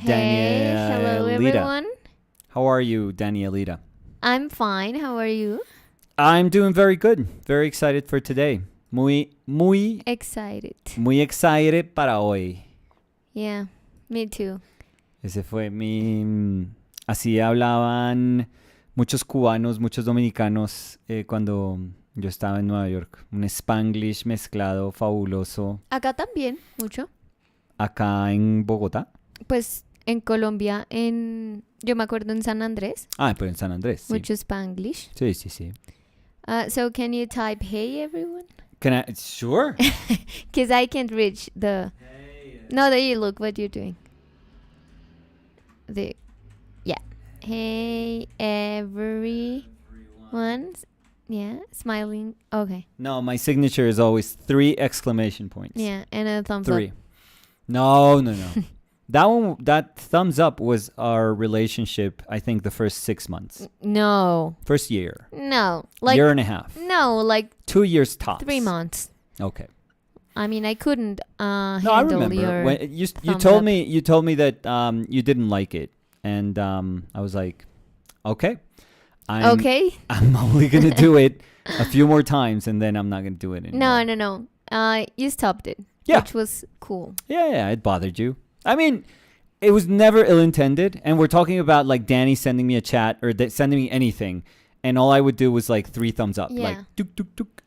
Hey, hello Danielita. everyone. How are you, Danielita? I'm fine. How are you? I'm doing very good. Very excited for today. Muy Excited. excited para hoy. Yeah, me too. Ese fue así hablaban muchos cubanos, muchos dominicanos cuando yo estaba en Nueva York. Un Spanglish mezclado fabuloso. Acá también, mucho. Acá en Bogotá. Pues en Colombia, yo me acuerdo en San Andrés, Ah, pero en San Andrés. Sí. mucho Spanglish. Sí. So can you type hey everyone? Can I? Sure. Because I can't reach the... No, there you look what you're doing. Yeah. Hey everyone. Yeah, smiling. Okay. No, my signature is always 3 exclamation points. Yeah, and a thumbs 3. up. No. That thumbs up was our relationship, I think, the first 6 months. No. First year. No. Like Year and a half. No, like 2 years tops. 3 months. Okay. I mean, I couldn't No, I handle remember. your When you thumbs told up. me that you didn't like it. And I was like, okay. Okay. I'm only going to do it a few more times and then I'm not going to do it anymore. No. You stopped it. Yeah. Which was cool. Yeah, it bothered you. I mean, it was never ill-intended, and we're talking about like Danny sending me a chat or sending me anything, and all I would do was like 3 thumbs up, Yeah. like tuk tuk tuk.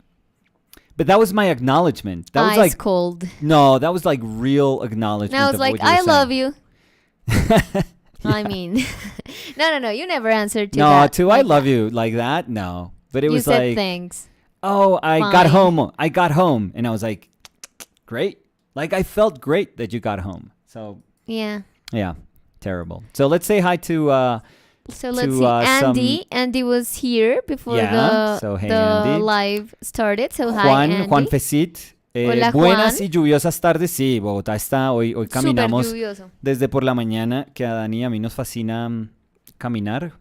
But that was my acknowledgement. That was Ice like cold. no, that was like real acknowledgement. And I was of like, what you were I saying. love you. Yeah. I mean, no. You never answered to No, that. to like I love that. you like that. No, but it You was said like, thanks. oh, I got Fine. home, and I was like, great. Like I felt great that you got home. So Yeah. yeah, terrible. So let's say hi to. So let's To, see. some- Andy was here before Yeah, so hey, the Andy. live started. So hi, Andy. Juan Fesit. Hola, Buenas Juan. y lluviosas tardes. Sí, Bogotá está. Hoy Súper caminamos lluvioso. desde por la mañana, que a Dani y a mí nos fascina caminar.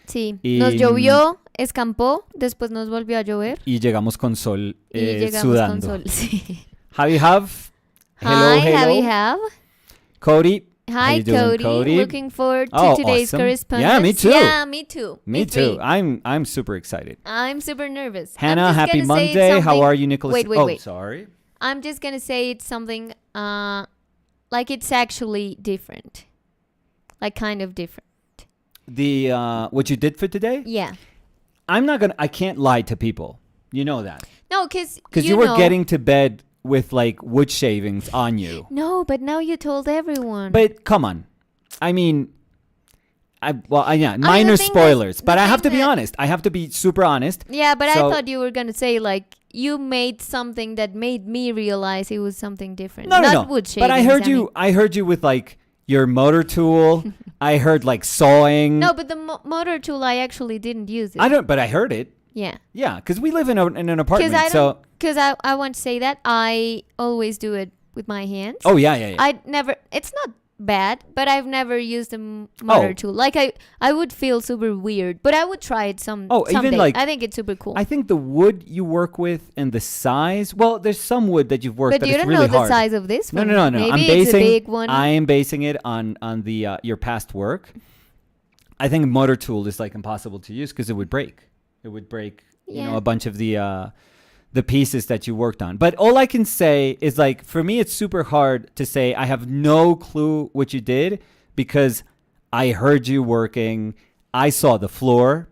Sí, Y- nos llovió, escampó, después nos volvió a llover Y llegamos con sol y llegamos sudando. con sol. Sí. Javi Hav. Hello, Hi, hello. Javi Have. Cody. How Hi, you doing, Cody? Looking forward to Oh, today's awesome. correspondence. Yeah, me too. Yeah, me too. Me too. I'm super excited. I'm super nervous. I'm Hannah, just happy gonna say it's Monday. How something- are you, Nicholas? Wait. Sorry. I'm just gonna say it's something like it's actually different. Like kind of different. The what you did for today? Yeah. I can't lie to people. You know that. No, because You were getting to bed with like wood shavings on you. No, but now you told everyone. But come on. I mean, minor thing is- spoilers. But the I have to thing be that- honest. I have to be super honest. Yeah, but So- I thought you were gonna say like you made something that made me realize it was something different. No. Not wood But I shavings, heard you with like your motor tool. I heard like sawing. No, but the motor tool I actually didn't use it. But I heard it. Yeah. Yeah, because we live in an apartment. Because I want to say that I always do it with my hands. Oh yeah. It's not bad, but I've never used a motor tool. Like I would feel super weird, but I would try it someday. Even like I think it's super cool. I think the wood you work with and the size. Well, there's some wood that you've worked, but but you it's don't really know hard. the size of this one. No. Maybe it's a big one. I am basing it on the your past work. I think motor tool is like impossible to use because it would break. It would break, Yeah. a bunch of the pieces that you worked on. But all I can say is like for me, it's super hard to say I have no clue what you did because I heard you working. I saw the floor.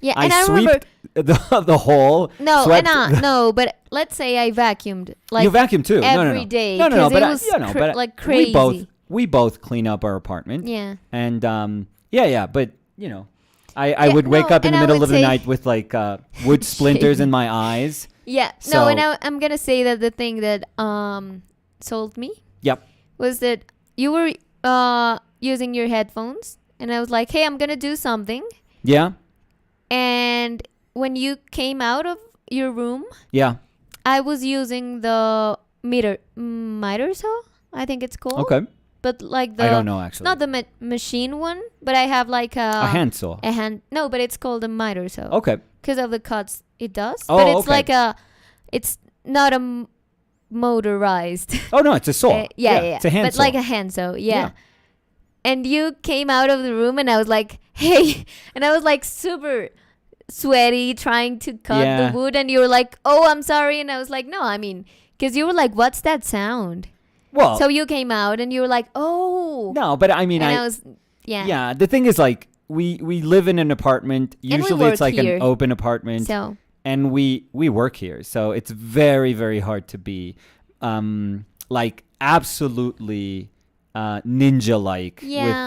Yeah, I and I remember. swept the hole. No, swept no, but let's say I vacuumed like you vacuum too. every day. No. 'cause But it was but like crazy. we both clean up our apartment. Yeah. And yeah. But I would wake no, up in and the I middle would of the say- night with like wood splinters in my eyes. Yeah. So- No, and I'm gonna say that the thing that sold me Yep. was that you were using your headphones, and I was like, "Hey, I'm gonna do something." Yeah. And when you came out of your room, Yeah. I was using the miter saw, I think it's called. Okay. But like the I don't know actually. not the machine one, but I have like a handsaw. a hand. No, but it's called a miter saw. Okay. Because of the cuts it does. Oh, but it's okay. like it's not a motorized. Oh no, it's a saw. Yeah. It's a handsaw. But like a hand saw, yeah. and you came out of the room, and I was like, hey, and I was like super sweaty trying to cut the wood, and you were like, oh, I'm sorry, and I was like, no, I mean, because you were like, what's that sound? Well, so you came out and you were like, oh. No, but I mean, and I was, yeah, the thing is, like, we live in an apartment. Usually it's like here. an open apartment. So. And we work here. So it's very, very hard to be like absolutely ninja-like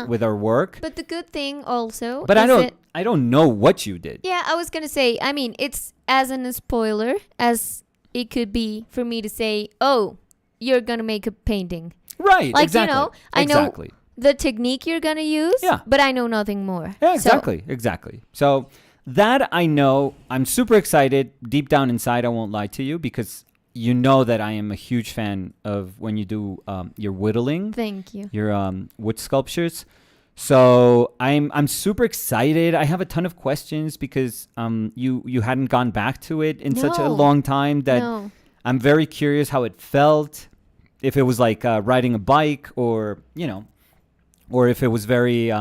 with our work. But the good thing also But I don't know what you did. Yeah, I was going to say, I mean, it's as a spoiler as it could be for me to say, oh, you're going to make a painting. Right, like, exactly. You know, I know the technique you're going to use, but I know nothing more. Yeah, exactly. So that I know. I'm super excited. Deep down inside, I won't lie to you, because you know that I am a huge fan of when you do your whittling. Thank you. Your wood sculptures. So I'm super excited. I have a ton of questions because you hadn't gone back to it in such a long time that I'm very curious how it felt. If it was like riding a bike, or or if it was very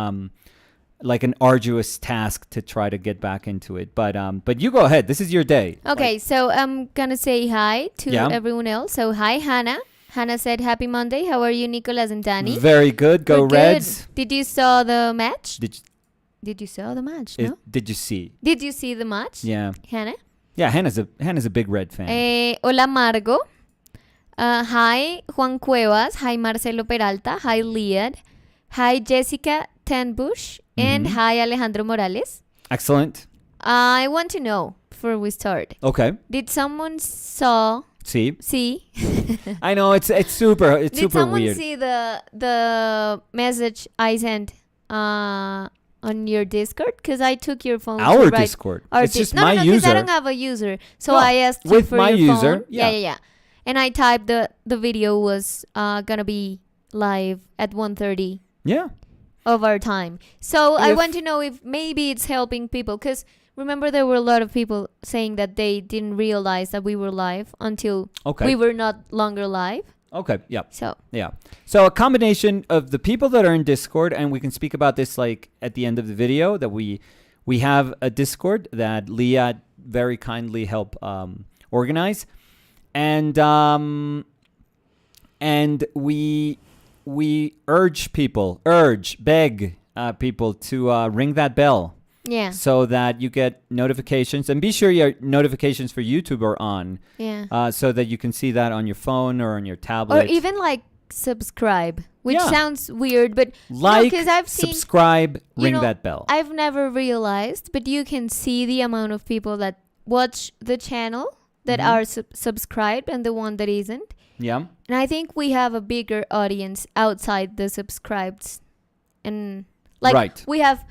like an arduous task to try to get back into it. But you go ahead. This is your day. Okay, so I'm gonna say hi to everyone else. So hi, Hannah. Hannah said, happy Monday. How are you, Nicolas and Danny? Very good. Go Reds. Good. Did you saw the match? Did you saw the match? No? Did you see? Did you see the match? Yeah. Hannah? Yeah, Hannah's a big Red fan. Hola, Margo. Hi, Juan Cuevas. Hi, Marcelo Peralta. Hi, Liad. Hi, Jessica Tenbush. And hi, Alejandro Morales. Excellent. I want to know, before we start. Okay. Did someone see? I know, it's super weird. Did someone see the message I sent on your Discord? Because I took your phone. Our Discord. It's just my user. Because I don't have a user. So I asked you for my your user. Phone. Yeah. And I typed the video was gonna be live at 1:30. Yeah. Of our time. So I want to know if maybe it's helping people, because remember there were a lot of people saying that they didn't realize that we were live until we were not longer live. Okay, yeah. So a combination of the people that are in Discord, and we can speak about this like at the end of the video, that we have a Discord that Leah very kindly helped organize, and we beg people to ring that bell. Yeah. So that you get notifications, and be sure your notifications for YouTube are on. Yeah. So that you can see that on your phone or on your tablet. Or even like subscribe, which sounds weird, but like, I've seen, subscribe, ring that bell. I've never realized, but you can see the amount of people that watch the channel that are subscribed and the one that isn't. Yeah. And I think we have a bigger audience outside the subscribed, and like we have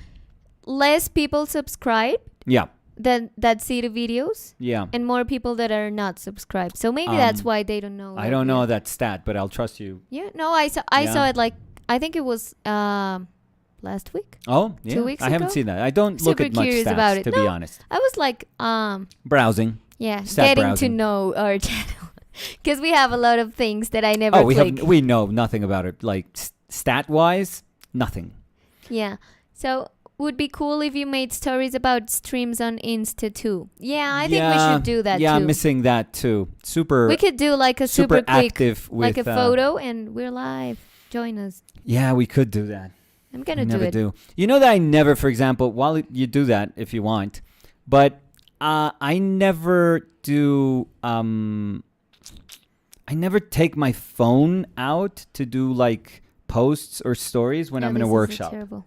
less people subscribed that see the videos, and more people that are not subscribed. So maybe that's why they don't know. I don't know that stat, but I'll trust you. I saw it, like, I think it was last week. Oh, yeah. 2 weeks ago. I haven't seen that. I don't look at much stats, about it. to be honest. I was like browsing. Yeah, Stat getting browsing. to know our channel, because we have a lot of things that I never click. We know nothing about it, like stat-wise, nothing. Yeah. So would be cool if you made stories about streams on Insta too. Yeah, I think we should do that too. Yeah, I'm missing that too. We could do like a super quick, active with, like a photo, and we're live. Join us. Yeah, we could do that. I'm gonna do it. You know that I never, for example, while you do that if you want, but I never do. I never take my phone out to do like posts or stories when I'm in a workshop. Terrible.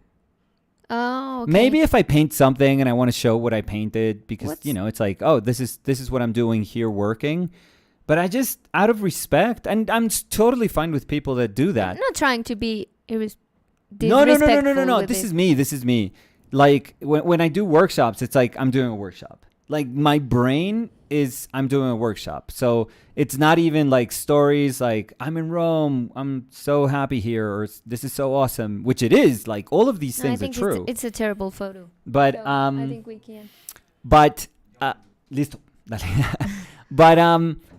Oh, okay. Maybe if I paint something and I want to show what I painted, because it's like, oh, this is what I'm doing here working. But I just, out of respect, and I'm totally fine with people that do that. I'm not trying to be disrespectful. No. This is me. Like when I do workshops, it's like I'm doing a workshop. Like my brain is, I'm doing a workshop. So it's not even like stories like I'm in Rome, I'm so happy here, or this is so awesome, which it is. Like all of these things are true. It's a terrible photo. But so I think we can. But listo. But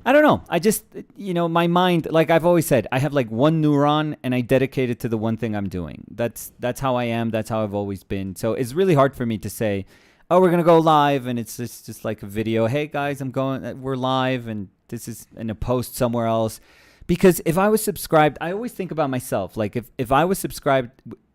I don't know. I just, my mind, like I've always said, I have like one neuron and I dedicate it to the one thing I'm doing. That's how I am. That's how I've always been. So it's really hard for me to say, oh, we're going to go live. And it's just like a video. Hey guys, we're live and this is in a post somewhere else. Because if I was subscribed, I always think about myself. Like if I was subscribed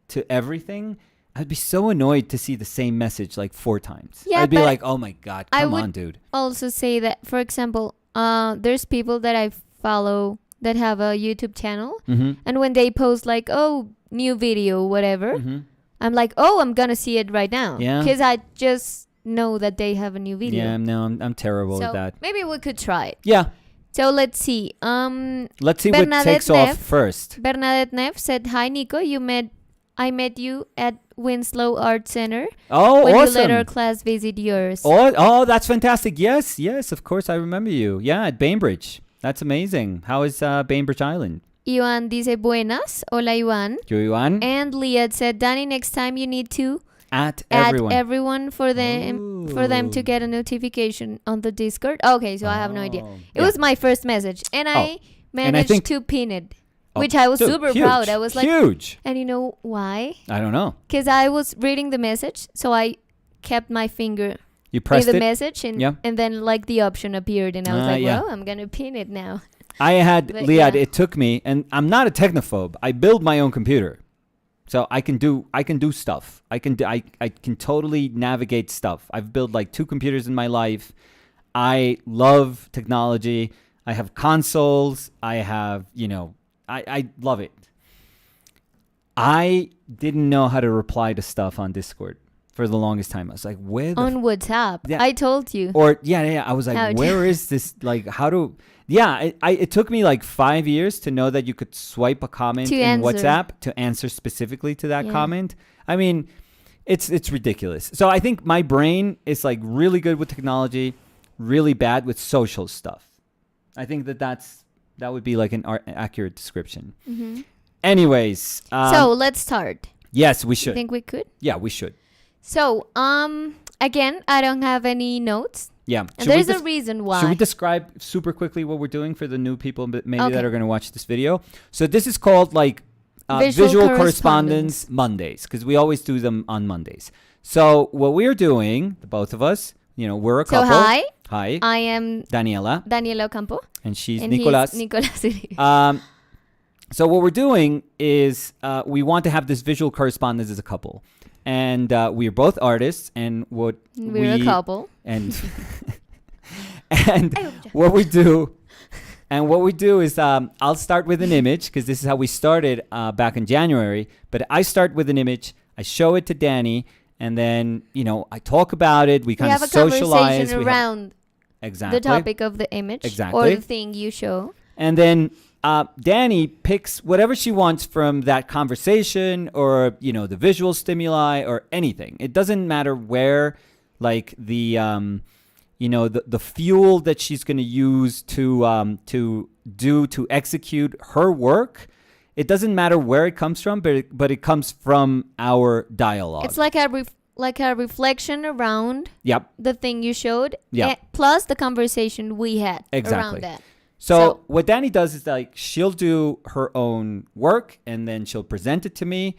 to everything, I'd be so annoyed to see the same message like 4 times. Yeah, I'd be like, oh my God, come on, dude. I would also say that, for example, there's people that I follow that have a YouTube channel. Mm-hmm. And when they post like, oh, new video, whatever, mm-hmm. I'm like, oh, I'm going to see it right now. Yeah. Because I just know that they have a new video. Yeah, no, I'm terrible at that. Maybe we could try it. Yeah. So let's see. Let's see what takes off first. Bernadette Neff said, hi, Nico. I met you at Winslow Art Center. Oh, when awesome. you let our class visit yours. Oh, that's fantastic. Yes, of course I remember you. Yeah, at Bainbridge. That's amazing. How is Bainbridge Island? Iván dice, buenas. Hola, Iván. Yo, Iván. And Leah said, Danny, next time you need to add everyone for them to get a notification on the Discord. Okay, so I have no idea. It was my first message, and I managed to pin it. Which I was super proud. I was like, huge. And you know why? I don't know. Because I was reading the message, so I kept my finger in the message, and then like the option appeared, and I was like, well, I'm gonna pin it now. I had Liad. It took me, and I'm not a technophobe. I build my own computer, so I can do stuff. I can totally navigate stuff. I've built like 2 computers in my life. I love technology. I have consoles. I have I love it. I didn't know how to reply to stuff on Discord for the longest time. I was like, where on WhatsApp? Yeah. I told you. Or I was like, where is this? Like, how do? Yeah, it took me like 5 years to know that you could swipe a comment in WhatsApp to answer specifically to that comment. I mean, it's ridiculous. So I think my brain is like really good with technology, really bad with social stuff. I think that would be like an accurate description. Mm-hmm. Anyways. So let's start. Yes, we should. You think we could? Yeah, we should. So, again, I don't have any notes. Yeah. And there's a reason why. Should we describe super quickly what we're doing for the new people maybe that are going to watch this video? So this is called like Visual Correspondence Mondays, because we always do them on Mondays. So what we're doing, the both of us, we're a couple. So hi. Hi. I am Daniela Ocampo. And she's Nicolas. So what we're doing is we want to have this visual correspondence as a couple. And we're both artists. And we're a couple. And what we do is I'll start with an image, because this is how we started back in January. But I start with an image. I show it to Danny. And then, I talk about it. We kind of socialize. We have a conversation around exactly the topic of the image or the thing you show. And then Danny picks whatever she wants from that conversation or, the visual stimuli or anything. It doesn't matter where, like the fuel that she's going to use to execute her work. It doesn't matter where it comes from, but it comes from our dialogue. It's like a reflection around the thing you showed, plus the conversation we had around that. So what Danny does is like she'll do her own work and then she'll present it to me,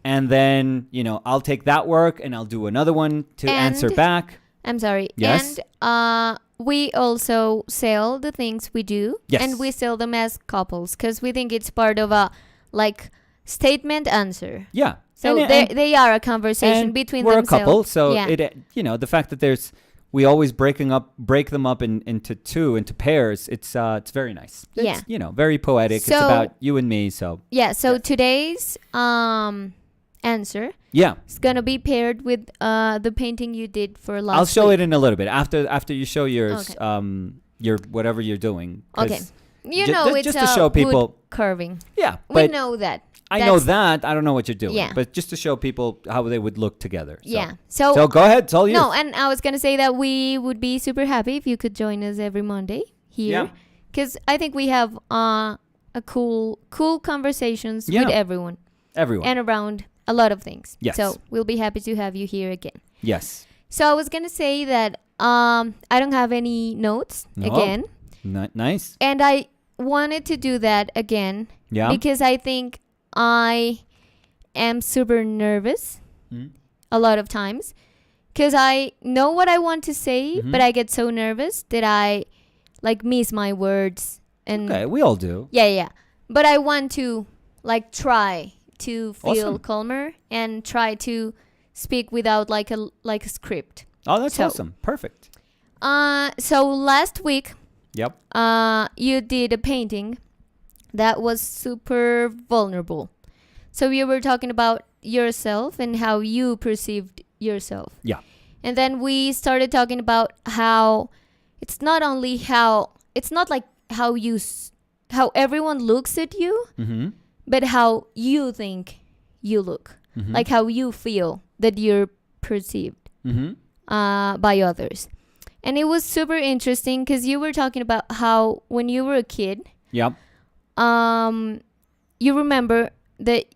and then I'll take that work and I'll do another one to answer back. I'm sorry. Yes. And we also sell the things we do. Yes. And we sell them as couples because we think it's part of a statement answer. Yeah. So they are a conversation between themselves. We're a couple, so it the fact that we always break them up into pairs. It's very nice. It's, very poetic. So, it's about you and me. So today's answer is gonna be paired with the painting you did for last week. I'll show it in a little bit after you show yours. Okay. Your whatever you're doing. Okay. It's just to show people wood carving. Yeah, we know that. I know that. I don't know what you're doing. Yeah. But just to show people how they would look together. So. Yeah. So go ahead. It's all yours. No, and I was going to say that we would be super happy if you could join us every Monday here. Yeah. Because I think we have a cool conversations with everyone. Everyone. And around a lot of things. Yes. So we'll be happy to have you here again. Yes. So I was going to say that I don't have any notes again. Nice. And I wanted to do that again. Yeah. Because I think I am super nervous a lot of times. Because I know what I want to say, but I get so nervous that I like miss my words. And okay, we all do. Yeah. But I want to like try to feel calmer and try to speak without like a script. Oh, that's awesome. Perfect. So last week, yep. You did a painting that was super vulnerable. So you were talking about yourself and how you perceived yourself. Yeah. And then we started talking about how it's not like how everyone looks at you, but how you think you look, like how you feel that you're perceived by others. And it was super interesting because you were talking about how when you were a kid, you remember that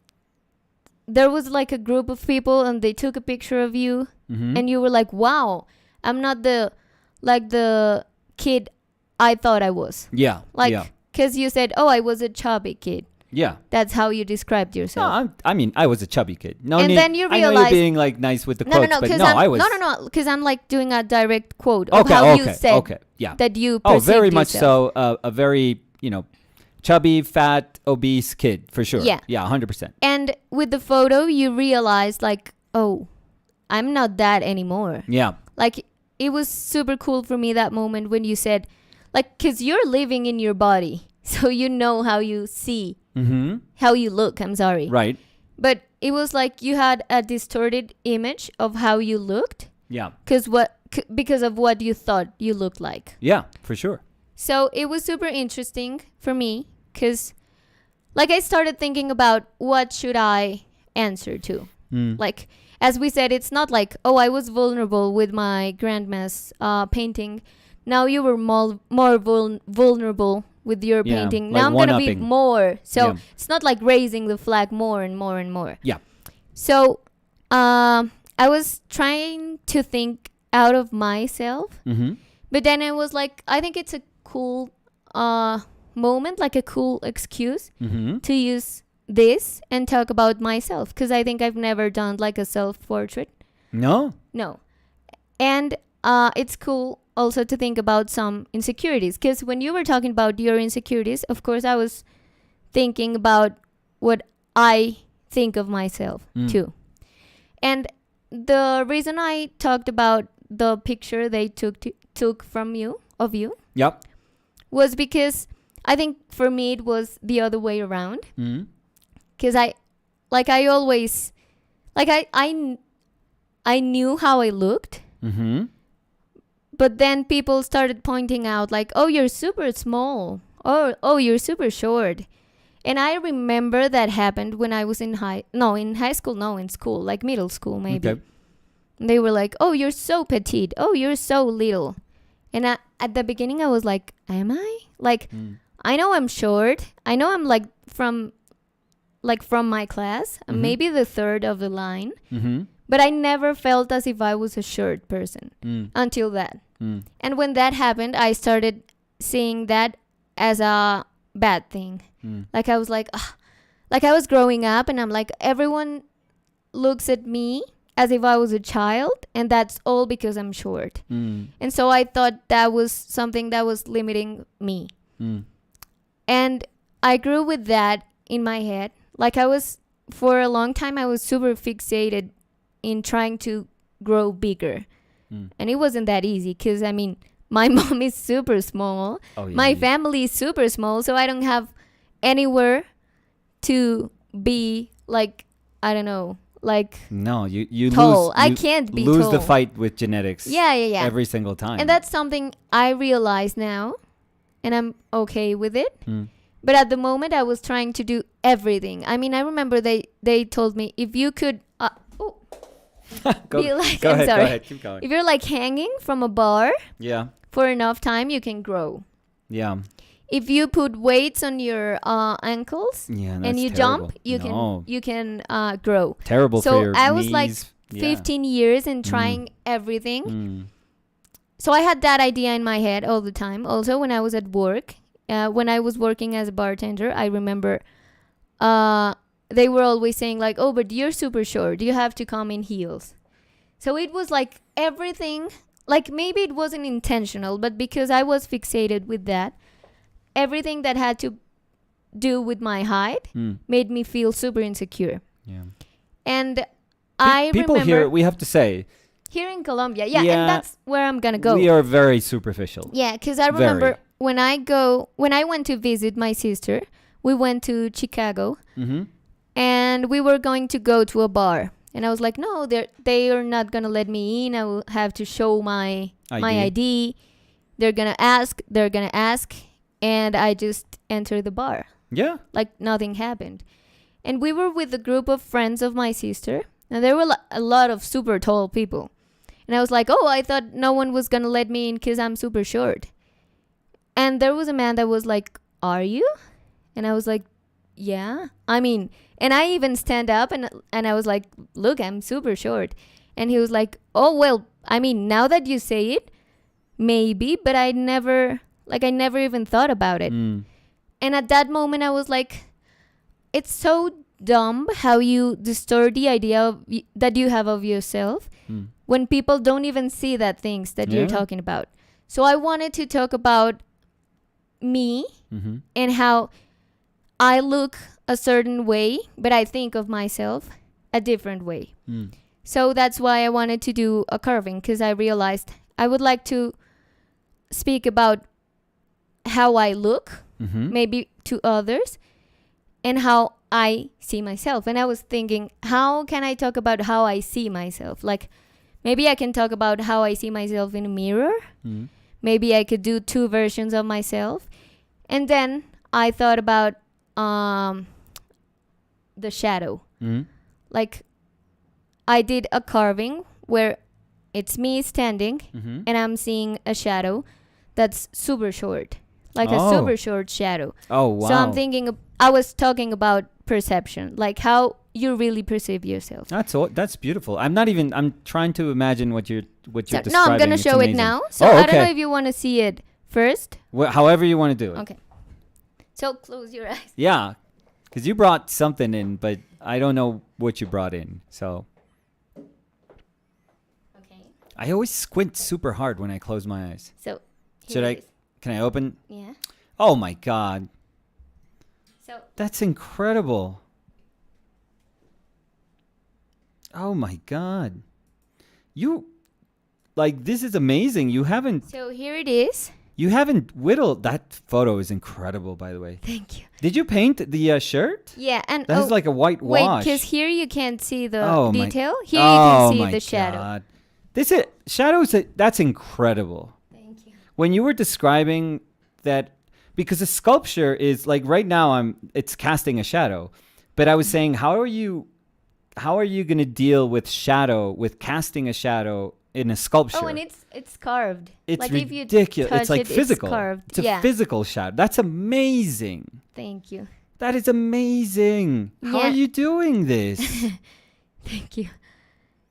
there was like a group of people and they took a picture of you and you were like, wow, I'm not the kid I thought I was. Yeah. Like, because you said, oh, I was a chubby kid. Yeah. That's how you described yourself. No, I mean, I was a chubby kid. Then you realized, I know you're being like nice with the quotes, but I was. No, because I'm like doing a direct quote of how you said that you perceived very much yourself. so. A very, chubby, fat, obese kid, for sure. Yeah, 100%. And with the photo, you realized like, oh, I'm not that anymore. Yeah. Like, it was super cool for me that moment when you said, like, because you're living in your body, so you know how you see, how you look, I'm sorry. Right. But it was like you had a distorted image of how you looked. Yeah. Because of what you thought you looked like. Yeah, for sure. So it was super interesting for me because, like, I started thinking about what should I answer to. Like, as we said, it's not like, oh, I was vulnerable with my grandma's painting. Now you were more vulnerable with your painting. Like now I'm going to be more. So it's not like raising the flag more and more and more. Yeah. So I was trying to think out of myself. But then I was like, I think it's a cool moment, like a cool excuse to use this and talk about myself. Because I think I've never done like a self-portrait. No. And it's cool also to think about some insecurities. Because when you were talking about your insecurities, of course, I was thinking about what I think of myself too. And the reason I talked about the picture they took from you, of you, was because I think for me it was the other way around. Because I knew how I looked. But then people started pointing out like, oh, you're super small. Oh, you're super short. And I remember that happened when I was in school, like middle school maybe. Okay. They were like, oh, you're so petite. Oh, you're so little. And at the beginning I was like, am I? Like, I know I'm short. I know I'm like from my class, maybe the third of the line. But I never felt as if I was a short person until that. And when that happened, I started seeing that as a bad thing. Like I was like, like I was growing up and I'm like, everyone looks at me as if I was a child, and that's all because I'm short. And so I thought that was something that was limiting me. And I grew with that in my head. Like for a long time, I was super fixated in trying to grow bigger. And it wasn't that easy because, I mean, my mom is super small. My family is super small, so I don't have anywhere to be like, I don't know, like no, you tall. lose. I can't be lose tall. the fight with genetics. Yeah. Every single time. And that's something I realize now, and I'm okay with it. But at the moment, I was trying to do everything. I mean, I remember they told me if you could. Go ahead, keep going. If you're like hanging from a bar, for enough time, you can grow. Yeah. If you put weights on your ankles and you terrible. jump, you can grow. Terrible for your knees. So I was like 15 years and trying everything. so I had that idea in my head all the time. Also, when I was at work, when I was working as a bartender, I remember they were always saying like, oh, but you're super short. You have to come in heels. So it was like everything, like maybe it wasn't intentional, but because I was fixated with that, everything that had to do with my height made me feel super insecure. Yeah. And I people remember here, we have to say, here in Colombia, and that's where I'm gonna go. We are very superficial. Yeah, because I remember when I went to visit my sister, we went to Chicago, and we were going to go to a bar. And I was like, no, they are not going to let me in. I will have to show my ID. They're going to ask. And I just entered the bar. Yeah. Like nothing happened. And we were with a group of friends of my sister. And there were a lot of super tall people. And I was like, oh, I thought no one was going to let me in because I'm super short. And there was a man that was like, are you? And I was like, yeah. I mean... And I even stand up and I was like, look, I'm super short. And he was like, oh, well, I mean, now that you say it, maybe, but I never even thought about it. And at that moment, I was like, it's so dumb how you distort the idea that you have of yourself when people don't even see that things that you're talking about. So I wanted to talk about me and how I look a certain way, but I think of myself a different way. So that's why I wanted to do a carving, because I realized I would like to speak about how I look, maybe to others, and how I see myself. And I was thinking, how can I talk about how I see myself? Like, maybe I can talk about how I see myself in a mirror. Maybe I could do 2 versions of myself. And then I thought about the shadow. Like, I did a carving where it's me standing and I'm seeing a shadow that's super short, like a super short shadow. Oh, wow. So I'm thinking, I was talking about perception, like how you really perceive yourself. That's beautiful. I'm trying to imagine what you're describing. No, I'm gonna show it now. So I don't know if you want to see it first. However you want to do it. Okay. So close your eyes. Yeah, because you brought something in, but I don't know what you brought in. So. Okay. I always squint super hard when I close my eyes. So. Can I open? Yeah. Oh my God. So. That's incredible. Oh my God. This is amazing. So here it is. You haven't whittled. That photo is incredible, by the way. Thank you. Did you paint the shirt? Yeah, and that is like a white wash. Wait, because here you can't see the detail. Here you can see the shadow. God. Shadows. That's incredible. Thank you. When you were describing that, because a sculpture is like right now, it's casting a shadow, but I was saying, how are you going to deal with casting a shadow in a sculpture? Oh, and it's carved. It's like ridiculous. It's like physical. It's carved. It's a physical shadow. That's amazing. Thank you. That is amazing. How are you doing this? Thank you.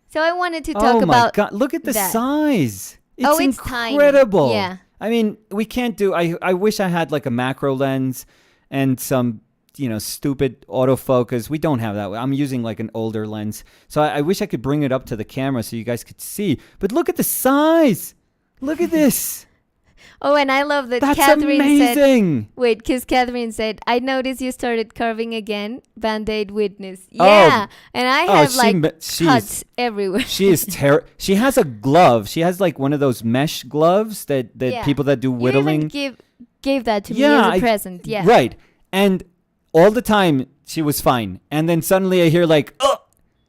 So I wanted to talk about. Oh my God! Look at the size. It's incredible. Tiny. Yeah. I mean, we can't do. I wish I had like a macro lens and some stupid autofocus. We don't have that. I'm using like an older lens. So I wish I could bring it up to the camera so you guys could see. But look at the size. Look at this. Oh, and I love that. That's Catherine amazing. Because Catherine said, I noticed you started carving again. Band-Aid witness. Yeah. And I have cuts everywhere. She is She has a glove. She has like one of those mesh gloves that people that do whittling. You even gave that to me as a present. Yeah. Right. And all the time she was fine. And then suddenly I hear like, oh,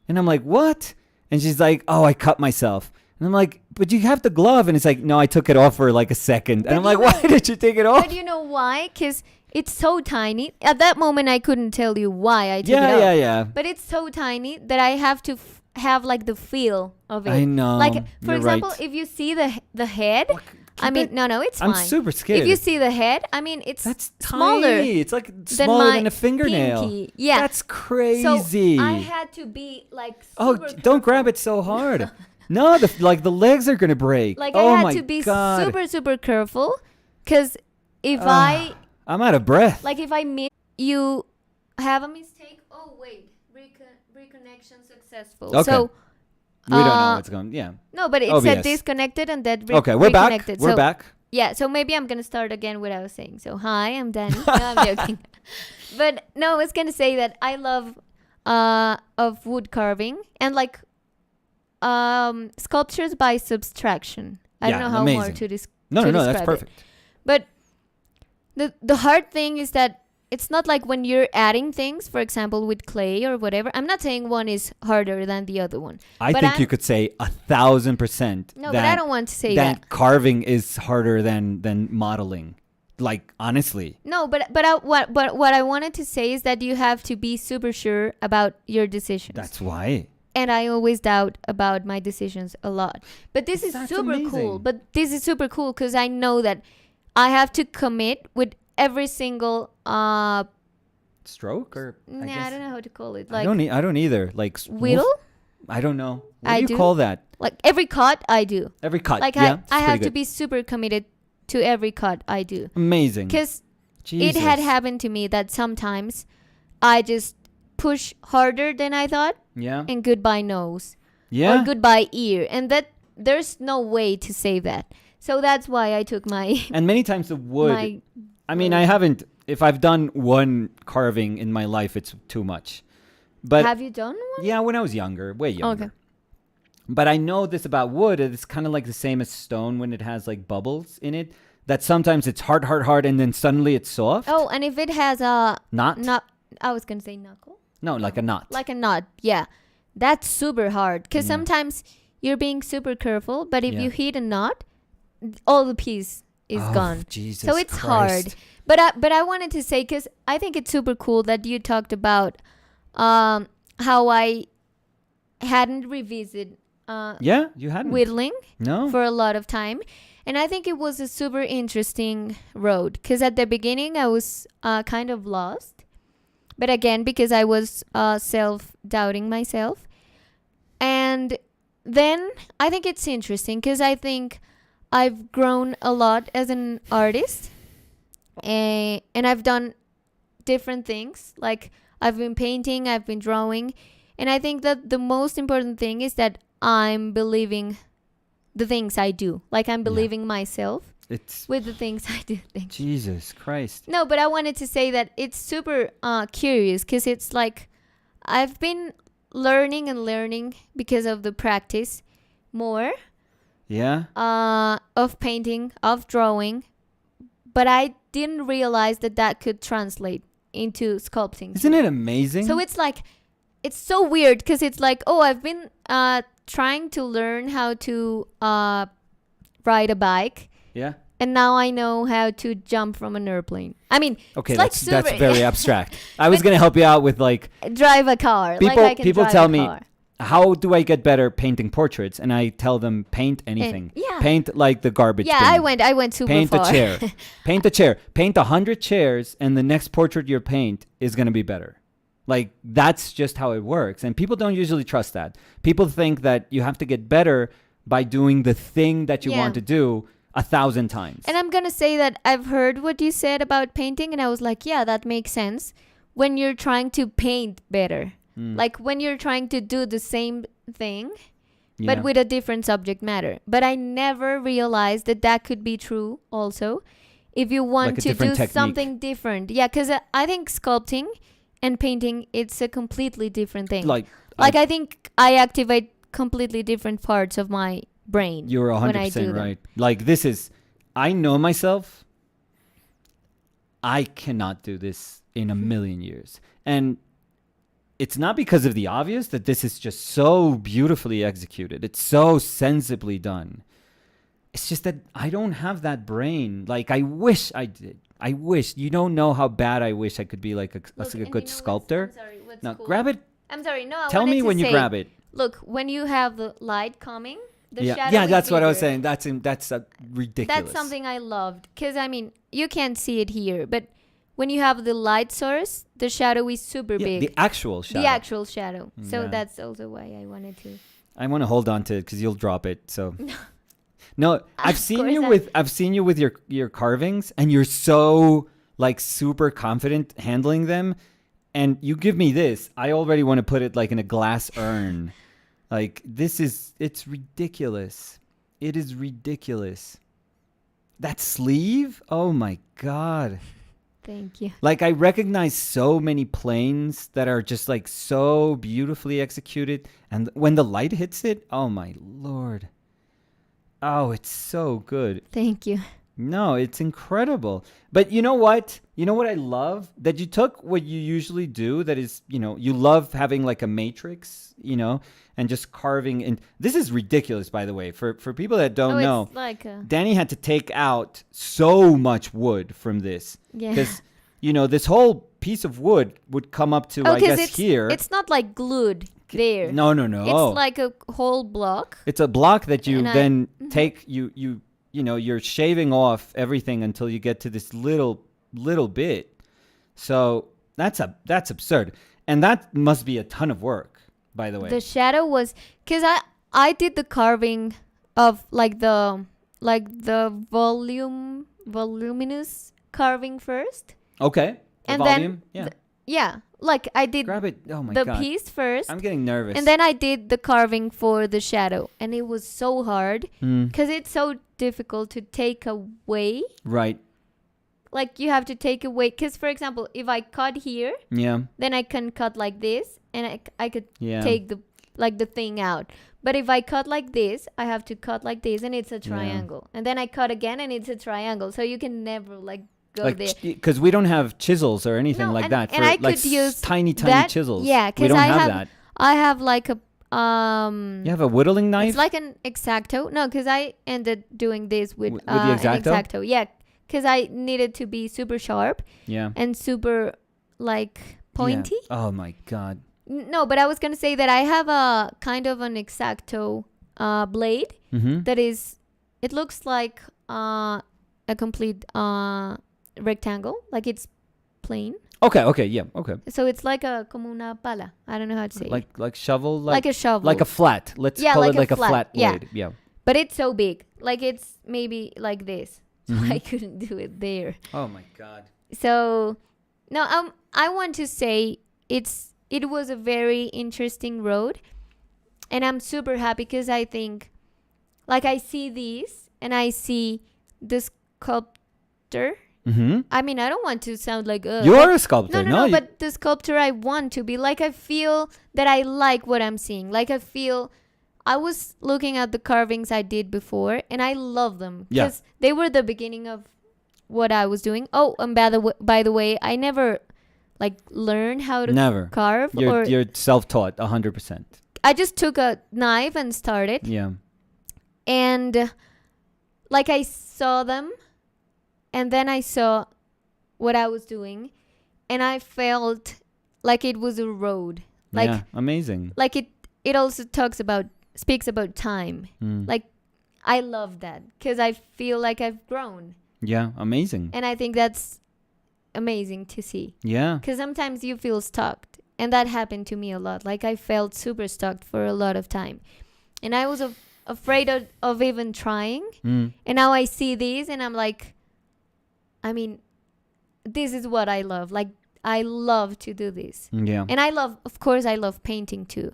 and I'm like, what? And she's like, oh, I cut myself. And I'm like, but you have the glove. And it's like, no, I took it off for like a second. And I'm like, why did you take it off? But you know why? Because it's so tiny. At that moment, I couldn't tell you why I took it off. Yeah. But it's so tiny that I have to have like the feel of it. I know. Like, for example, right. if you see the head, I mean, no, it's fine. I'm super scared. If you see the head, I mean, it's that's smaller. Tiny. It's like smaller than a fingernail. Pinky. Yeah. That's crazy. So I had to be like don't grab it so hard. No, the legs are going to break. Like, I had to be super careful, because if I'm out of breath. Like, if you have a mistake, oh, wait, reconnection successful. Okay. So, we don't know what's going on. Yeah. No, but it said disconnected and that okay, we're reconnected. Back. We're back. Yeah, so maybe I'm going to start again what I was saying. So, hi, I'm Danny. No, I'm joking. But no, I was going to say that I love of wood carving and like sculptures by subtraction. I don't know how more to describe No, that's perfect. But the hard thing is that it's not like when you're adding things, for example, with clay or whatever. I'm not saying one is harder than the other one. I think you could say 1,000%. No, but I don't want to say that. Carving is harder than modeling. Like, honestly. No, but what I wanted to say is that you have to be super sure about your decisions. That's why. And I always doubt about my decisions a lot. But this is super cool. But this is super cool because I know that I have to commit with every single stroke, or I don't know how to call it. Like, I don't either. Like whittle? I don't know. What do you call that? Like every cut I do. Every cut. Like I have to be super committed to every cut I do. Amazing. Because it had happened to me that sometimes I just push harder than I thought. Yeah. And goodbye nose. Yeah. Or goodbye ear. And that there's no way to say that. So that's why I took my... And many times the wood... I mean, I haven't... If I've done one carving in my life, it's too much. But have you done one? Yeah, when I was younger. Way younger. Okay. But I know this about wood. It's kind of like the same as stone when it has like bubbles in it. That sometimes it's hard, and then suddenly it's soft. Oh, and if it has a... Knot? I was going to say knuckle. No, like a knot. Like a knot, yeah. That's super hard. Because sometimes you're being super careful. But if you hit a knot, all the piece is gone. Jesus so it's Christ. Hard. But I wanted to say, because I think it's super cool that you talked about how I hadn't revisited you hadn't whittling no for a lot of time. And I think it was a super interesting road, because at the beginning I was kind of lost. But again, because I was self-doubting myself. And then I think it's interesting because I think I've grown a lot as an artist. And I've done different things. Like I've been painting, I've been drawing. And I think that the most important thing is that I'm believing the things I do. Like I'm believing myself with the things I do. Jesus Christ. No, but I wanted to say that it's super curious, because it's like I've been learning because of the practice more. Yeah. Of painting, of drawing. But I didn't realize that could translate into sculpting. Isn't it amazing? So it's like, it's so weird, because it's like, oh, I've been trying to learn how to ride a bike. Yeah. And now I know how to jump from an airplane. I mean, okay, it's that's very abstract. I was going to help you out with like... drive a car. People tell me, how do I get better painting portraits? And I tell them, paint anything. Paint like the garbage bin. I went super paint far. Paint a chair. Paint a chair. Paint 100 chairs, and the next portrait you paint is going to be better. Like, that's just how it works. And people don't usually trust that. People think that you have to get better by doing the thing that you want to do 1,000 times. And I'm going to say that I've heard what you said about painting, and I was like, yeah, that makes sense when you're trying to paint better. Like when you're trying to do the same thing, but with a different subject matter. But I never realized that could be true also if you want to do something different. Yeah, because I think sculpting and painting, it's a completely different thing. Like I think I activate completely different parts of my brain. You're 100% right. Like I know myself. I cannot do this in a million years. And it's not because of the obvious that this is just so beautifully executed. It's so sensibly done. It's just that I don't have that brain. Like, I wish I did. I wish. You don't know how bad I wish I could be like a good sculptor. I'm sorry, what's now, cool? grab it. I'm sorry, no. Tell me when you grab it. look, when you have the light coming, the shadow yeah, is that's what I was bigger. saying. That's ridiculous. That's something I loved. Because, I mean, you can't see it here, but when you have the light source, the shadow is super big. The actual shadow. The actual shadow. So that's also why I wanted to. I want to hold on to it because you'll drop it. So no, I've seen you with your carvings, and you're so like super confident handling them. And you give me this, I already want to put it like in a glass urn. Like it's ridiculous. It is ridiculous. That sleeve, oh my God. Thank you. Like I recognize so many planes that are just like so beautifully executed. And when the light hits it, oh my Lord. Oh, it's so good. Thank you. No, it's incredible. But you know what? You know what I love? That you took what you usually do, that is, you love having like a matrix, and just carving. And this is ridiculous, by the way. For people that don't know, it's like Danny had to take out so much wood from this. Yeah. Because, this whole piece of wood would come up to, I guess, here. It's not like glued there. No. It's like a whole block. It's a block that you then take, you're shaving off everything until you get to this little bit. So that's absurd. And that must be a ton of work, by the way. The shadow was, because I did the carving of like the voluminous carving first. Okay. And volume? Then like I did Grab it. Oh my God. piece first. I'm getting nervous. And then I did the carving for the shadow, and it was so hard because it's so difficult to take away. Right. Like you have to take away, because for example, if I cut here, then I can cut like this, and I could take the thing out. But if I cut like this, I have to cut like this, and it's a triangle. And then I cut again, and it's a triangle. So you can never go there. Because we don't have chisels or anything like that. And I could use tiny chisels. Yeah, because I have like a you have a whittling knife? It's like an X-Acto. No, because I ended doing this with the X-Acto? an X-Acto. Yeah, because I needed to be super sharp. Yeah. And super like pointy. Yeah. Oh my God. No, but I was gonna say that I have a kind of an X-Acto blade that is. It looks like a complete rectangle, like it's plain. Okay, yeah, okay. So it's like como una pala. I don't know how to say it. Like shovel? Like a shovel. Like a flat. Let's call it like a flat blade. Yeah. But it's so big. Like it's maybe like this. So I couldn't do it there. Oh my God. So, no, I want to say it was a very interesting road. And I'm super happy because I think, like I see these and I see the sculptor. I mean, I don't want to sound like you are a sculptor. No, but the sculptor I want to be. Like I feel that I like what I'm seeing. Like I feel I was looking at the carvings I did before, and I love them because they were the beginning of what I was doing. Oh, and by the way, I never learned how to carve. You're self-taught 100%. I just took a knife and started. Yeah. And I saw them. And then I saw what I was doing, and I felt like it was a road. Amazing. Like it also speaks about time. Like I love that because I feel like I've grown. Yeah, amazing. And I think that's amazing to see. Yeah. Because sometimes you feel stuck, and that happened to me a lot. Like I felt super stuck for a lot of time, and I was afraid of even trying. And now I see these, and I'm like, I mean, this is what I love. Like, I love to do this. Yeah. And of course, I love painting too.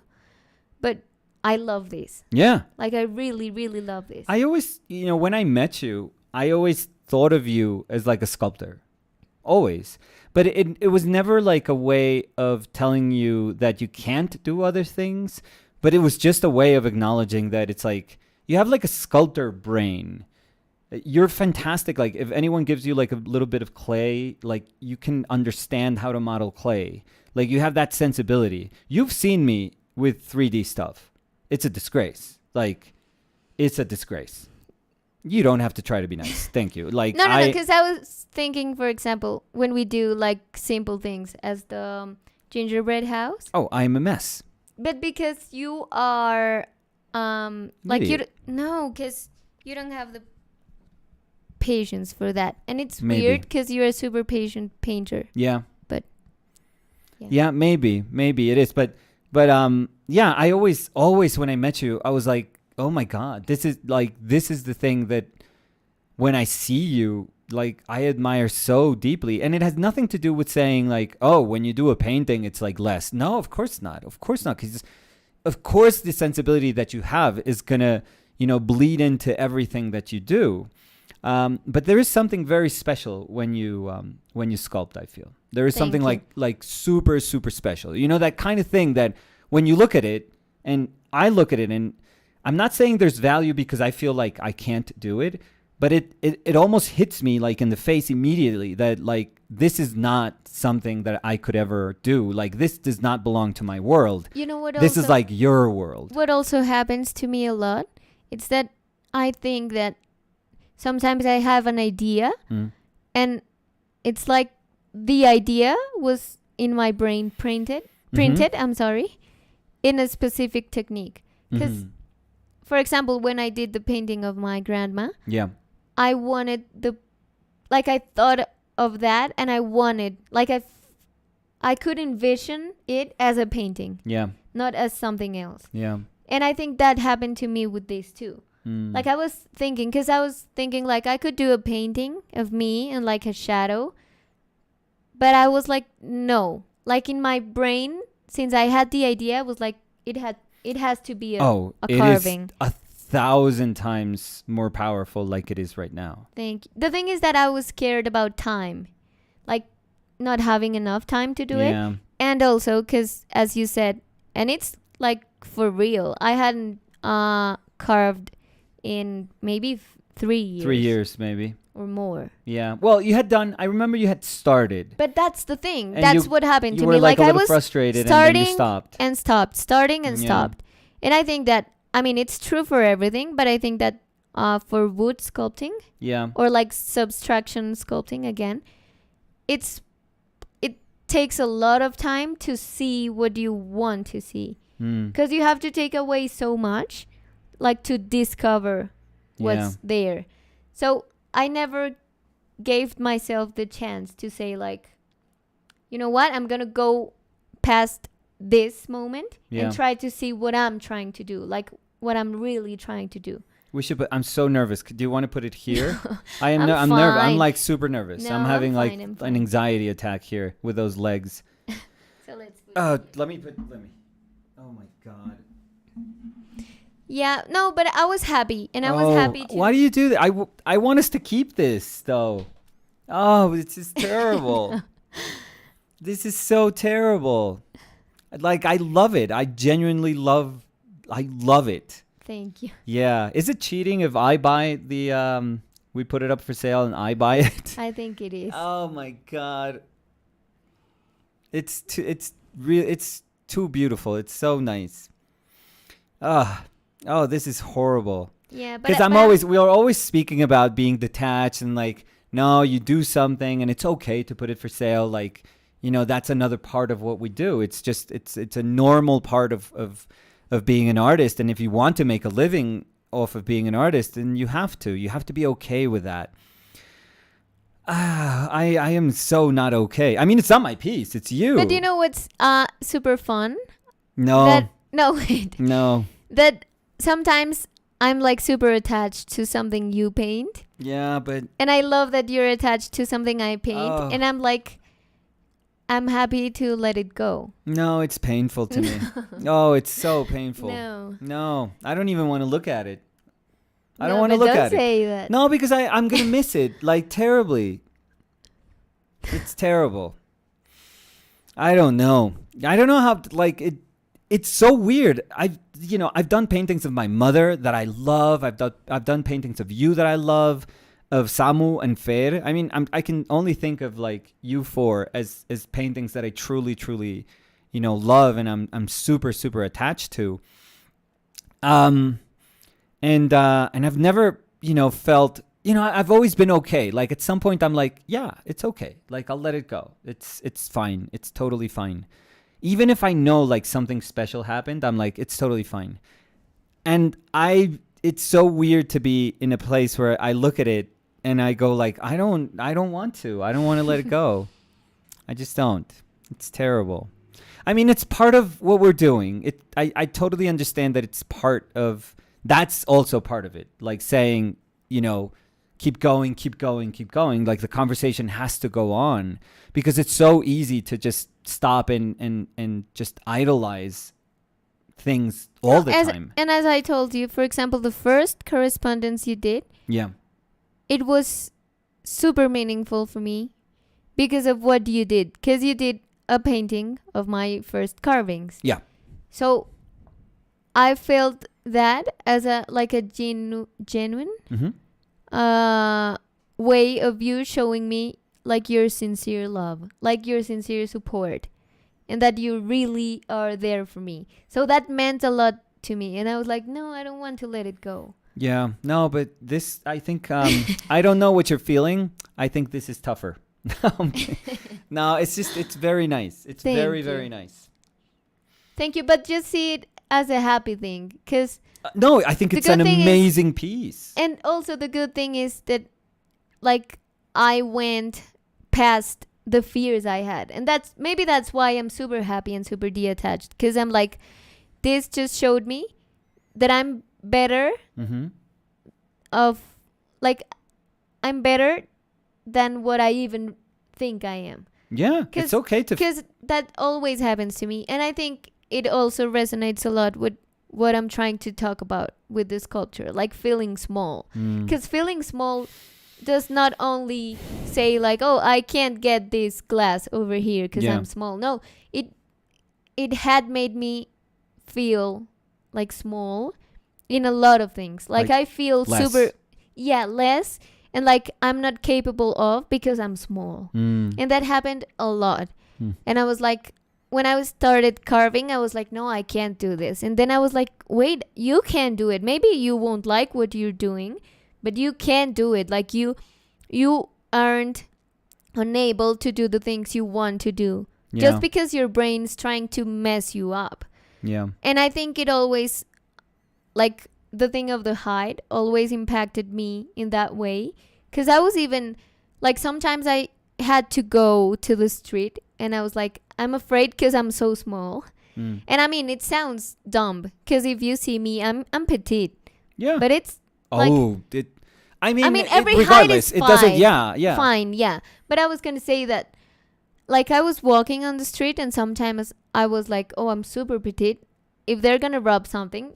But I love this. Yeah. Like, I really, really love this. I always, when I met you, I always thought of you as like a sculptor. Always. But it was never like a way of telling you that you can't do other things. But it was just a way of acknowledging that it's like, you have like a sculptor brain. You're fantastic. Like if anyone gives you like a little bit of clay, like you can understand how to model clay. Like you have that sensibility. You've seen me with 3D stuff. It's a disgrace. Like it's a disgrace. You don't have to try to be nice. Thank you. Like no, because I was thinking, for example, when we do like simple things as the gingerbread house. Oh, I'm a mess. But because you are like Idiot. because you don't have the patience for that, and it's Maybe. weird because you're a super patient painter. Yeah. But yeah, maybe it is, but yeah, I always when I met you, I was like, oh my God, this is the thing that when I see you, like, I admire so deeply. And it has nothing to do with saying like, oh, when you do a painting, it's like less. No, of course not. Because of course the sensibility that you have is gonna, bleed into everything that you do. But there is something very special when you sculpt, I feel. There is something like super, super special. That kind of thing that when you look at it, and I look at it, and I'm not saying there's value because I feel like I can't do it, but it almost hits me like in the face immediately that like this is not something that I could ever do. Like, this does not belong to my world. You know what? This is like your world. What also happens to me a lot, it's that I think that sometimes I have an idea, and it's like the idea was in my brain printed, I'm sorry, in a specific technique. Because, for example, when I did the painting of my grandma, I wanted I thought of that, and I wanted, I could envision it as a painting. Yeah. Not as something else. Yeah. And I think that happened to me with this too. Like, I was thinking, because I was thinking like I could do a painting of me and like a shadow, but I was like, no. Like, in my brain, since I had the idea, it was like it has to be a carving. It is 1,000 times more powerful like it is right now. Thank you. The thing is that I was scared about time, like not having enough time to do it, and also because, as you said, and it's like for real, I hadn't carved in maybe 3 years. 3 years, maybe. Or more. Yeah. Well, I remember you had started. But that's the thing. And that's what happened to me. You were like a little frustrated, and then you stopped. And stopped. Starting and stopped. And I think that, it's true for everything, but I think that for wood sculpting, or like subtraction sculpting again, it takes a lot of time to see what you want to see. Because you have to take away so much, like, to discover what's there. So I never gave myself the chance to say, like, you know what, I'm going to go past this moment and try to see what I'm trying to do, like what I'm really trying to do. We should put, I'm so nervous. Do you want to put it here? I'm nervous. I'm like super nervous. No, I'm having an anxiety attack here with those legs. So let's put let me. Oh my God. Yeah, no, but I was happy, and I was happy too. Why do you do that? I want us to keep this, though. Oh, this is terrible. This is so terrible. Like, I love it. I genuinely love it. Thank you. Yeah. Is it cheating if I buy the, we put it up for sale and I buy it? I think it is. Oh my God. It's too beautiful. It's so nice. Oh, this is horrible. Yeah, but because we are always speaking about being detached and like, no, you do something and it's okay to put it for sale. Like, that's another part of what we do. It's just, it's a normal part of being an artist. And if you want to make a living off of being an artist, then you have to be okay with that. I am so not okay. It's not my piece. It's you. But you know what's super fun? No. Wait. No. That sometimes I'm like super attached to something you paint. Yeah, but... And I love that you're attached to something I paint. And I'm like, I'm happy to let it go. No, it's painful to me. Oh, it's so painful. No, I don't even want to look at it. I don't want to look at it. Don't say that. No, because I'm going to miss it, like, terribly. It's terrible. I don't know how, like, it's so weird. I've done paintings of my mother that I love. I've done paintings of you that I love, of Samu and Fer. I can only think of like you four as paintings that I truly, truly, love, and I'm super, super attached to. And I've never, felt, I've always been okay. Like, at some point I'm like, yeah, it's okay. Like, I'll let it go. It's fine. It's totally fine. even if I know like something special happened, I'm like, it's totally fine. And it's so weird to be in a place where I look at it and I go like, I don't want to let it go. I just don't. It's terrible. I mean, it's part of what we're doing. I totally understand that it's part of, that's also part of it. Like saying, you know, keep going. Like the conversation has to go on because it's so easy to just stop and just idolize things all the time. And as I told you, for example, the first correspondence you did, it was super meaningful for me because of what you did. Because you did a painting of my first carvings. Yeah. So I felt that as a genuine way of you showing me like your sincere love, like your sincere support, and that you really are there for me. So that meant a lot to me. And I was like, no, I don't want to let it go. Yeah, no, but this, I think, I don't know what you're feeling. I think this is tougher. No, it's very nice. It's very nice. Thank you. But just see it as a happy thing. Because no, I think it's an amazing piece. And also the good thing is that like I went past the fears I had. And that's why I'm super happy and super detached. Because I'm like, this just showed me that I'm better I'm better than what I even think I am. Yeah, it's okay to... Because that always happens to me. And I think it also resonates a lot with what I'm trying to talk about with this sculpture. Like feeling small. Because feeling small does not only say like, oh, I can't get this glass over here because I'm small. No, it had made me feel like small in a lot of things. Like I feel less. Less. And like I'm not capable of because I'm small. And that happened a lot. And I was like, when I started carving, I was like, no, I can't do this. And then I was like, wait, you can do it. Maybe you won't like what you're doing, but you can do it. Like you aren't unable to do the things you want to do just because your brain's trying to mess you up. Yeah. And I think it always, like the thing of the height always impacted me in that way. Because I was even, like sometimes I had to go to the street and I was like, I'm afraid because I'm so small. And I mean, it sounds dumb because if you see me, I'm petite. Yeah. But it's I mean, every height is fine. It doesn't, fine, yeah. But I was going to say that, like, I was walking on the street and sometimes I was like, oh, I'm super petite. If they're going to rob someone,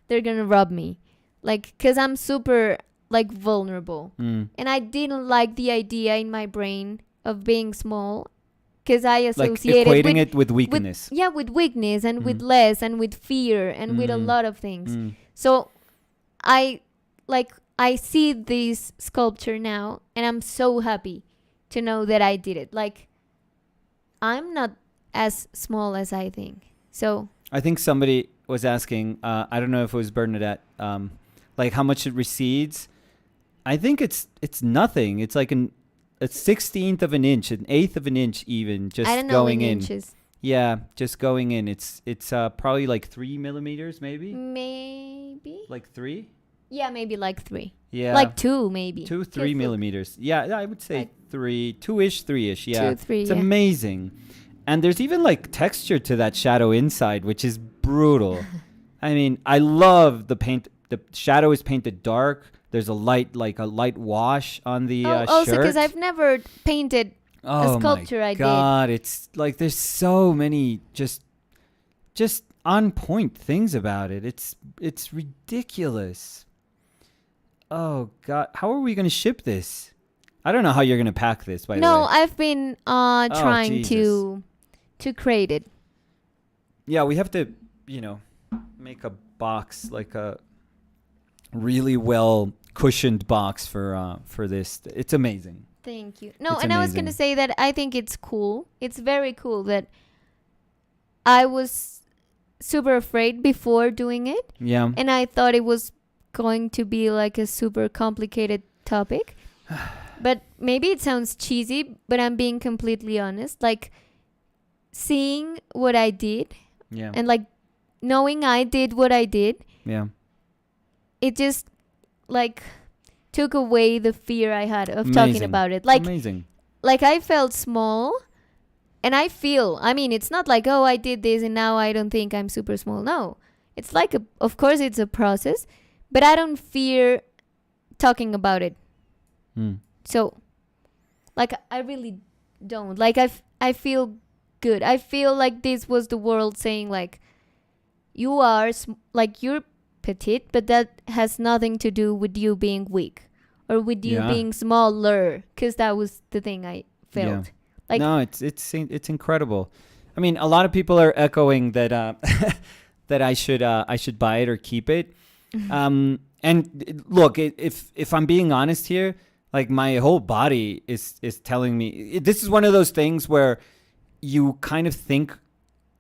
they're going to rob me. Like, because I'm super, like, vulnerable. And I didn't like the idea in my brain of being small because I associated like equating it with weakness. With weakness and with less and with fear and with a lot of things. So I see this sculpture now and I'm so happy to know that I did it. Like, I'm not as small as I think. So I think somebody was asking, I don't know if it was Bernadette, like how much it recedes. I think it's nothing. It's like a 16th of an inch, an eighth of an inch even, just I don't know going in in. Inches. Yeah, just going in. It's probably like 3 millimeters, maybe. Maybe. Like 3. Yeah, maybe like 3. Yeah. Like 2, maybe. 3 millimeters. Yeah, I would say like 3, 2-ish, 3-ish. Yeah. 2, 3. It's amazing. And there's even like texture to that shadow inside, which is brutal. I mean, I love the paint. The shadow is painted dark. There's a light wash on the shirt. Also, because I've never painted a sculpture. Oh my God, it's like there's so many just on point things about it. It's ridiculous. Oh God, how are we gonna ship this? I don't know how you're gonna pack this. By the way, no, I've been trying to create it. Yeah, we have to, make a box, like a really well cushioned box for this. It's amazing. Thank you. No, and I was gonna say that I think it's cool. It's very cool that I was super afraid before doing it. Yeah. And I thought it was going to be like a super complicated topic. But maybe it sounds cheesy, but I'm being completely honest. Like, seeing what I did, and like knowing I did what I did, it just like took away the fear I had of talking about it. Like, like I felt small, and I feel, I mean, it's not like, oh, I did this and now I don't think I'm super small. No, it's like, of course it's a process, but I don't fear talking about it. So, like, I really don't. Like, I feel good. I feel like this was the world saying, like, you are, like, you're petite, but that has nothing to do with you being weak or with you being smaller, because that was the thing I felt. Like, no, it's incredible. I mean, a lot of people are echoing that that I should buy it or keep it. And look, if I'm being honest here, like my whole body is telling me, this is one of those things where you kind of think,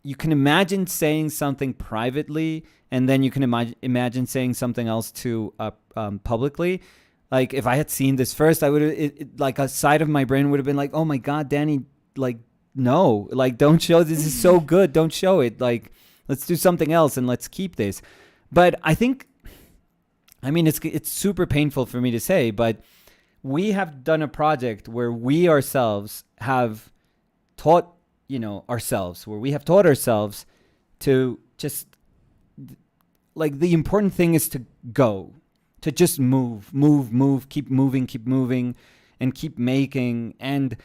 you can imagine saying something privately, and then you can imagine saying something else to publicly. Like if I had seen this first, I would like a side of my brain would have been like, oh my God, Danny, like, no, like don't show, this is so good. Don't show it. Like, let's do something else and let's keep this. But I think, I mean, it's super painful for me to say, but we have done a project where we ourselves have taught, ourselves, where we have taught ourselves to just, like, the important thing is to go, to just move, keep moving, and keep making. And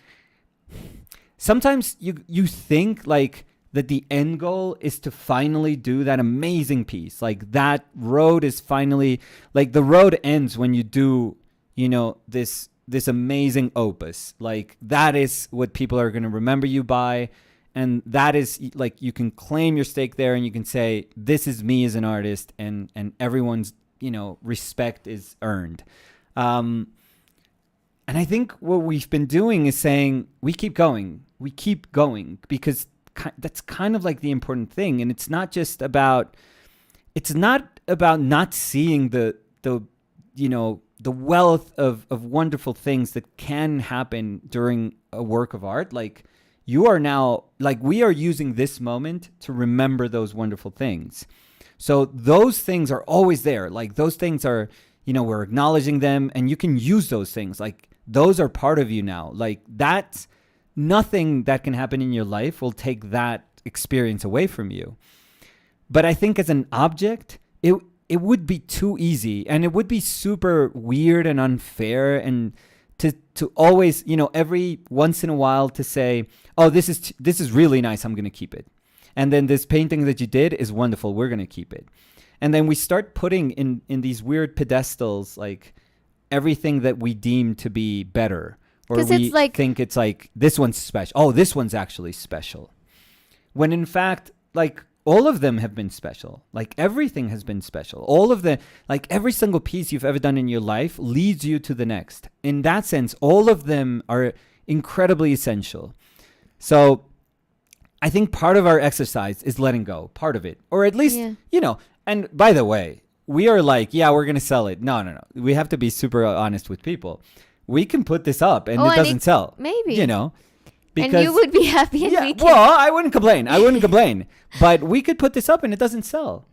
sometimes you think like that the end goal is to finally do that amazing piece. Like that road is finally, like the road ends when you do, this amazing opus. Like that is what people are going to remember you by. And that is like, you can claim your stake there and you can say, this is me as an artist, and everyone's, respect is earned. And I think what we've been doing is saying, we keep going, because that's kind of like the important thing. And it's not about not seeing the wealth of wonderful things that can happen during a work of art. Like you are now, like we are using this moment to remember those wonderful things. So those things are always there. Like those things are, we're acknowledging them, and you can use those things. Like those are part of you now. Like that's nothing that can happen in your life will take that experience away from you. But I think as an object, it would be too easy, and it would be super weird and unfair, and to always, every once in a while to say, oh, this is really nice, I'm going to keep it. And then this painting that you did is wonderful, we're going to keep it. And then we start putting in these weird pedestals, like everything that we deem to be better. Or we think it's like, this one's special. Oh, this one's actually special. When in fact, like all of them have been special. Like everything has been special. All of like every single piece you've ever done in your life leads you to the next. In that sense, all of them are incredibly essential. So I think part of our exercise is letting go, part of it. Or at least, and by the way, we are like, we're going to sell it. No. We have to be super honest with people. We can put this up and it doesn't sell. Maybe. Because, and you would be happy and we can. Well, I wouldn't complain. But we could put this up and it doesn't sell.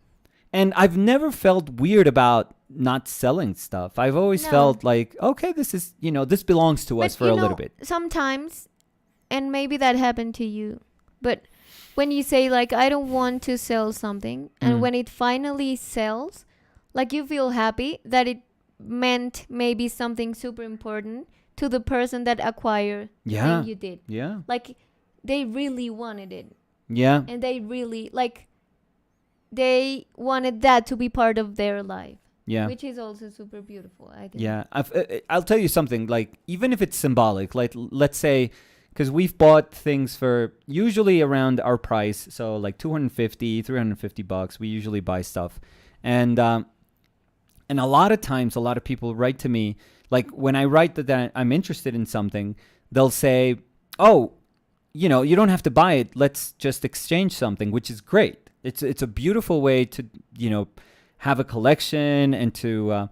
And I've never felt weird about not selling stuff. I've always felt like, okay, this is, this belongs to us for a little bit. Sometimes, and maybe that happened to you, but when you say like, I don't want to sell something, and when it finally sells, like you feel happy that it meant maybe something super important to the person that acquired the thing you did. Yeah. Like they really wanted it. Yeah. And they really, like, they wanted that to be part of their life. Yeah. Which is also super beautiful, I think. Yeah. I'll tell you something, like, even if it's symbolic, like, let's say, because we've bought things for usually around our price. So like $250-$350. We usually buy stuff. And a lot of times, a lot of people write to me, like when I write that I'm interested in something, they'll say, oh, you don't have to buy it. Let's just exchange something, which is great. It's a beautiful way to, have a collection and to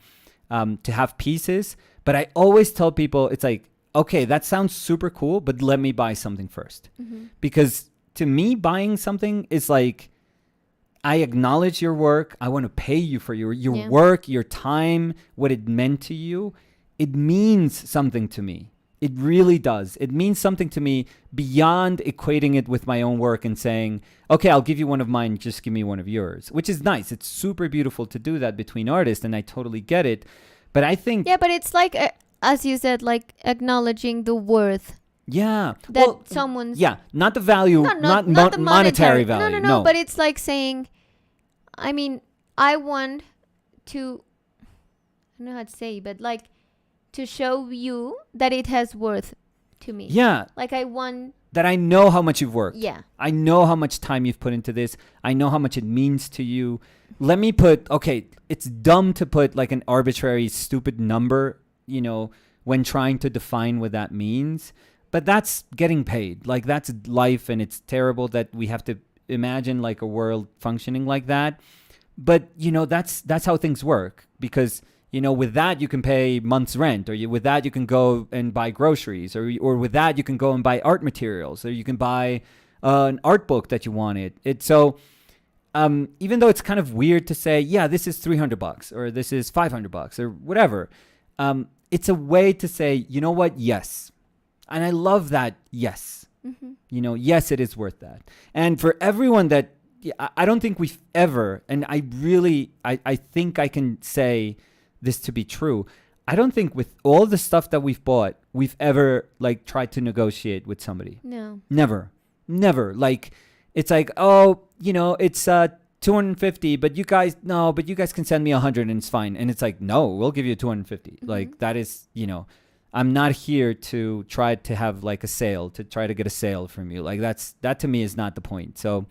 have pieces. But I always tell people, it's like, okay, that sounds super cool, but let me buy something first. Mm-hmm. Because to me, buying something is like, I acknowledge your work. I want to pay you for your work, your time, what it meant to you. It means something to me. It really does. It means something to me beyond equating it with my own work and saying, okay, I'll give you one of mine, just give me one of yours, which is nice. It's super beautiful to do that between artists, and I totally get it. But I think... Yeah, but it's like, as you said, like acknowledging the worth. Yeah. That someone's... Yeah, not the value, not the monetary value. No, but it's like saying, I mean, I want to... I don't know how to say, but like... to show you that it has worth to me. Yeah. Like I want... That I know how much you've worked. Yeah. I know how much time you've put into this. I know how much it means to you. Let me put... Okay, it's dumb to put like an arbitrary, stupid number, you know, when trying to define what that means. But that's getting paid. Like that's life, and it's terrible that we have to imagine like a world functioning like that. But, you know, that's how things work. Because... You know, with that, you can pay month's rent, or with that, you can go and buy groceries, or with that, you can go and buy art materials, or you can buy an art book that you wanted. So even though it's kind of weird to say, yeah, this is $300 or this is $500 or whatever, it's a way to say, you know what? Yes. And I love that. Yes. Mm-hmm. You know, yes, it is worth that. And for everyone that, I don't think we've ever, and I think I can say this to be true. I don't think with all the stuff that we've bought, we've ever like tried to negotiate with somebody. No. Never. Like, it's like, oh, you know, it's 250, but you guys can send me 100 and it's fine. And it's like, no, we'll give you 250. Mm-hmm. Like that is, you know, I'm not here to try to have like a sale, to try to get a sale from you. Like that to me is not the point. So,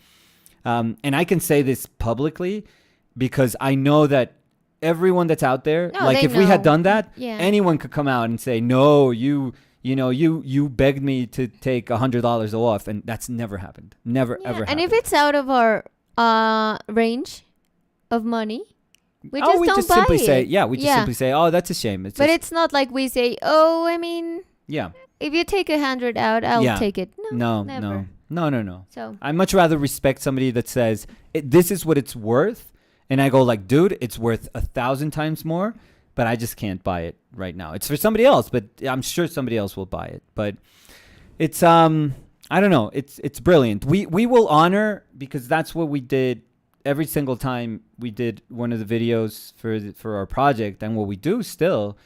and I can say this publicly because I know that everyone that's out there, like if we had done that, anyone could come out and say, no, you begged me to take $100 off, and that's never happened. Never, ever happened. And if it's out of our range of money, we just simply say, oh, that's a shame. It's not like we say, oh, I mean, if you take 100 out, I'll take it. No, never. No. So I much rather respect somebody that says, this is what it's worth. And I go like, dude, it's worth 1,000 times more, but I just can't buy it right now. It's for somebody else, but I'm sure somebody else will buy it. But it's, I don't know. It's brilliant. We will honor, because that's what we did every single time we did one of the videos for our project. And what we do still,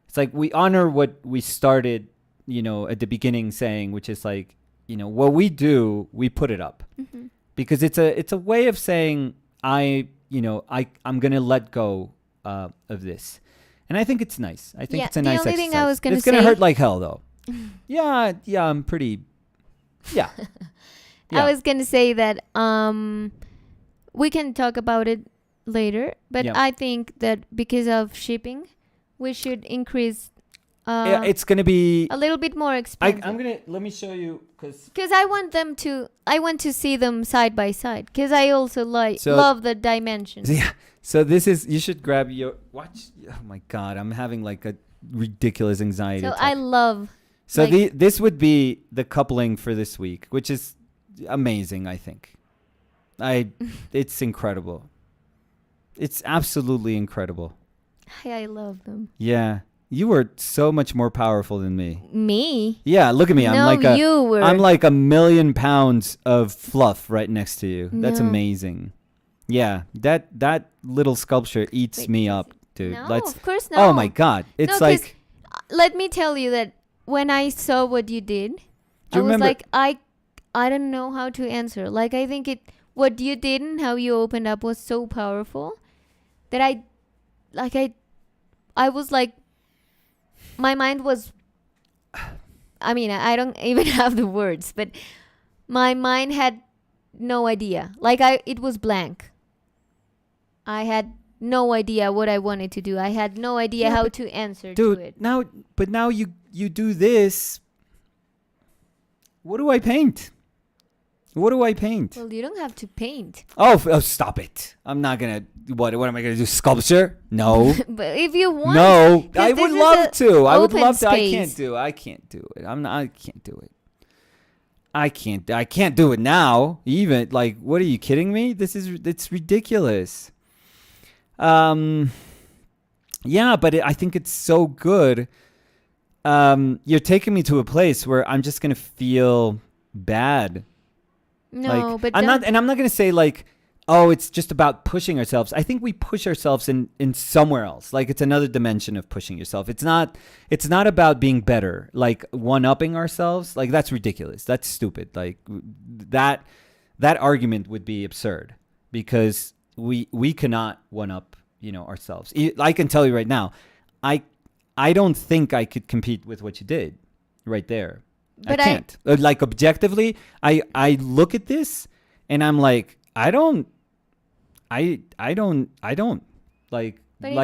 it's like we honor what we started, you know, at the beginning saying, which is like, you know, what we do, we put it up. Mm-hmm. Because it's a way of saying, I'm going to let go of this. And I think it's nice. I think it's a nice exercise. The only thing I was going to say... It's going to hurt like hell, though. I'm pretty... Yeah. I was going to say that we can talk about it later. But I think that because of shipping, we should increase... it's going to be... a little bit more expensive. I'm going to... Let me show you... Because I want to see them side by side. Because I also love the dimensions. Yeah. So this is... You should grab your... Watch. Oh my God. I'm having like a ridiculous anxiety. So I love... So this would be the coupling for this week, which is amazing, I think. It's incredible. It's absolutely incredible. I love them. Yeah. You were so much more powerful than me. Me? Yeah, look at me. I'm like 1,000,000 pounds of fluff right next to you. That's amazing. Yeah, that little sculpture eats me up, dude. No, of course not. Oh my God. It's like... Let me tell you that when I saw what you did, I was like, I don't know how to answer. Like, I think what you did and how you opened up was so powerful that I was like, my mind was, I mean, I don't even have the words, but my mind had no idea. Like it was blank. I had no idea what I wanted to do. I had no idea how to answer to it. Now you do this. What do I paint? What do I paint? Well, you don't have to paint. Oh, stop it. I'm not going to... What am I going to do? Sculpture? No. But if you want... No. I would love to. I would love to. I can't do it. I can't do it. I can't do it. I can't do it now. Even like, what are you kidding me? It's ridiculous. Yeah, but I think it's so good. You're taking me to a place where I'm just gonna feel bad. No, like, I'm not gonna say like, oh, it's just about pushing ourselves. I think we push ourselves in somewhere else. Like, it's another dimension of pushing yourself. It's not about being better, like one-upping ourselves. Like, that's ridiculous. That's stupid. Like, that argument would be absurd, because we cannot one-up, ourselves. I can tell you right now, I don't think I could compete with what you did right there. But I can't. Like, objectively, I look at this and I'm like, I don't like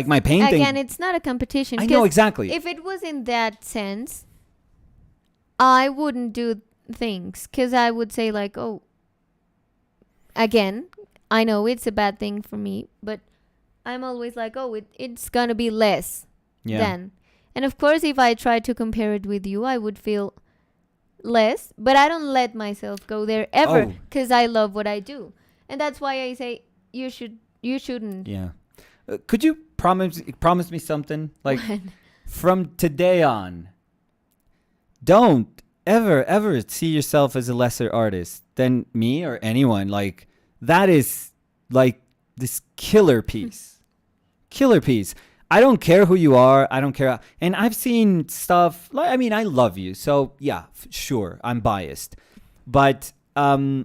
my painting. Again, it's not a competition. I know, exactly. If it was in that sense, I wouldn't do things, because I would say like, oh, again, I know it's a bad thing for me, but I'm always like, oh, it's gonna be less then. And of course, if I try to compare it with you, I would feel less, but I don't let myself go there ever, because I love what I do. And that's why I say you shouldn't. Yeah. Could you promise me something? Like, from today on, don't ever see yourself as a lesser artist than me or anyone. Like, that is like this killer piece. Killer piece. I don't care who you are. I don't care. And I've seen stuff. I mean, I love you. So, yeah, sure, I'm biased. But I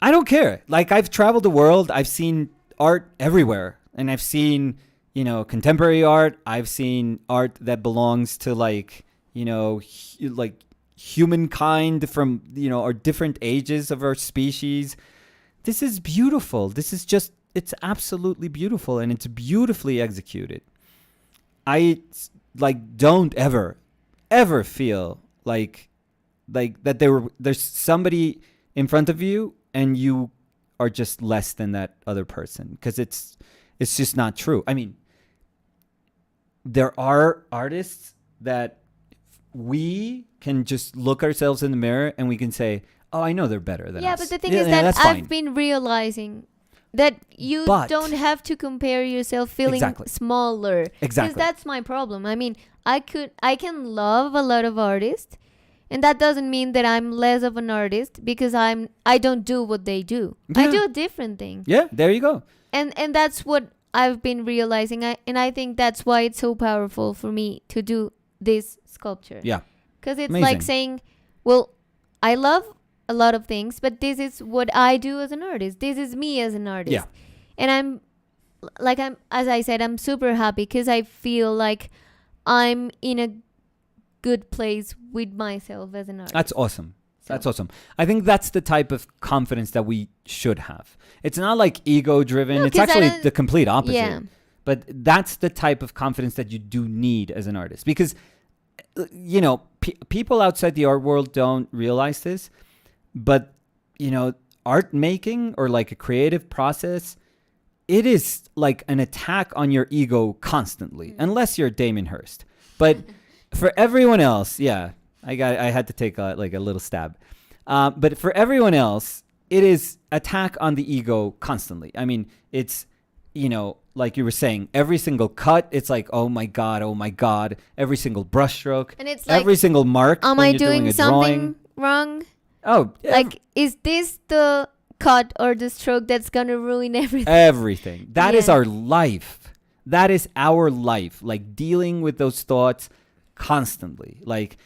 don't care. Like, I've traveled the world. I've seen art everywhere. And I've seen, contemporary art. I've seen art that belongs to, like, like humankind from, our different ages of our species. This is beautiful. It's absolutely beautiful, and it's beautifully executed. I, like, don't ever feel like that there's somebody in front of you and you are just less than that other person, because it's just not true. I mean, there are artists that we can just look ourselves in the mirror and we can say, oh, I know they're better than us. Yeah, but the thing is that I've been realizing that you don't have to compare yourself feeling smaller. Exactly. Because that's my problem. I mean, I can love a lot of artists, and that doesn't mean that I'm less of an artist because I don't do what they do. Yeah. I do a different thing. Yeah, there you go. And that's what I've been realizing. And I think that's why it's so powerful for me to do this sculpture. Yeah. Because it's like saying, well, I love a lot of things, but this is what I do as an artist. This is me as an artist. Yeah. And as I said, I'm super happy because I feel like I'm in a good place with myself as an artist. That's awesome. That's awesome. I think that's the type of confidence that we should have. It's not like ego driven. No, it's actually the complete opposite. Yeah. But that's the type of confidence that you do need as an artist, because, people outside the art world don't realize this, but, art making or like a creative process, it is like an attack on your ego constantly, unless you're Damien Hirst. But for everyone else, I had to take a little stab. But for everyone else, it is attack on the ego constantly. I mean, it's, like you were saying, every single cut, it's like, oh my God. Every single brushstroke, and it's like, every single mark. Am I doing something wrong? Oh, like, is this the cut or the stroke that's gonna ruin everything? Everything. That is our life. That is our life. Like, dealing with those thoughts constantly. Like,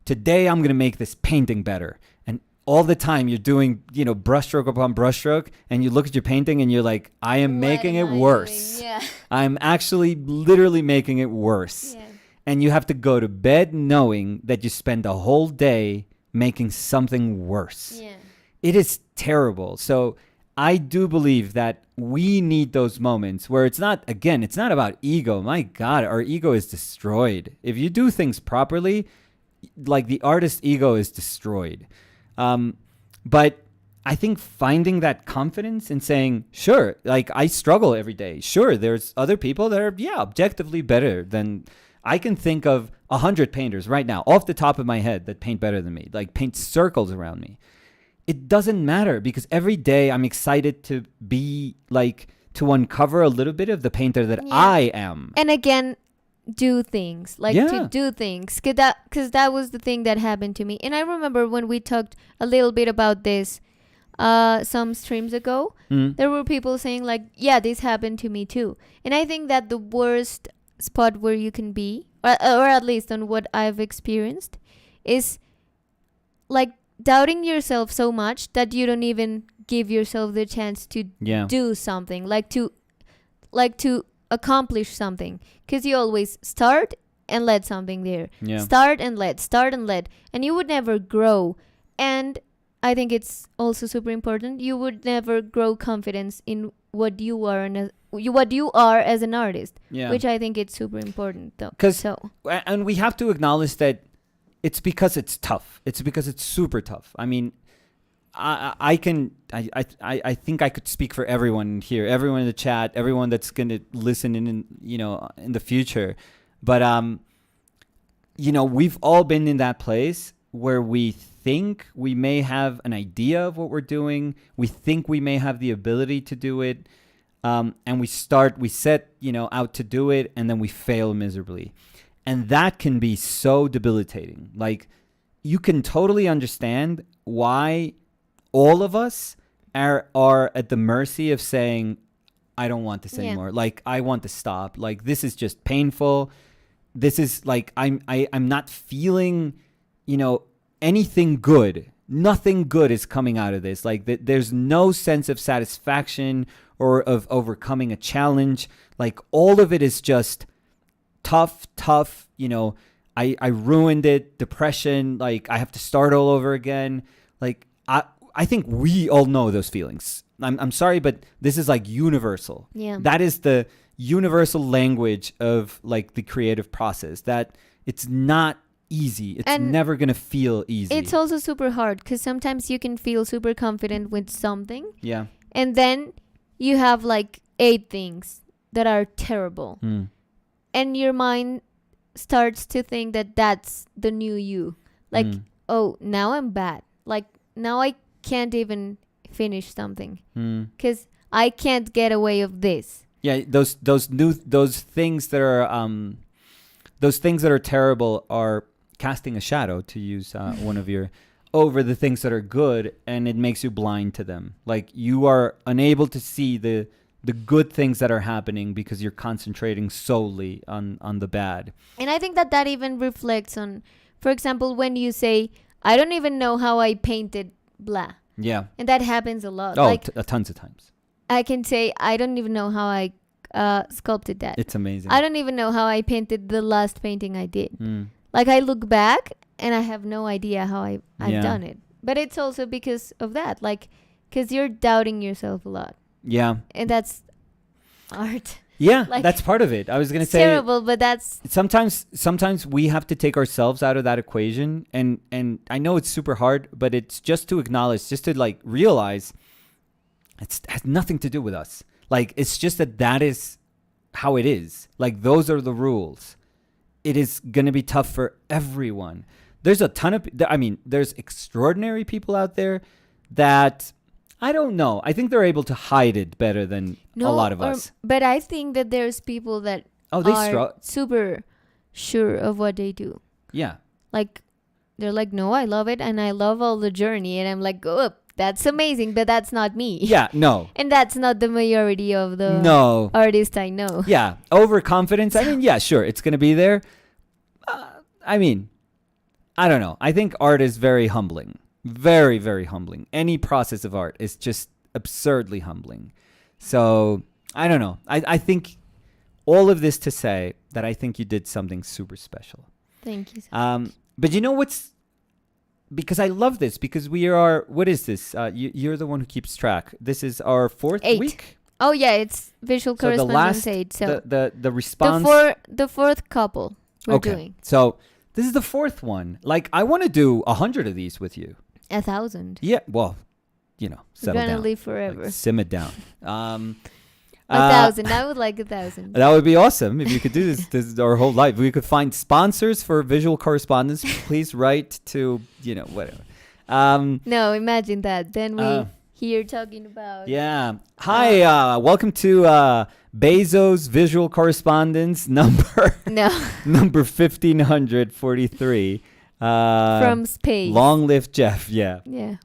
today I'm gonna make this painting better, and all the time you're doing, brushstroke upon brushstroke, and you look at your painting and you're like, I am making it worse. Yeah. I'm actually literally making it worse. Yeah. And you have to go to bed knowing that you spend a whole day making something worse. Yeah. It is terrible. So I do believe that we need those moments where it's not about ego. My God, our ego is destroyed. If you do things properly, like, the artist's ego is destroyed. But I think finding that confidence and saying, sure, like, I struggle every day. Sure, there's other people that are, objectively better than I can think of 100 painters right now off the top of my head that paint better than me, like paint circles around me. It doesn't matter because every day I'm excited to be like, to uncover a little bit of the painter that I am. And again, do things to do things, because that was the thing that happened to me. And I remember when we talked a little bit about this some streams ago, there were people saying like, yeah, this happened to me too. And I think that the worst spot where you can be, or at least on what I've experienced, is like doubting yourself so much that you don't even give yourself the chance to do something, like to accomplish something, because you always start and let something there, start and let, and you would never grow. And I think it's also super important, you would never grow confidence in what you are as an artist, which I think it's super important though. And we have to acknowledge that it's because it's tough. It's because it's super tough. I mean, I think I could speak for everyone here, everyone in the chat, everyone that's going to listen in the future. But, we've all been in that place where we think we may have an idea of what we're doing. We think we may have the ability to do it. And we set, out to do it, and then we fail miserably. And that can be so debilitating. Like, you can totally understand why all of us are at the mercy of saying, I don't want this anymore. Like, I want to stop. Like, this is just painful. This is like, I'm not feeling, anything good. Nothing good is coming out of this. Like, there's no sense of satisfaction or of overcoming a challenge. Like, all of it is just tough. I ruined it. Depression. Like, I have to start all over again. Like, I think we all know those feelings. I'm sorry, but this is like universal. Yeah. That is the universal language of like the creative process, that it's not easy. It's never going to feel easy. It's also super hard because sometimes you can feel super confident with something. Yeah. And then you have like 8 things that are terrible. And your mind starts to think that that's the new you. Like, oh, now I'm bad. Like, now I can't even finish something because I can't get away of this. Yeah, those things that are terrible are casting a shadow, to use one of your, over the things that are good, and it makes you blind to them. Like, you are unable to see the good things that are happening because you're concentrating solely on the bad. And I think that even reflects on, for example, when you say, I don't even know how I painted blah. Yeah. And that happens a lot. Oh, like, tons of times. I can say, I don't even know how I sculpted that. It's amazing. I don't even know how I painted the last painting I did. Like, I look back and I have no idea how I've done it. But it's also because of that. Like, because you're doubting yourself a lot. Yeah. And that's art. Yeah, like, that's part of it. I was going to say, terrible, but that's sometimes we have to take ourselves out of that equation, and I know it's super hard, but it's just to acknowledge, just to like realize it has nothing to do with us. Like, it's just that is how it is. Like, those are the rules. It is going to be tough for everyone. There's there's extraordinary people out there that, I don't know, I think they're able to hide it better than a lot of us. But I think that there's people that are super sure of what they do. Yeah. Like, they're like, no, I love it, and I love all the journey. And I'm like, oh, that's amazing, but that's not me. Yeah, no. And that's not the majority of the artists I know. Yeah, overconfidence. I mean, yeah, sure, it's going to be there. I don't know. I think art is very humbling. Very, very humbling. Any process of art is just absurdly humbling. So, I don't know. I think all of this to say that I think you did something super special. Thank you so much. But you know what's... Because I love this, because we are... What is this? You're the one who keeps track. This is our 4th week? Oh, yeah. It's Visual Correspondence 8. So the response... The 4th couple we're doing. So, this is the 4th one. Like, I want to do 100 of these with you. 1,000. Yeah, well, settle down. We're gonna live forever. Like, simmer down. 1,000. I would like 1,000. That would be awesome if you could do this our whole life. We could find sponsors for visual correspondence. Please write to, whatever. No, imagine that. Then we here talking about. Yeah. Hi. Welcome to Bezos Visual Correspondence number 1543. From space. Long live Jeff. Yeah. Yeah.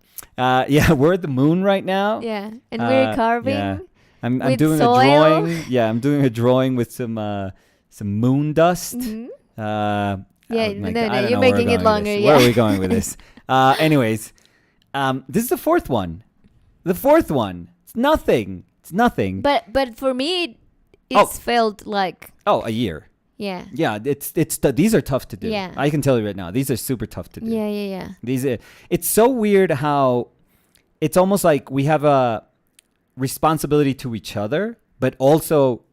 We're at the moon right now. Yeah, and we're carving. Yeah. I'm doing soil. a drawing. Yeah, I'm doing a drawing with some moon dust. Mm-hmm. No, you're making it longer. Where are we going with this? Anyways, this is the fourth one. The fourth one. It's nothing. But for me, it's felt like a year. Yeah. Yeah, these are tough to do. Yeah. I can tell you right now, these are super tough to do. Yeah. It's so weird how it's almost like we have a responsibility to each other, but also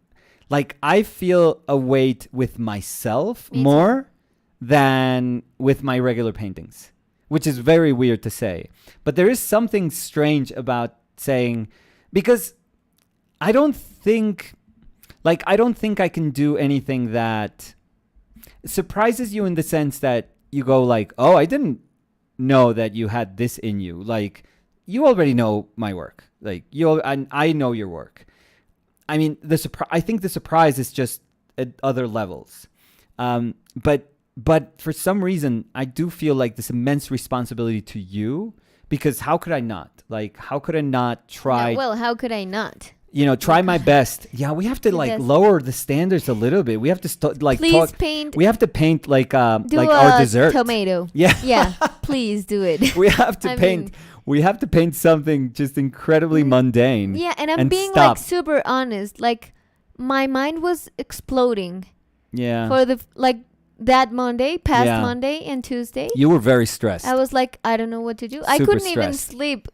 like I feel a weight with myself more than with my regular paintings, which is very weird to say. But there is something strange about saying, because I don't think I can do anything that surprises you in the sense that you go like, oh, I didn't know that you had this in you. Like, you already know my work. Like, I know your work. I mean, I think the surprise is just at other levels. But for some reason, I do feel like this immense responsibility to you, because how could I not? Like, how could I not try? Well, how could I not? Try my best. Yeah, we have to lower the standards a little bit. We have to paint. We have to paint like our dessert. Tomato. Yeah. Please do it. We have to paint. We have to paint something just incredibly mundane. Yeah, and I'm being like super honest. Like, my mind was exploding. Yeah. For that Monday, Monday and Tuesday. You were very stressed. I was like, I don't know what to do. I couldn't even sleep.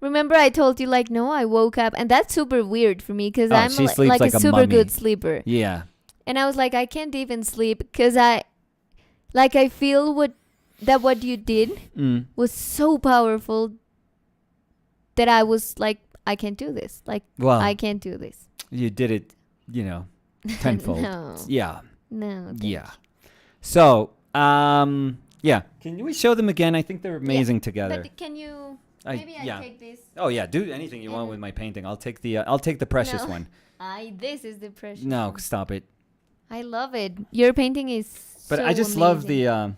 Remember I told you, like, no, I woke up, and that's super weird for me because I'm like a super good sleeper. Yeah. And I was like, I can't even sleep because I feel what you did was so powerful that I was like, I can't do this. Like, I can't do this. You did it, tenfold. No. Yeah. No. Yeah. So, yeah. Can we show them again? I think they're amazing together. But can you? Maybe I take this. Oh yeah, do anything you want with my painting. I'll take the precious one. This is the precious. No, one. stop it. I love it. Your painting is. But so I just amazing.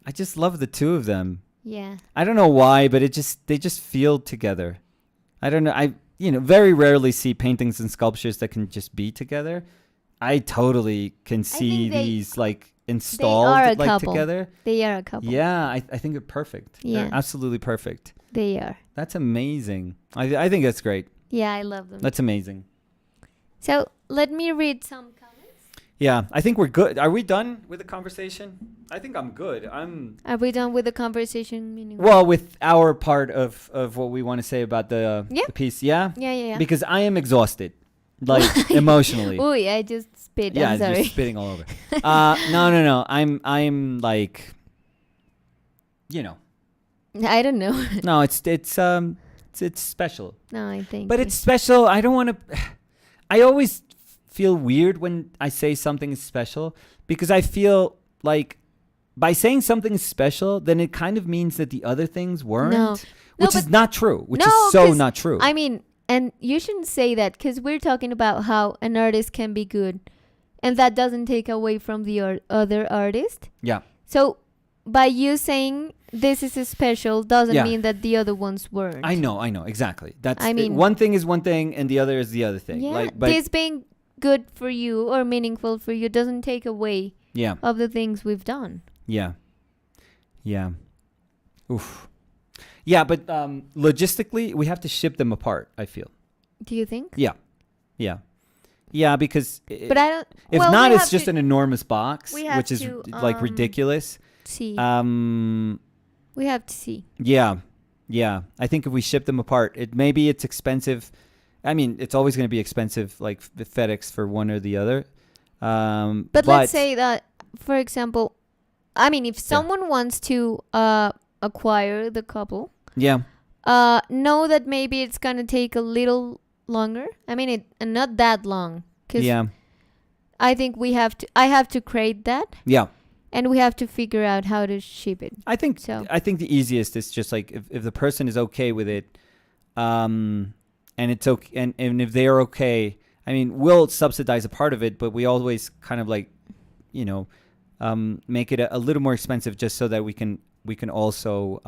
I just love the two of them. Yeah. I don't know why, but they just feel together. I don't know. I very rarely see paintings and sculptures that can just be together. I totally can see these like installed together. They are a couple. Yeah, I think they're perfect. Yeah. They're absolutely perfect. They are. That's amazing. I think that's great. Yeah, I love them. That's amazing. So let me read some comments. Yeah, I think we're good. Are we done with the conversation? I think I'm good. Are we done with the conversation? Meaning well, with our part of what we want to say about the piece. Yeah? Yeah. Because I am exhausted. Like emotionally. Ooh, I just spit. Yeah, I'm sorry. You're spitting all over. No. I'm like, I don't know. No, it's special. No, I think. But it's special. I don't want to. I always feel weird when I say something is special because I feel like by saying something is special, then it kind of means that the other things weren't, which is not true. Which is so not true. I mean. And you shouldn't say that because we're talking about how an artist can be good. And that doesn't take away from the other artist. Yeah. So by you saying this is special doesn't mean that the other ones weren't. I know. Exactly. One thing is one thing and the other is the other thing. Yeah. This being good for you or meaningful for you doesn't take away of the things we've done. Yeah. Yeah. Oof. Yeah, but logistically, we have to ship them apart, I feel. Do you think? Yeah, because but I don't. If not, it's just an enormous box, which is like ridiculous. See. We have to see. Yeah. I think if we ship them apart, maybe it's expensive. I mean, it's always going to be expensive, like FedEx for one or the other. But let's say that, for example, I mean, if someone wants to acquire the couple, know that maybe it's gonna take a little longer. I mean, not that long. Yeah. I think I have to create that. Yeah. And we have to figure out how to ship it. I think the easiest is just like if the person is okay with it, and it's okay, and if they are okay, I mean, we'll subsidize a part of it, but we always kind of like, make it a little more expensive just so that we can also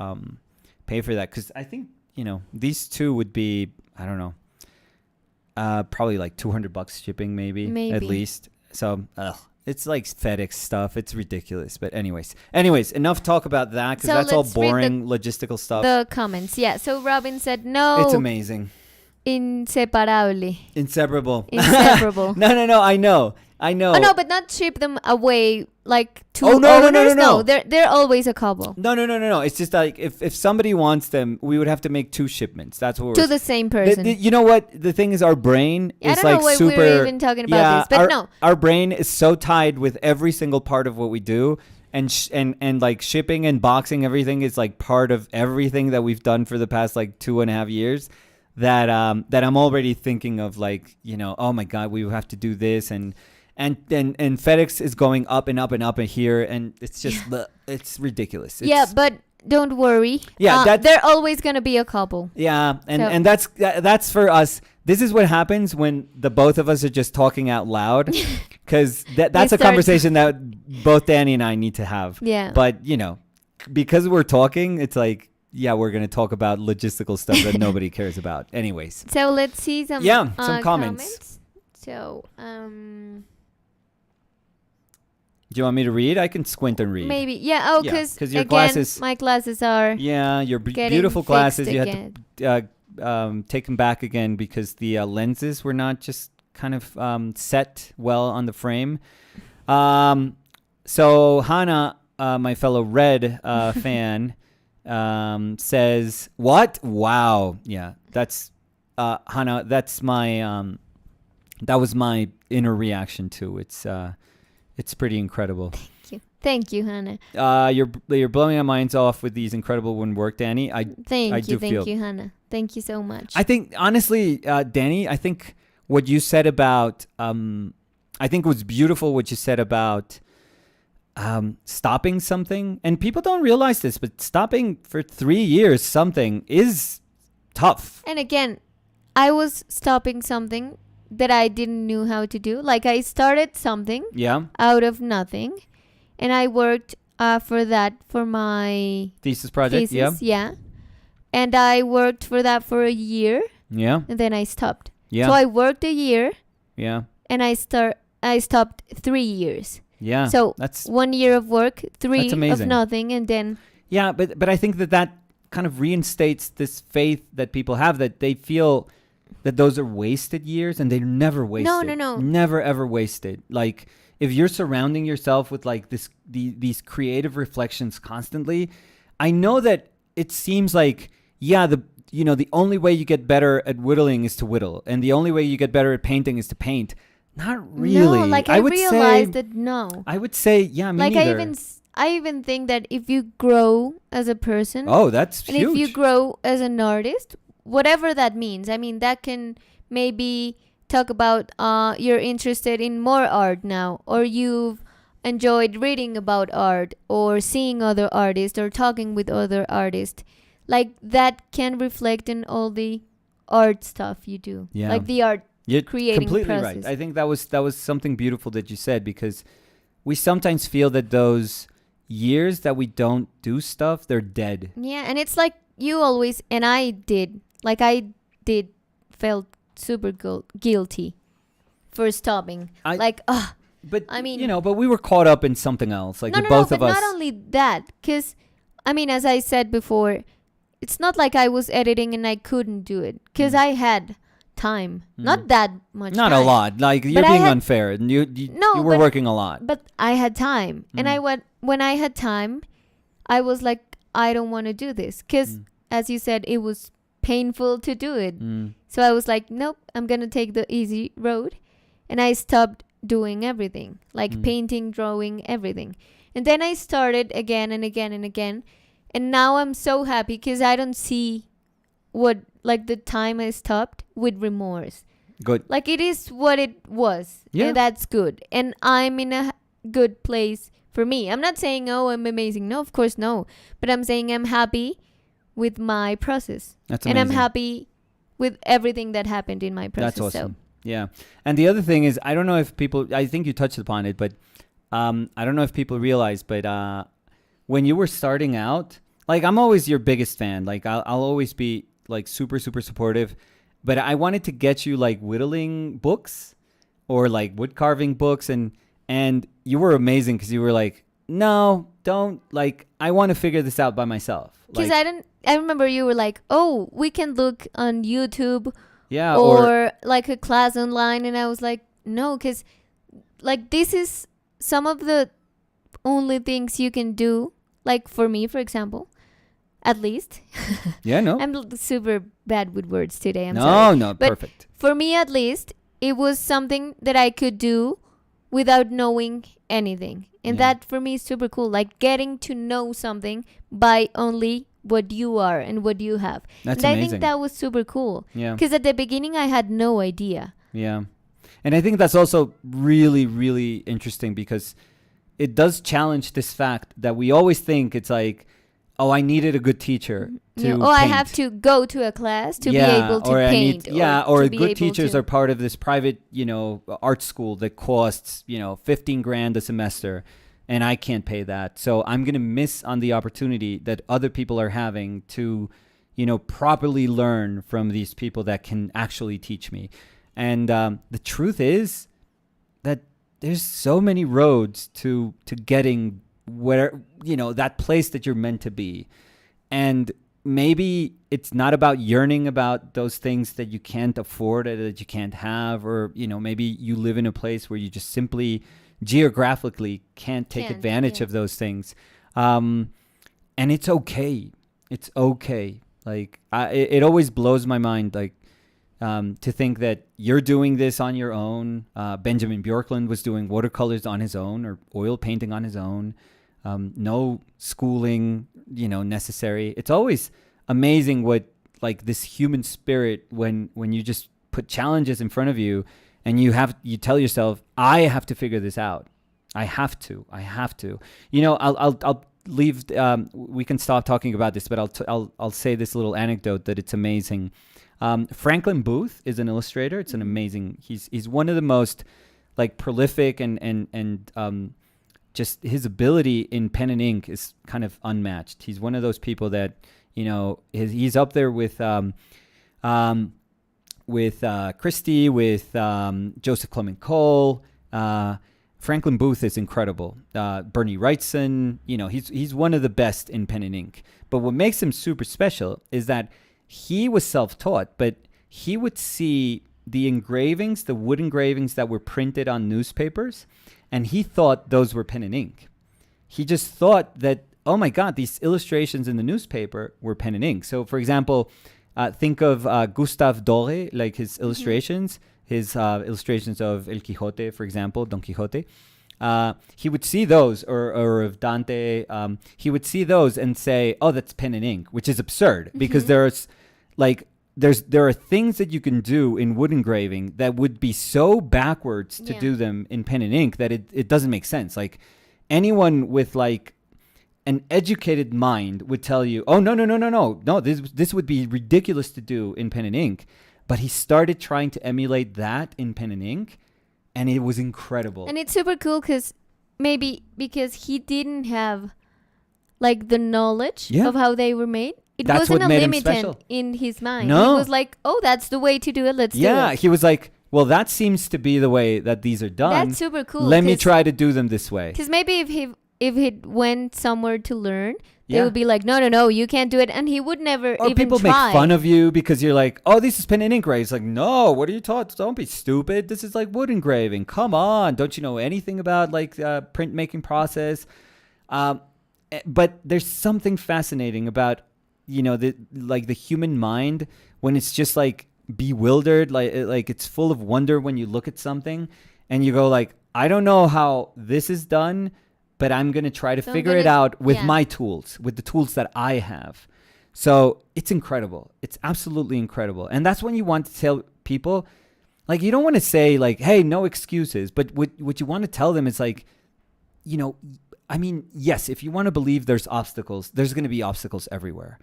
pay for that. Because I think these two would be, I don't know, probably like $200 shipping maybe at least. So it's like FedEx stuff. It's ridiculous. But anyways, enough talk about that because that's all boring logistical stuff. The comments. Yeah. So Robin said, no. It's amazing. Inseparable. Inseparable. No. I know. Oh, no, but not ship them away like two owners. No. They're always a couple. No. It's just like if somebody wants them, we would have to make 2 shipments. That's what we're... To the same person. You know what? The thing is, our brain is I don't like know why super... we're even talking about this, but no. Our brain is so tied with every single part of what we do. And like shipping and boxing, everything is like part of everything that we've done for the past like 2.5 years. That I'm already thinking of like, oh my God, we have to do this and FedEx is going up and up and up here, and it's just it's ridiculous. But don't worry. Yeah, they're always gonna be a couple. Yeah, and that's for us. This is what happens when the both of us are just talking out loud, because that's a conversation that both Danny and I need to have. Yeah. But because we're talking, it's like, yeah, we're going to talk about logistical stuff that nobody cares about. Anyways. So let's see some comments. So, do you want me to read? I can squint and read. Maybe. Yeah. Oh, because your glasses. My glasses are. Yeah, your beautiful glasses. You had to take them back again because the lenses were not just kind of set well on the frame. So Hannah, my fellow Red fan, says, "What? Wow. Yeah, that's Hannah. That's my that was my inner reaction too. It's pretty incredible." Thank you, Hannah. You're blowing our minds off with these incredible woodwork, Danny. Thank you, Hannah. Thank you so much. I think honestly, Danny, I think what you said about I think it was beautiful what you said about stopping something, and people don't realize this, but stopping for 3 years something is tough. And again, I was stopping something that I didn't know how to do. Like I started something out of nothing, and I worked for my thesis project. Yeah. And I worked for that for a year. Yeah. And then I stopped. Yeah. So I worked a year. Yeah. And I stopped 3 years. Yeah. So that's 1 year of work, 3 of nothing, and then. Yeah, but I think that kind of reinstates this faith that people have, that they feel that those are wasted years, and they're never wasted. No. Never ever wasted. Like if you're surrounding yourself with like these creative reflections constantly, I know that it seems like the only way you get better at whittling is to whittle, and the only way you get better at painting is to paint. Not really. No, like I realized that no. I would say, me neither. I even think that if you grow as a person, that's and huge. if you grow as an artist, whatever that means. I mean, that can maybe talk about you're interested in more art now, or you've enjoyed reading about art, or seeing other artists, or talking with other artists. Like that can reflect in all the art stuff you do. Yeah. Like the art. You're creating completely process. Right. I think that was something beautiful that you said, because we sometimes feel that those years that we don't do stuff, they're dead. Yeah, and it's like you always, and I did felt super guilty for stopping. But I mean, but we were caught up in something else. Like both of us. Not only that, because I mean, as I said before, it's not like I was editing and I couldn't do it, because I had time, not that much not time. A lot, like you're being unfair, and you were working a lot, but I had time. And when I had time, I was like, I don't want to do this, because as you said, it was painful to do it. So I was like, nope, I'm gonna take the easy road, and I stopped doing everything, like painting, drawing, everything. And then I started again and again and again, and now I'm so happy because I don't see the time I stopped with remorse. Good. Like, it is what it was. Yeah. And that's good. And I'm in a good place for me. I'm not saying, oh, I'm amazing. No, of course, no. But I'm saying I'm happy with my process. That's amazing. And I'm happy with everything that happened in my process. That's awesome. So. Yeah. And the other thing is, I don't know if people, I think you touched upon it, but I don't know if people realize, but when you were starting out, like, I'm always your biggest fan. Like, I'll always be like super, super supportive. But I wanted to get you like whittling books or like wood carving books. And you were amazing because you were like, no, don't, like, I want to figure this out by myself. Because I remember you were like, oh, we can look on YouTube. Yeah. Or like a class online. And I was like, no, because like this is some of the only things you can do. Like for me, for example, at least. Yeah, no. I'm super bad with words today. I'm sorry. No, but perfect. For me, at least, it was something that I could do without knowing anything. And that for me is super cool. Like getting to know something by only what you are and what you have. That's and amazing. I think that was super cool. Yeah. Because at the beginning, I had no idea. Yeah. And I think that's also really, really interesting because it does challenge this fact that we always think it's like, oh, I needed a good teacher to paint. I have to go to a class to be able to paint. Or good teachers are part of this private, art school that costs, $15,000 a semester, and I can't pay that. So I'm going to miss on the opportunity that other people are having to, properly learn from these people that can actually teach me. And the truth is that there's so many roads to getting where, that place that you're meant to be. And maybe it's not about yearning about those things that you can't afford or that you can't have, or, maybe you live in a place where you just simply geographically can't take advantage of those things. And it's okay. It's okay. Like, it always blows my mind, like, to think that you're doing this on your own. Benjamin Bjorklund was doing watercolors on his own or oil painting on his own. No schooling, necessary. It's always amazing what, like, this human spirit, when you just put challenges in front of you and you tell yourself, I have to figure this out. I have to. I'll leave. We can stop talking about this, but I'll say this little anecdote that it's amazing. Franklin Booth is an illustrator. It's an amazing. He's one of the most, like, prolific and just his ability in pen and ink is kind of unmatched. He's one of those people that, he's up there with Christie, with Joseph Clement Cole. Franklin Booth is incredible. Bernie Wrightson, he's one of the best in pen and ink. But what makes him super special is that he was self-taught, but he would see the engravings, the wood engravings that were printed on newspapers, and he thought those were pen and ink. He just thought that, oh my God, these illustrations in the newspaper were pen and ink. So, for example, think of Gustave Doré, like his illustrations, his illustrations of El Quijote, for example, Don Quixote. He would see those, or of Dante, he would see those and say, oh, that's pen and ink, which is absurd because there are things that you can do in wood engraving that would be so backwards to do them in pen and ink that it doesn't make sense. Like, anyone with, like, an educated mind would tell you, oh, no, this would be ridiculous to do in pen and ink. But he started trying to emulate that in pen and ink, and it was incredible. And it's super cool because he didn't have, like, the knowledge of how they were made. That's wasn't what a made him limitant special. In his mind. No. He was like, oh, that's the way to do it. Let's do it. Yeah, he was like, well, that seems to be the way that these are done. That's super cool. Let me try to do them this way. Because maybe if he went somewhere to learn, they would be like, no, you can't do it. And he would never or even people try. make fun of you because you're like, oh, this is pen and ink, right? It's like, no, what are you taught? Don't be stupid. This is like wood engraving. Come on. Don't you know anything about, like, printmaking process? But there's something fascinating about, the human mind when it's just, like, bewildered, like it's full of wonder when you look at something and you go, like, I don't know how this is done, but I'm going to try to figure it out with my tools, with the tools that I have. So it's incredible. It's absolutely incredible. And that's when you want to tell people, like, you don't want to say like, hey, no excuses. But what you want to tell them is like, you know, I mean, yes, if you want to believe there's obstacles, there's going to be obstacles everywhere.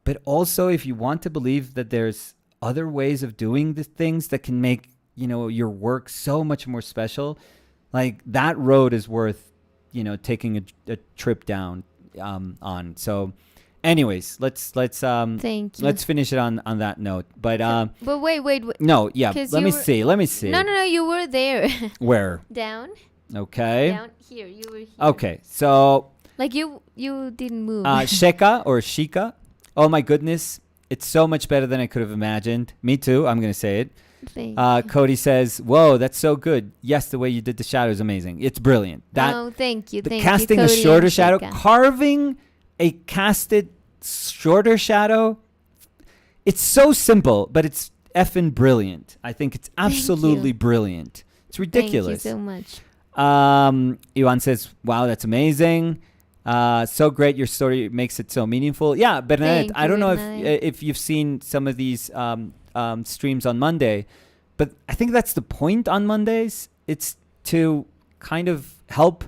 But also if you want to believe that there's other ways of doing the things that can make, you know, your work so much more special, like that road is worth, you know, taking a trip down on. So anyways, let's Thank you. let's finish it on that note. But wait. No, yeah. Let me see. No, you were there. Where? Down. Okay. Down here. You were here. Okay. So like you didn't move. Sheka or Shika. Oh my goodness. It's so much better than I could have imagined. Me too. I'm going to say it. Cody says, whoa, that's so good. Yes, the way you did the shadow is amazing. It's brilliant. Thank you. Casting a shorter shadow, carving a casted shorter shadow. It's so simple, but it's effing brilliant. I think it's absolutely brilliant. It's ridiculous. Thank you so much. Ivan says, wow, that's amazing. So great. Your story makes it so meaningful. Yeah, Bernadette, I don't know if you've seen some of these streams on Monday, but I think that's the point on Mondays. It's to kind of help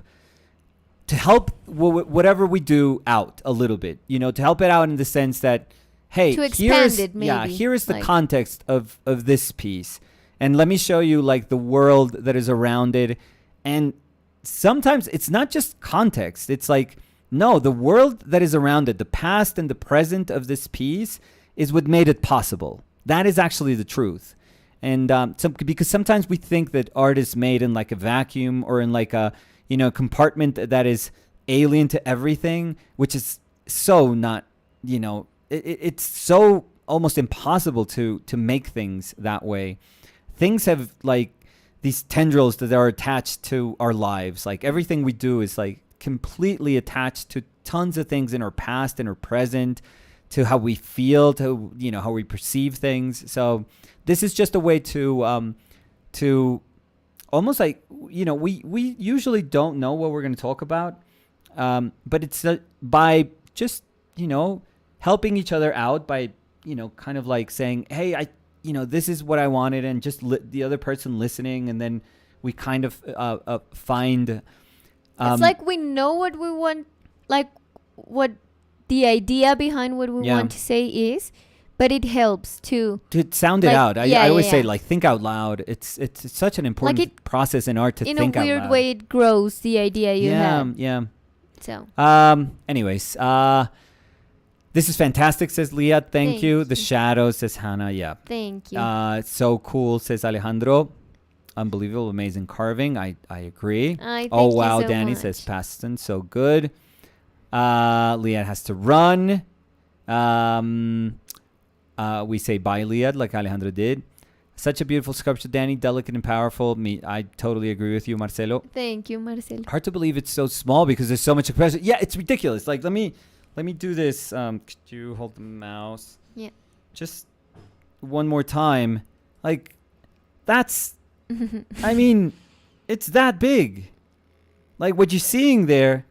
whatever we do out a little bit, you know, to help it out in the sense that, hey, to expand it, maybe. Yeah, here is the context of this piece. And let me show you like the world that is around it. And sometimes it's not just context. It's like, no, the world that is around it, the past and the present of this piece is what made it possible. That is actually the truth. And because sometimes we think that art is made in like a vacuum or in like a, you know, compartment that is alien to everything, which is so not, you know, it's so almost impossible to make things that way. Things have like these tendrils that are attached to our lives. Like everything we do is like completely attached to tons of things in our past and our present, to how we feel, to, you know, how we perceive things. So this is just a way to almost like, you know, we usually don't know what we're going to talk about, but it's by just, you know, helping each other out by, you know, kind of like saying, hey, you know, this is what I wanted, and just the other person listening, and then we kind of find. It's like we know what we want, like what the idea behind what we want to say is, but it helps to sound it out. I always say, like, think out loud. It's such an important process in art to think out loud. In a weird way, it grows the idea you have. Yeah. So. Anyways, this is fantastic, says Leah. Thank you. The shadow, says Hannah. Yeah. Thank you. So cool, says Alejandro. Unbelievable, amazing carving. I agree. Thank you wow, so Danny much. says Paston. So good. Leah has to run. We say bye, Leah, like Alejandro did. Such a beautiful sculpture, Danny. Delicate and powerful. I totally agree with you, Marcelo. Thank you, Marcelo. Hard to believe it's so small because there's so much expression. Yeah, it's ridiculous. Like, let me do this. Could you hold the mouse? Yeah. Just one more time. Like, that's... I mean, it's that big. Like, what you're seeing there,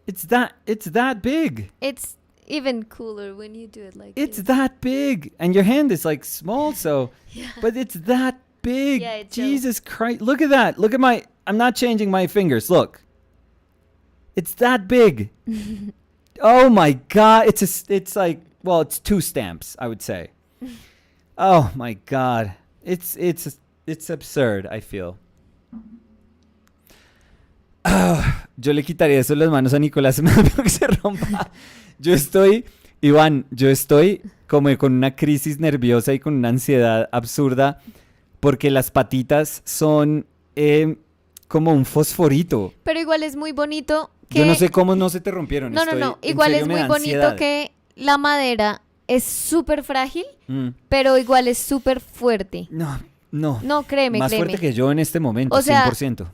it's that big. It's even cooler when you do it like it's that big, and your hand is like small, so yeah. But it's that big. Yeah, it's Jesus Christ, look at that. Look at I'm not changing my fingers. Look, it's that big. Oh my God, it's like, well, it's 2 stamps, I would say. Oh my God, it's absurd, I feel. Yo le quitaría eso las manos a Nicolás, me da miedo que se rompa. Iván, yo estoy como con una crisis nerviosa y con una ansiedad absurda porque las patitas son como un fosforito. Pero igual es muy bonito que... Yo no sé cómo no se te rompieron. No. Igual es muy bonito que la madera es súper frágil, pero igual es súper fuerte. No, créeme. Más fuerte que yo en este momento, o sea, 100%.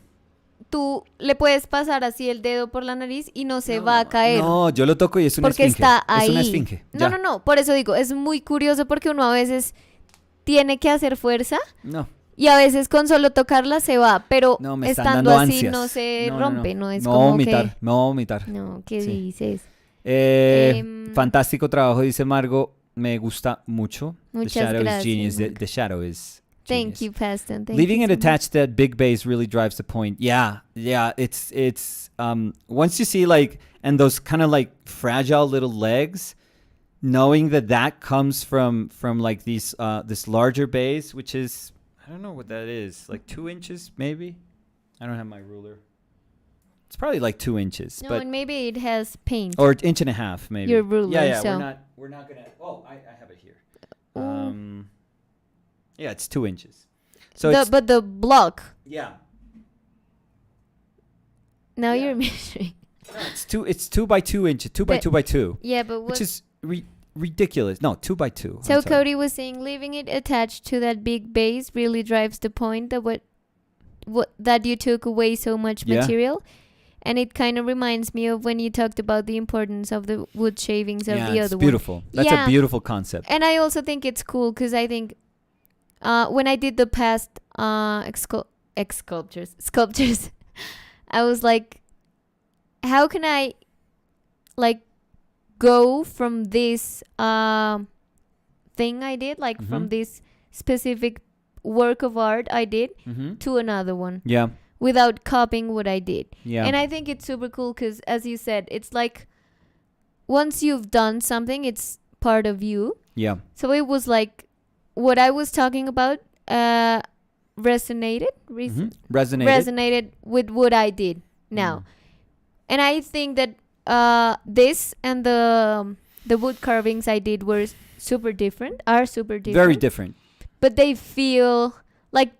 Tú le puedes pasar así el dedo por la nariz y no se va a caer. No, yo lo toco y es una porque esfinge. Está ahí. Es una esfinge. No. Por eso digo, es muy curioso porque uno a veces tiene que hacer fuerza. No. Y a veces con solo tocarla se va, pero estando así ansias. no se rompe, no es como como vomitar, que... me voy a vomitar. No, ¿qué dices? Fantástico trabajo, dice Margo. Me gusta mucho. Muchas the shadow gracias. is genius. The shadow is Thank genius. you, Paston. Leaving you it so attached to that big base really drives the point. Yeah. It's once you see like, and those kind of like fragile little legs, knowing that comes from like these this larger base, which is, I don't know what that is, like 2 inches maybe. I don't have my ruler. It's probably like 2 inches. No, but and maybe it has paint. Or 1.5 inches maybe. Your ruler. Yeah. So. We're not gonna. Oh, I have it here. Yeah, it's 2 inches. So but the block. Yeah. Now you're measuring. No, it's 2 by 2 inches. 2 by 2 by 2. Yeah, but which is ridiculous. No, 2 by 2. So Cody was saying leaving it attached to that big base really drives the point that what that you took away so much material. And it kind of reminds me of when you talked about the importance of the wood shavings of the other one. It's beautiful. That's a beautiful concept. And I also think it's cool because I think when I did the past sculptures, I was like, how can I like go from this thing I did, like from this specific work of art I did to another one. Yeah. Without copying what I did. Yeah. And I think it's super cool because, as you said, it's like once you've done something, it's part of you. Yeah. So it was like what I was talking about resonated with what I did now. And I think that this and the wood carvings I did are super different. Very different. But they feel like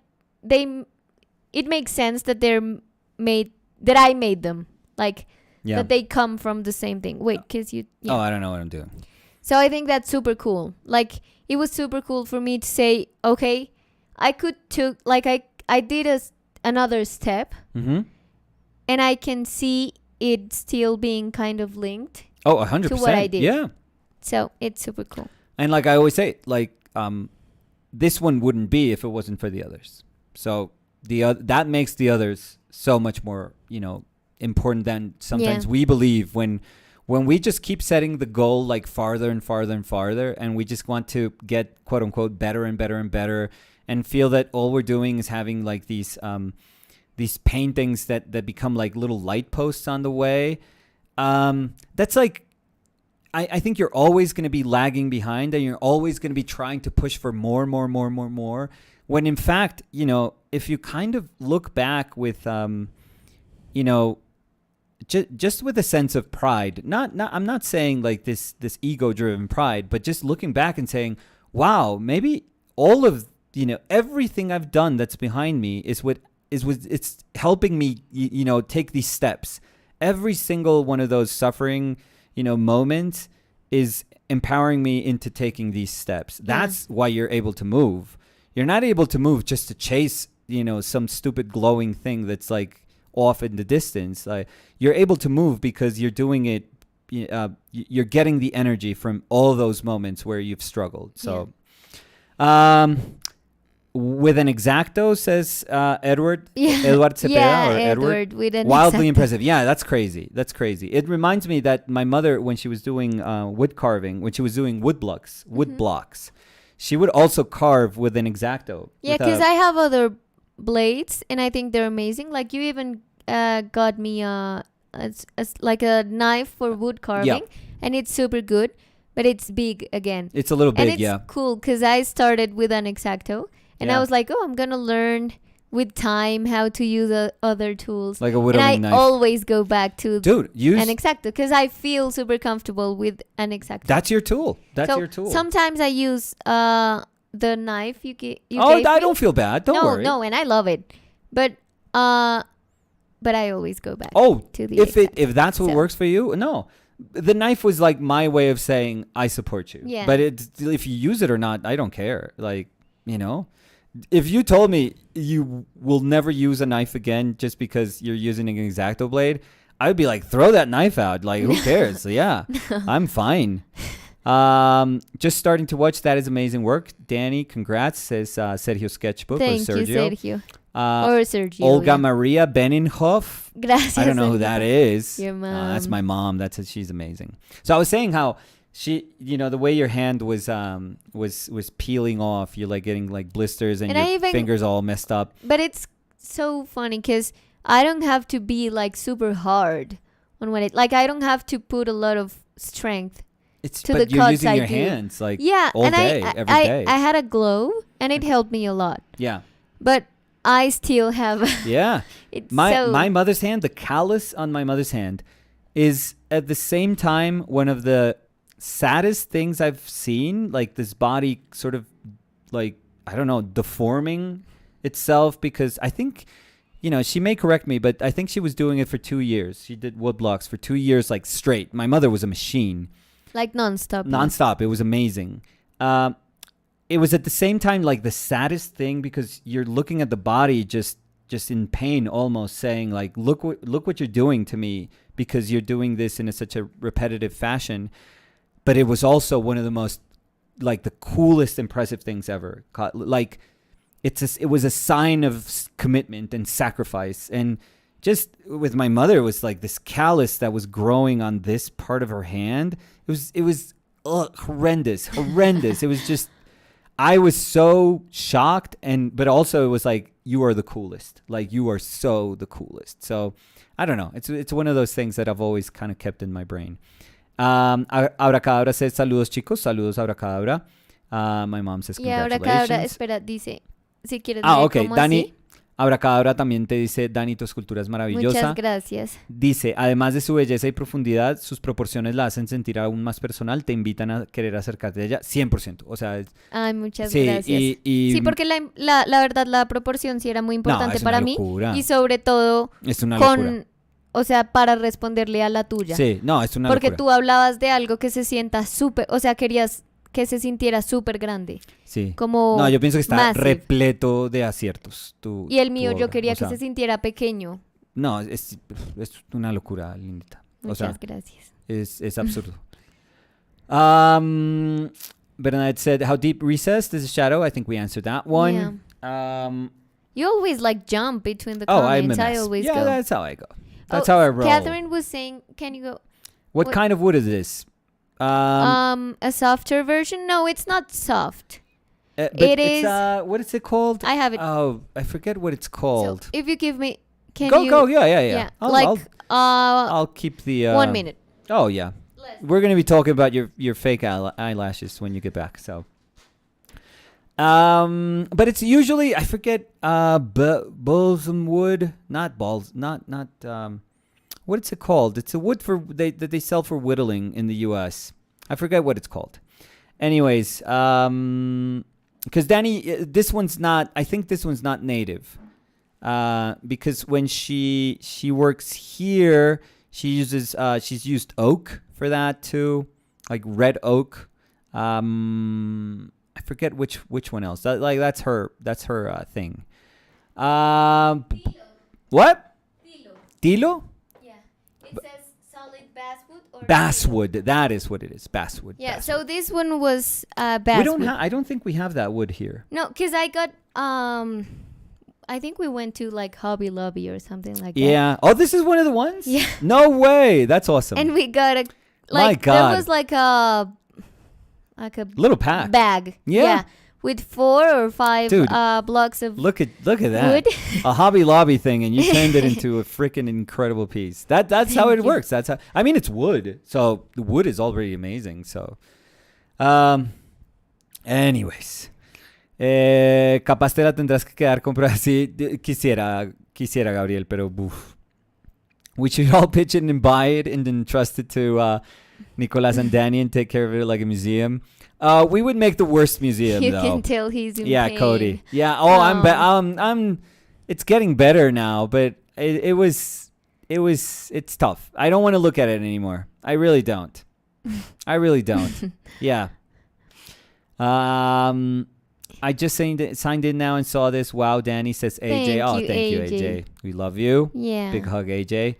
it makes sense that I made them. Like, that they come from the same thing. Wait, because you... Yeah. Oh, I don't know what I'm doing. So I think that's super cool. Like, it was super cool for me to say, okay, I could I did another step. And I can see it still being kind of linked. Oh, 100%. To what I did. Yeah. So it's super cool. And like I always say, like, this one wouldn't be if it wasn't for the others. So... that makes the others so much more, important than sometimes we believe when we just keep setting the goal like farther and farther and farther, and we just want to get quote unquote better and better and better, and feel that all we're doing is having like these paintings that become like little light posts on the way. That's like, I think you're always going to be lagging behind, and you're always going to be trying to push for more. When in fact, if you kind of look back with, just with a sense of pride, I'm not saying like this ego-driven pride, but just looking back and saying, wow, maybe all of, everything I've done that's behind me is it's helping me, take these steps. Every single one of those suffering, moments is empowering me into taking these steps. That's why you're able to move. You're not able to move just to chase, some stupid glowing thing that's like off in the distance. Like, you're able to move because you're doing it. You're getting the energy from all those moments where you've struggled. So, with an X-Acto, says Edward. Edward Cepeda or Edward with an wildly X-Acto. Impressive. Yeah, that's crazy. It reminds me that my mother, when she was doing wood carving, when she was doing wood blocks, she would also carve with an X-Acto. Yeah, because I have other blades, and I think they're amazing. Like, you even got me like a knife for wood carving, and it's super good, but it's big again. It's a little big, and it's cool, because I started with an X-Acto, and I was like, oh, I'm going to learn with time how to use other tools. Like a whittling knife. And I always go back to use an X-Acto because I feel super comfortable with an X-Acto. That's your tool. Your tool. Sometimes I use the knife you gave I don't feel bad. Don't worry. No, and I love it. But I always go back to the if that's what works for you, no. The knife was like my way of saying I support you. Yeah. But if you use it or not, I don't care. Like, if you told me you will never use a knife again just because you're using an X-Acto blade, I would be like, throw that knife out. Like, who cares? So, yeah, I'm fine. Just starting to watch. That is amazing work. Danny, congrats, says Sergio Sketchbook. Thank or Sergio. you, Sergio. Or Sergio. Olga Maria Beninhoff. Gracias. I don't know who that is. Your mom. That's my mom. She's amazing. So I was saying how she, the way your hand was peeling off. You're like getting like blisters and your fingers all messed up. But it's so funny because I don't have to be like super hard on when it. Like I don't have to put a lot of strength. But you're using your hands like all day, every day. I had a glove and it helped me a lot. Yeah. But I still have. Yeah. My mother's hand, the callus on my mother's hand, is at the same time one of the saddest things I've seen. Like this body sort of like, I don't know, deforming itself because I think, she may correct me, but I think she was doing it for 2 years. She did woodblocks for 2 years, like straight. My mother was a machine. Like nonstop. Nonstop. It was amazing. It was at the same time like the saddest thing because you're looking at the body just in pain, almost saying like, look what you're doing to me because you're doing this in such a repetitive fashion. But it was also one of the most like the coolest, impressive things ever. Like it was a sign of commitment and sacrifice. And just with my mother, it was like this callus that was growing on this part of her hand. It was horrendous. It was just, I was so shocked, but also it was like, you are the coolest. Like you are so the coolest. So I don't know. It's one of those things that I've always kind of kept in my brain. Abracadabra says, saludos chicos, saludos Abracadabra. My mom says congratulations. Abracadabra, espera, dice, si quieres okay. Dani, así. Abracadabra también te dice, Dani, tu escultura es maravillosa. Muchas gracias. Dice, además de su belleza y profundidad, sus proporciones la hacen sentir aún más personal, te invitan a querer acercarte a ella 100%. O sea, ay, muchas gracias. Sí, porque la verdad la proporción sí era muy importante para mí. Y sobre todo es una locura. O sea, para responderle a la tuya. Sí, no, es una porque locura. Tú hablabas de algo que se sienta súper, o sea, querías que se sintiera súper grande. Sí. Como no, yo pienso que está massive. Repleto de aciertos. Y el mío yo quería que se sintiera pequeño. No, es una locura, Lindita. Muchas gracias. Es absurdo. Bernadette said, how deep recessed is a shadow? I think we answered that one. Yeah. You always like jump between the comments. I always go. Yeah, that's how I go. That's how I roll. Catherine was saying, can you go? What kind of wood is this? A softer version? No, it's not soft. It is. What is it called? I have it. Oh, I forget what it's called. So if you give me, go. Yeah. I'll keep the 1 minute. Oh yeah. We're gonna be talking about your fake eyelashes when you get back. So. But it's usually, I forget, balsam wood, not balls, not what is it called? It's a wood that they sell for whittling in the U.S. I forget what it's called. Anyways, because Danny, I think this one's not native. Because when she works here, she's used oak for that too, like red oak. I forget which one else. That's her thing. What? Tilo? Yeah. It says solid basswood or basswood. That is what it is. Basswood. Yeah. Basswood. So this one was basswood. I don't think we have that wood here. No, because I got I think we went to like Hobby Lobby or something like that. Yeah. Oh, this is one of the ones? Yeah. No way. That's awesome. And we got a My God. there was like a little pack bag. Yeah. With 4 or 5 Dude, blocks of look at that wood. A Hobby Lobby thing, and you turned it into a freaking incredible piece. That's how it works. That's how. I mean, it's wood, so the wood is already amazing. So, anyways, capaz te la tendrás que quedar comprar. Sí, quisiera Gabriel, pero buf. We should all pitch in and buy it and then trust it to Nicolas and Danny and take care of it like a museum. We would make the worst museum, you though. You can tell he's in pain. Cody. Yeah. Oh, I'm. It's getting better now, but it's tough. I don't want to look at it anymore. I really don't. Yeah. I just signed in now and saw this. Wow, Danny says AJ. Thank you, AJ. We love you. Yeah. Big hug, AJ.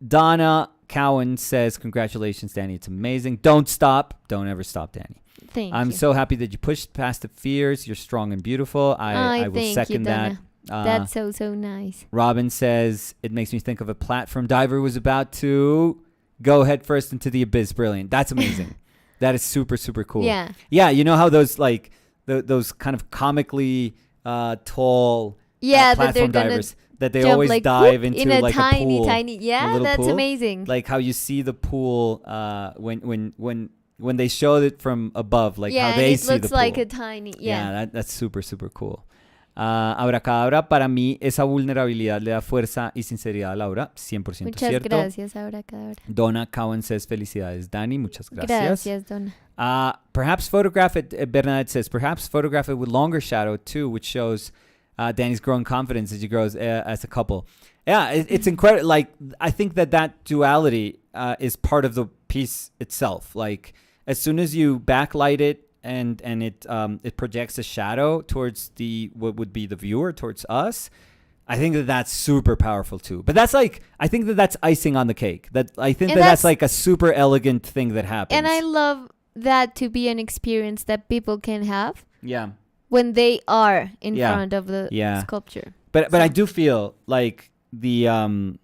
Donna Cowan says, congratulations, Danny. It's amazing. Don't stop. Don't ever stop, Danny. Thank you. I'm so happy that you pushed past the fears. You're strong and beautiful. I will second that That's so nice. Robin says, it makes me think of a platform diver who was about to go head first into the abyss. Brilliant. That's amazing. That is super, super cool. Yeah. Yeah, you know how those like those kind of comically tall platform divers that they always like, dive into in a like tiny, a pool. tiny. Yeah, that's pool. Amazing. Like how you see the pool when they show it from above, like how they see the pool. Yeah, it looks like a tiny. Yeah, that's super, super cool. Abracadabra, para mí esa vulnerabilidad le da fuerza y sinceridad a Laura, 100% muchas cierto. Gracias, Abracadabra. Donna Cowan says, felicidades, Dani, muchas gracias. Gracias, Donna. Perhaps photograph it, Bernadette says, perhaps photograph it with longer shadow too, which shows Dani's growing confidence as you grow as a couple. Yeah, it's incredible. Like, I think that duality is part of the piece itself. Like, as soon as you backlight it, and it projects a shadow towards what would be the viewer, towards us. I think that's super powerful too. But that's like, I think that's icing on the cake. I think that's like a super elegant thing that happens. And I love that to be an experience that people can have. Yeah. When they are in front of the sculpture. But I do feel like the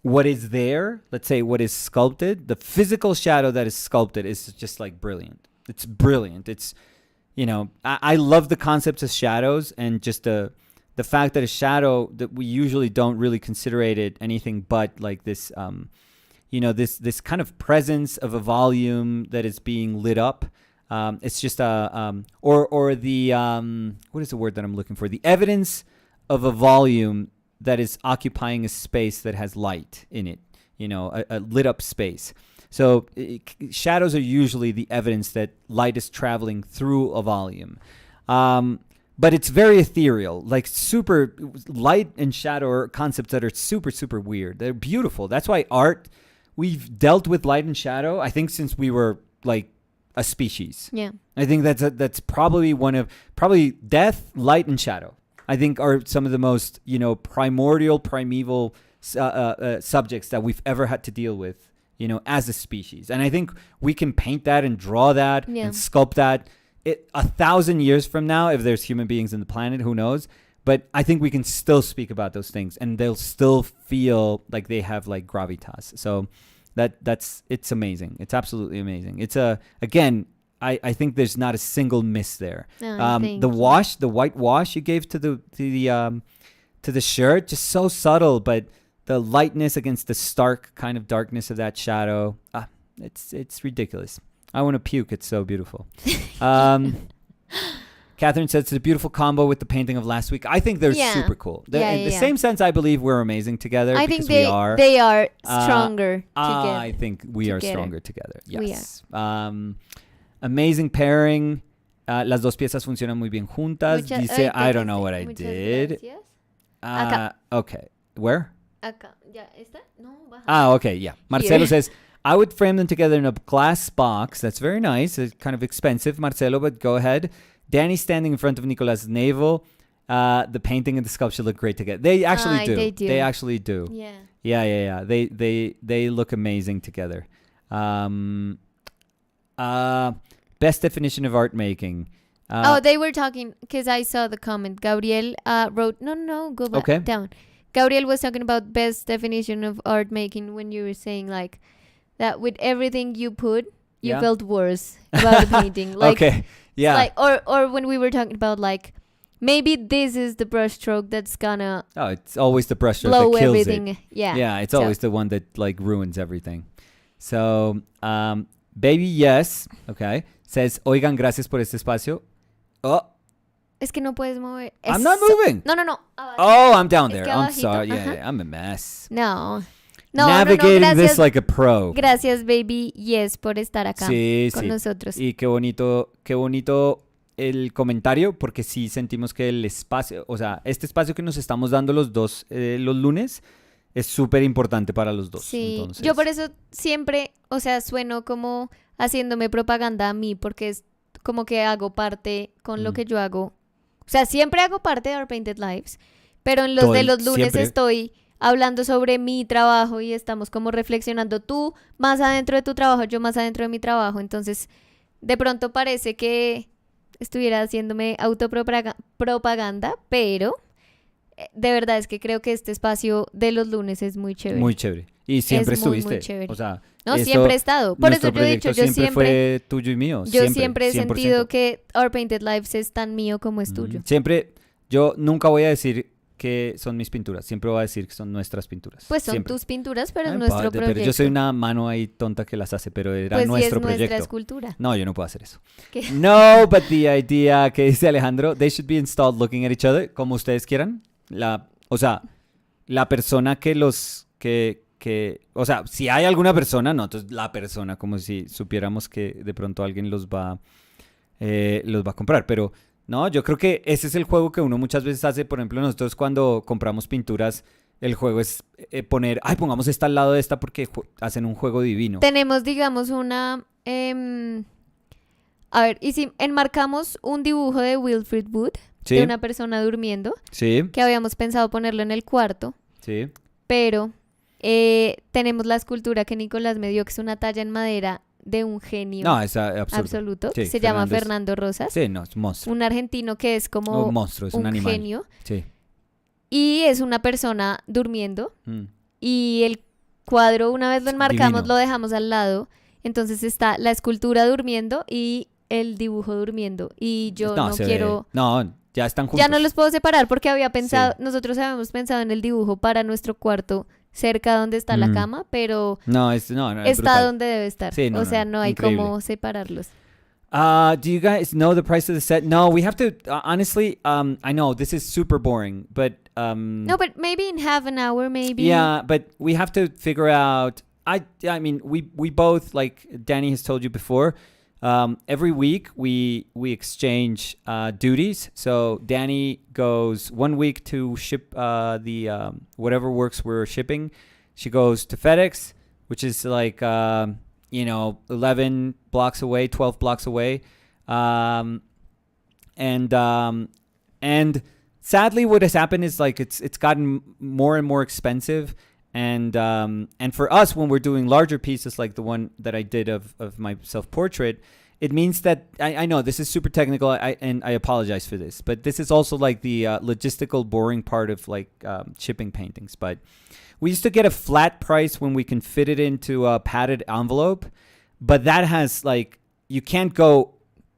what is there, let's say what is sculpted, the physical shadow that is sculpted is just like brilliant. It's brilliant. It's, I love the concepts of shadows and just the fact that a shadow that we usually don't really consider it anything but like this, this kind of presence of a volume that is being lit up. It's just or the what is the word that I'm looking for? The evidence of a volume that is occupying a space that has light in it. A lit up space. So shadows are usually the evidence that light is traveling through a volume. But it's very ethereal, like super light and shadow are concepts that are super, super weird. They're beautiful. That's why we've dealt with light and shadow, I think, since we were like a species. Yeah. I think that's probably probably death, light, and shadow, I think are some of the most, primeval subjects that we've ever had to deal with. As a species. And I think we can paint that and draw that and sculpt that 1,000 years from now, if there's human beings on the planet, who knows? But I think we can still speak about those things and they'll still feel like they have like gravitas. So it's amazing. It's absolutely amazing. It's again, I think there's not a single miss there. The white wash you gave to the shirt, just so subtle, but the lightness against the stark kind of darkness of that shadow. It's ridiculous. I want to puke. It's so beautiful. Catherine says it's a beautiful combo with the painting of last week. I think they're super cool. In the same sense, I believe we're amazing together. I think they are stronger together. I think we are stronger together. Yes. We are. Amazing pairing. Las dos piezas funcionan muy bien juntas. Dice, I don't know what I did. Okay. Where? Acá, ya, ¿esta? No, baja. Okay, yeah. Marcelo says, I would frame them together in a glass box. That's very nice. It's kind of expensive, Marcelo, but go ahead. Danny standing in front of Nicolas' navel. The painting and the sculpture look great together. They actually do. They actually do. Yeah. They look amazing together. Best definition of art making. They were talking, because I saw the comment. Gabriel wrote, no, go back down. Gabriel was talking about best definition of art making when you were saying like that with everything you put, you felt worse about the painting. Like, okay. Yeah. Like, or when we were talking about like, maybe this is the brushstroke that's gonna it's always the brushstroke blow that kills everything. It. Yeah. It's always the one that like ruins everything. So, baby, yes. Okay. Says, oigan, gracias por este espacio. Oh. Es que no puedes mover. I'm not moving. No. I'm down there. I'm sorry. Yeah, I'm a mess. No. Navigating this like a pro. Gracias, baby. Yes, por estar acá con nosotros. Y qué bonito el comentario, porque sí sentimos que el espacio, o sea, este espacio que nos estamos dando los dos los lunes es súper importante para los dos. Sí, entonces. Yo por eso siempre, o sea, sueno como haciéndome propaganda a mí, porque es como que hago parte con lo que yo hago. O sea, siempre hago parte de Our Painted Lives, pero en los de los lunes estoy hablando sobre mi trabajo y estamos como reflexionando, tú más adentro de tu trabajo, yo más adentro de mi trabajo. Entonces, de pronto parece que estuviera haciéndome autopropaganda, pero De verdad es que creo que este espacio de los lunes es muy chévere. Muy chévere. Y siempre estuviste. Muy chévere. O sea, no, siempre he estado. Por eso yo he dicho, yo siempre fue tuyo y mío. Yo siempre he sentido que Our Painted Lives es tan mío como es tuyo. Siempre, yo nunca voy a decir que son mis pinturas. Siempre voy a decir que son nuestras pinturas. Pues son siempre. tus pinturas, pero es nuestro proyecto. Pero yo soy una mano ahí tonta que las hace, pero era pues nuestro es proyecto. Nuestra escultura. No, yo no puedo hacer eso. ¿Qué? No, but the idea que dice Alejandro, they should be installed looking at each other, como ustedes quieran. O sea, la persona o sea, si hay alguna persona, no, entonces la persona, como si supiéramos que de pronto alguien los va a comprar, pero no, yo creo que ese es el juego que uno muchas veces hace. Por ejemplo, nosotros cuando compramos pinturas, el juego es pongamos esta al lado de esta porque hacen un juego divino. Tenemos, digamos, una... a ver, y si enmarcamos un dibujo de Wilfred Wood, ¿sí? De una persona durmiendo, sí, que habíamos pensado ponerlo en el cuarto, sí, pero tenemos la escultura que Nicolás me dio, que es una talla en madera de un genio absoluto. Sí, se llama Fernando Rosas. Sí, no, es un monstruo. Un argentino que es como un monstruo, es un animal. Genio. Sí. Y es una persona durmiendo. Y el cuadro, una vez lo enmarcamos, lo dejamos al lado. Entonces está la escultura durmiendo y el dibujo durmiendo. Y yo no quiero... No, ya están juntos. Ya no los puedo separar porque nosotros habíamos pensado en el dibujo para nuestro cuarto, cerca donde está la cama, pero está brutal. Donde debe estar. Sí, o sea, no hay cómo separarlos. Do you guys know the price of the set? No, we have to, honestly, I know this is super boring, but... no, but maybe in half an hour, maybe. Yeah, but we have to figure out, I mean, we both, like Danny has told you before, every week we exchange duties. So Danny goes 1 week to ship the whatever works we're shipping. She goes to FedEx, which is like 11 blocks away, 12 blocks away, and sadly what has happened is like it's gotten more and more expensive. And for us, when we're doing larger pieces like the one that I did of my self-portrait, it means that I know this is super technical, and I apologize for this, but this is also like the logistical boring part of like shipping paintings. But we used to get a flat price when we can fit it into a padded envelope, but that has like you can't go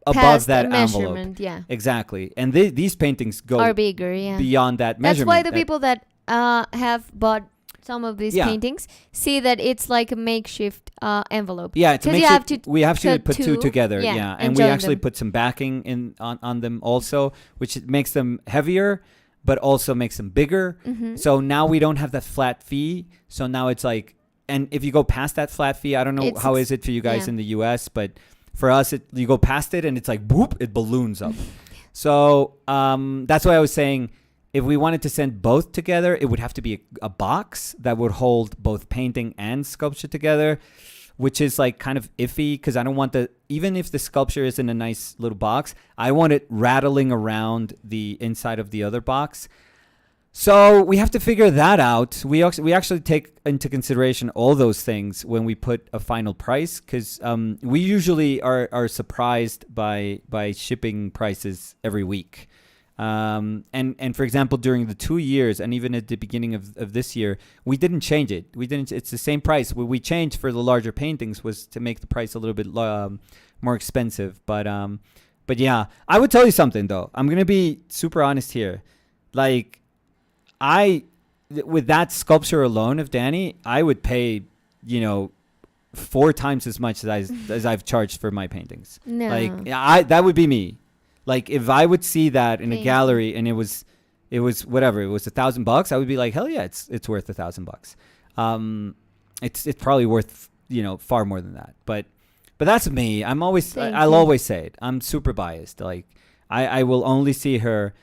above past that envelope. Yeah, exactly. And these paintings are bigger, beyond that measurement. That's why the people that have bought some of these paintings see that it's like a makeshift envelope. Yeah, we have to put two together. Yeah, and we actually put some backing on them also, which makes them heavier, but also makes them bigger. Mm-hmm. So now we don't have that flat fee. So now it's like, and if you go past that flat fee, I don't know how is it for you guys in the US, but for us, you go past it and it's like, whoop, it balloons up. So that's why I was saying, if we wanted to send both together, it would have to be a box that would hold both painting and sculpture together, which is like kind of iffy because I don't want even if the sculpture is in a nice little box, I want it rattling around the inside of the other box. So we have to figure that out. We actually take into consideration all those things when we put a final price because we usually are surprised by shipping prices every week. And for example, during the 2 years and even at the beginning of this year, we didn't change it. It's the same price. What we changed for the larger paintings was to make the price a little bit more expensive. But yeah, I would tell you something though. I'm going to be super honest here. Like with that sculpture alone of Danny, I would pay, 4 times as much as I've charged for my paintings. No. Like that would be me. Like if I would see that in a gallery and it was whatever, it was $1,000, I would be like, hell yeah, it's worth $1,000. It's probably worth, far more than that. But that's me. I'll always say it. I'm super biased. Like I will only see her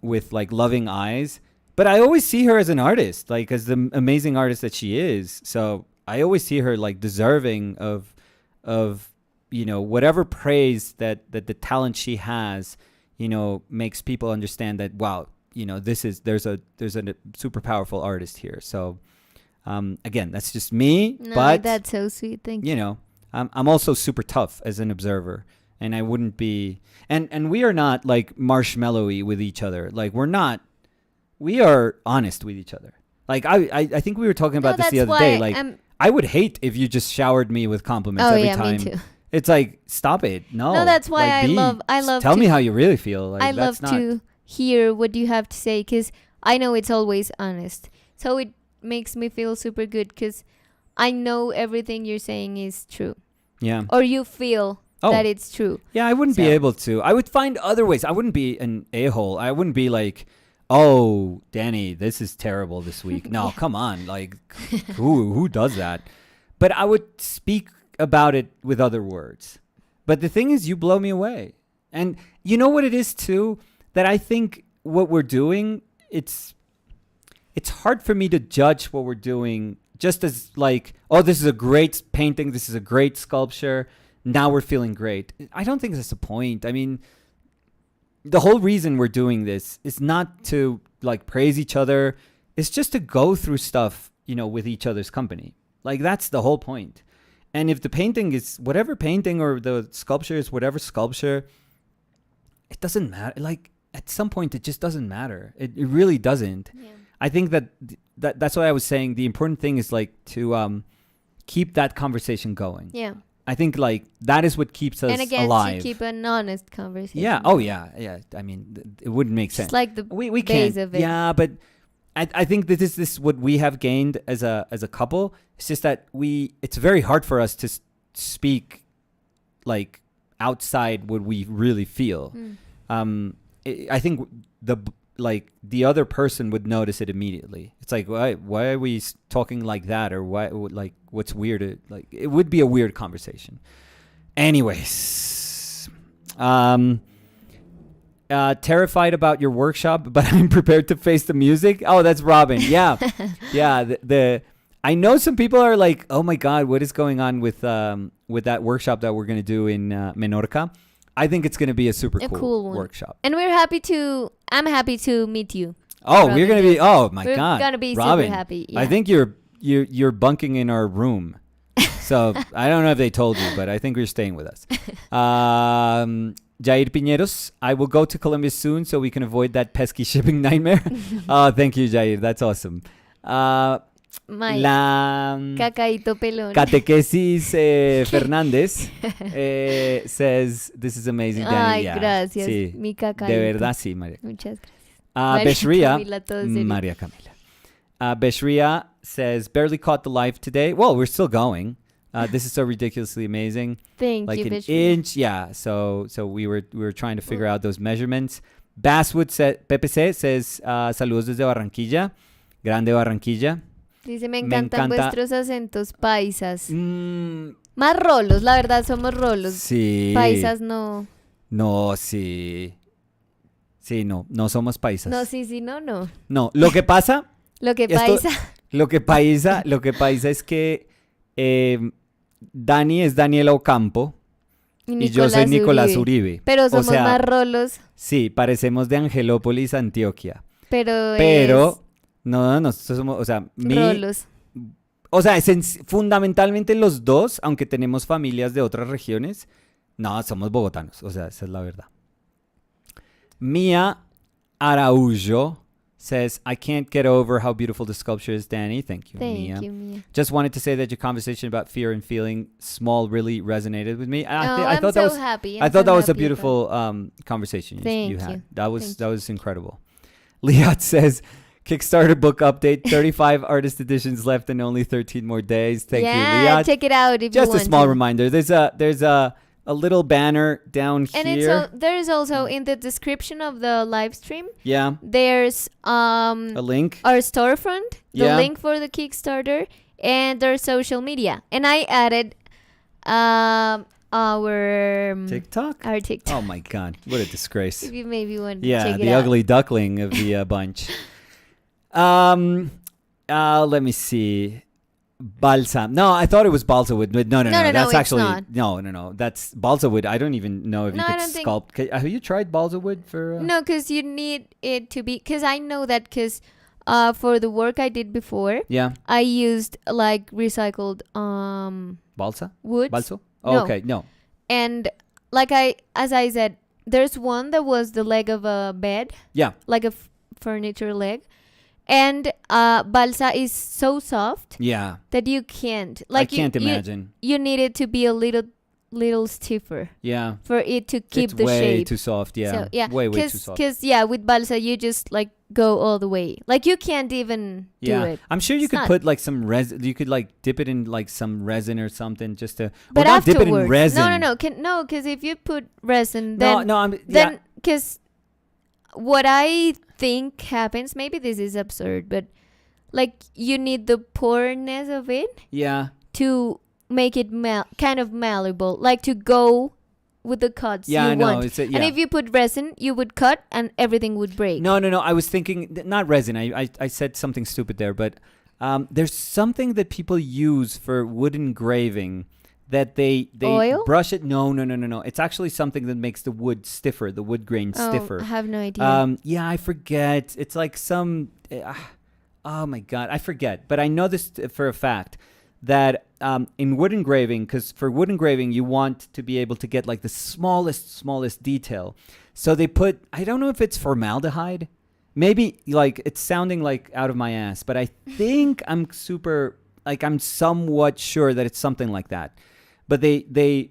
with like loving eyes, but I always see her as an artist, like as the amazing artist that she is. So I always see her like deserving of whatever praise that the talent she has, makes people understand that, wow, there's a super powerful artist here. So, again, that's just me. No, but that's so sweet. Thank you. I'm also super tough as an observer, and I wouldn't be, and we are not like marshmallowy with each other. Like we're not we are honest with each other. Like I think we were talking about this the other day. Like I would hate if you just showered me with compliments every time. Me too. It's like, stop it. No, that's why like, I love tell me how you really feel. Like, I love to hear what you have to say, because I know it's always honest. So it makes me feel super good, because I know everything you're saying is true. Yeah. Or you feel that it's true. Yeah, I wouldn't be able to. I would find other ways. I wouldn't be an a-hole. I wouldn't be like, oh, Danny, this is terrible this week. No, come on. Like, who does that? But I would speak about it with other words. But the thing is, you blow me away. And you know what it is too? That I think what we're doing, it's hard for me to judge what we're doing just as like, oh, this is a great painting, this is a great sculpture, now we're feeling great. I don't think that's the point. I mean, the whole reason we're doing this is not to like praise each other. It's just to go through stuff, with each other's company. Like, that's the whole point. And if the painting is whatever painting, or the sculpture is whatever sculpture, it doesn't matter. Like, at some point, it just doesn't matter. It really doesn't. Yeah. I think that's why I was saying the important thing is like to keep that conversation going. Yeah. I think like that is what keeps us alive. To keep an honest conversation. Yeah. Oh yeah. I mean, it wouldn't make sense. It's like the we base can't. Of it. Yeah, but I think that this is what we have gained as a couple. It's just that it's very hard for us to speak like outside what we really feel. I think the other person would notice it immediately. It's like, why are we talking like that? Or why, like, what's weird? Like, it would be a weird conversation. Anyways, terrified about your workshop, but I'm prepared to face the music. Oh, that's Robin. Yeah. Yeah. I know some people are like, oh my God, what is going on with that workshop that we're going to do in Menorca? I think it's going to be a super cool workshop. And I'm happy to meet you. Oh, Robin. We're going to be, oh my God. We're going to be Robin, super happy. Yeah. I think you're bunking in our room. So I don't know if they told you, but I think you're staying with us. Jair Piñeros, I will go to Colombia soon so we can avoid that pesky shipping nightmare. Oh, thank you, Jair. That's awesome. La Cacaíto Pelón Catequesis Fernández says, this is amazing, Danny. Ay, gracias, sí, mi cacaíto. De verdad, sí, María. Muchas gracias. María Camila. Beshria says, barely caught the live today. Well, we're still going. This is so ridiculously amazing. Thank you, an Beshria. Inch. Yeah, so we were trying to figure out those measurements. Basswood PPC says, saludos desde Barranquilla. Grande Barranquilla. Dice, me encantan vuestros acentos paisas. Más rolos, la verdad, somos rolos. Sí. Paisas no. No, sí. Sí, no somos paisas. No, sí, no. No, lo que pasa. Lo que paisa es que Dani es Daniela Ocampo y yo soy Nicolás Uribe. Pero somos más rolos. Sí, parecemos de Angelópolis, Antioquia. Pero no, nosotros somos, o sea, rolos. O sea, fundamentalmente los dos, aunque tenemos familias de otras regiones, no, somos bogotanos, o sea, esa es la verdad. Mia Araújo says, I can't get over how beautiful the sculpture is, Danny. Thank you, Mia. Thank you, Mia. Just wanted to say that your conversation about fear and feeling small really resonated with me. I thought that was happy. I thought that was a beautiful conversation you had. That was incredible. Liat says, Kickstarter book update, 35 artist editions left and only 13 more days. Thank you, Liat. Check it out if Just you want a small to. reminder. There's a little banner down and here. And there is also in the description of the live stream. Yeah. There's a link. Our storefront, the link for the Kickstarter, and their social media. And I added our TikTok. Our TikTok. Oh my God, what a disgrace! If you maybe want to check it out. Yeah, the ugly duckling of the bunch. Let me see. Balsam. No, I thought it was balsa wood. No. That's actually no. That's balsa wood. I don't even know if you could sculpt. Have you tried balsa wood for? No, because you need it to be. Because I know that because for the work I did before, I used like recycled balsa wood. Balso? Oh, no. Okay, no. And like as I said, there's one that was the leg of a bed. Yeah. Like a furniture leg. And balsa is so soft that you can't. Like, I can't imagine. You need it to be a little stiffer. Yeah. For it to keep the way shape. Too soft. Yeah. So, yeah. Way too soft. Because with balsa you just like go all the way. Like you can't even do it. I'm sure you could put like some resin. You could like dip it in like some resin or something just to. But not afterwards, dip it in resin. No. Because if you put resin, then then because what I think happens, maybe this is absurd, but like you need the poreness of it. Yeah. To make it kind of malleable, like to go with the cuts you want. And if you put resin, you would cut and everything would break. No. I was thinking not resin. I said something stupid there, but there's something that people use for wood engraving that they Oil? Brush it. No. It's actually something that makes the wood stiffer, the wood grain stiffer. I have no idea. I forget. It's like some. Oh my God, I forget. But I know this for a fact that in wood engraving, because for wood engraving you want to be able to get like the smallest detail. So they put. I don't know if it's formaldehyde. Maybe like it's sounding like out of my ass, but I think I'm somewhat sure that it's something like that. But they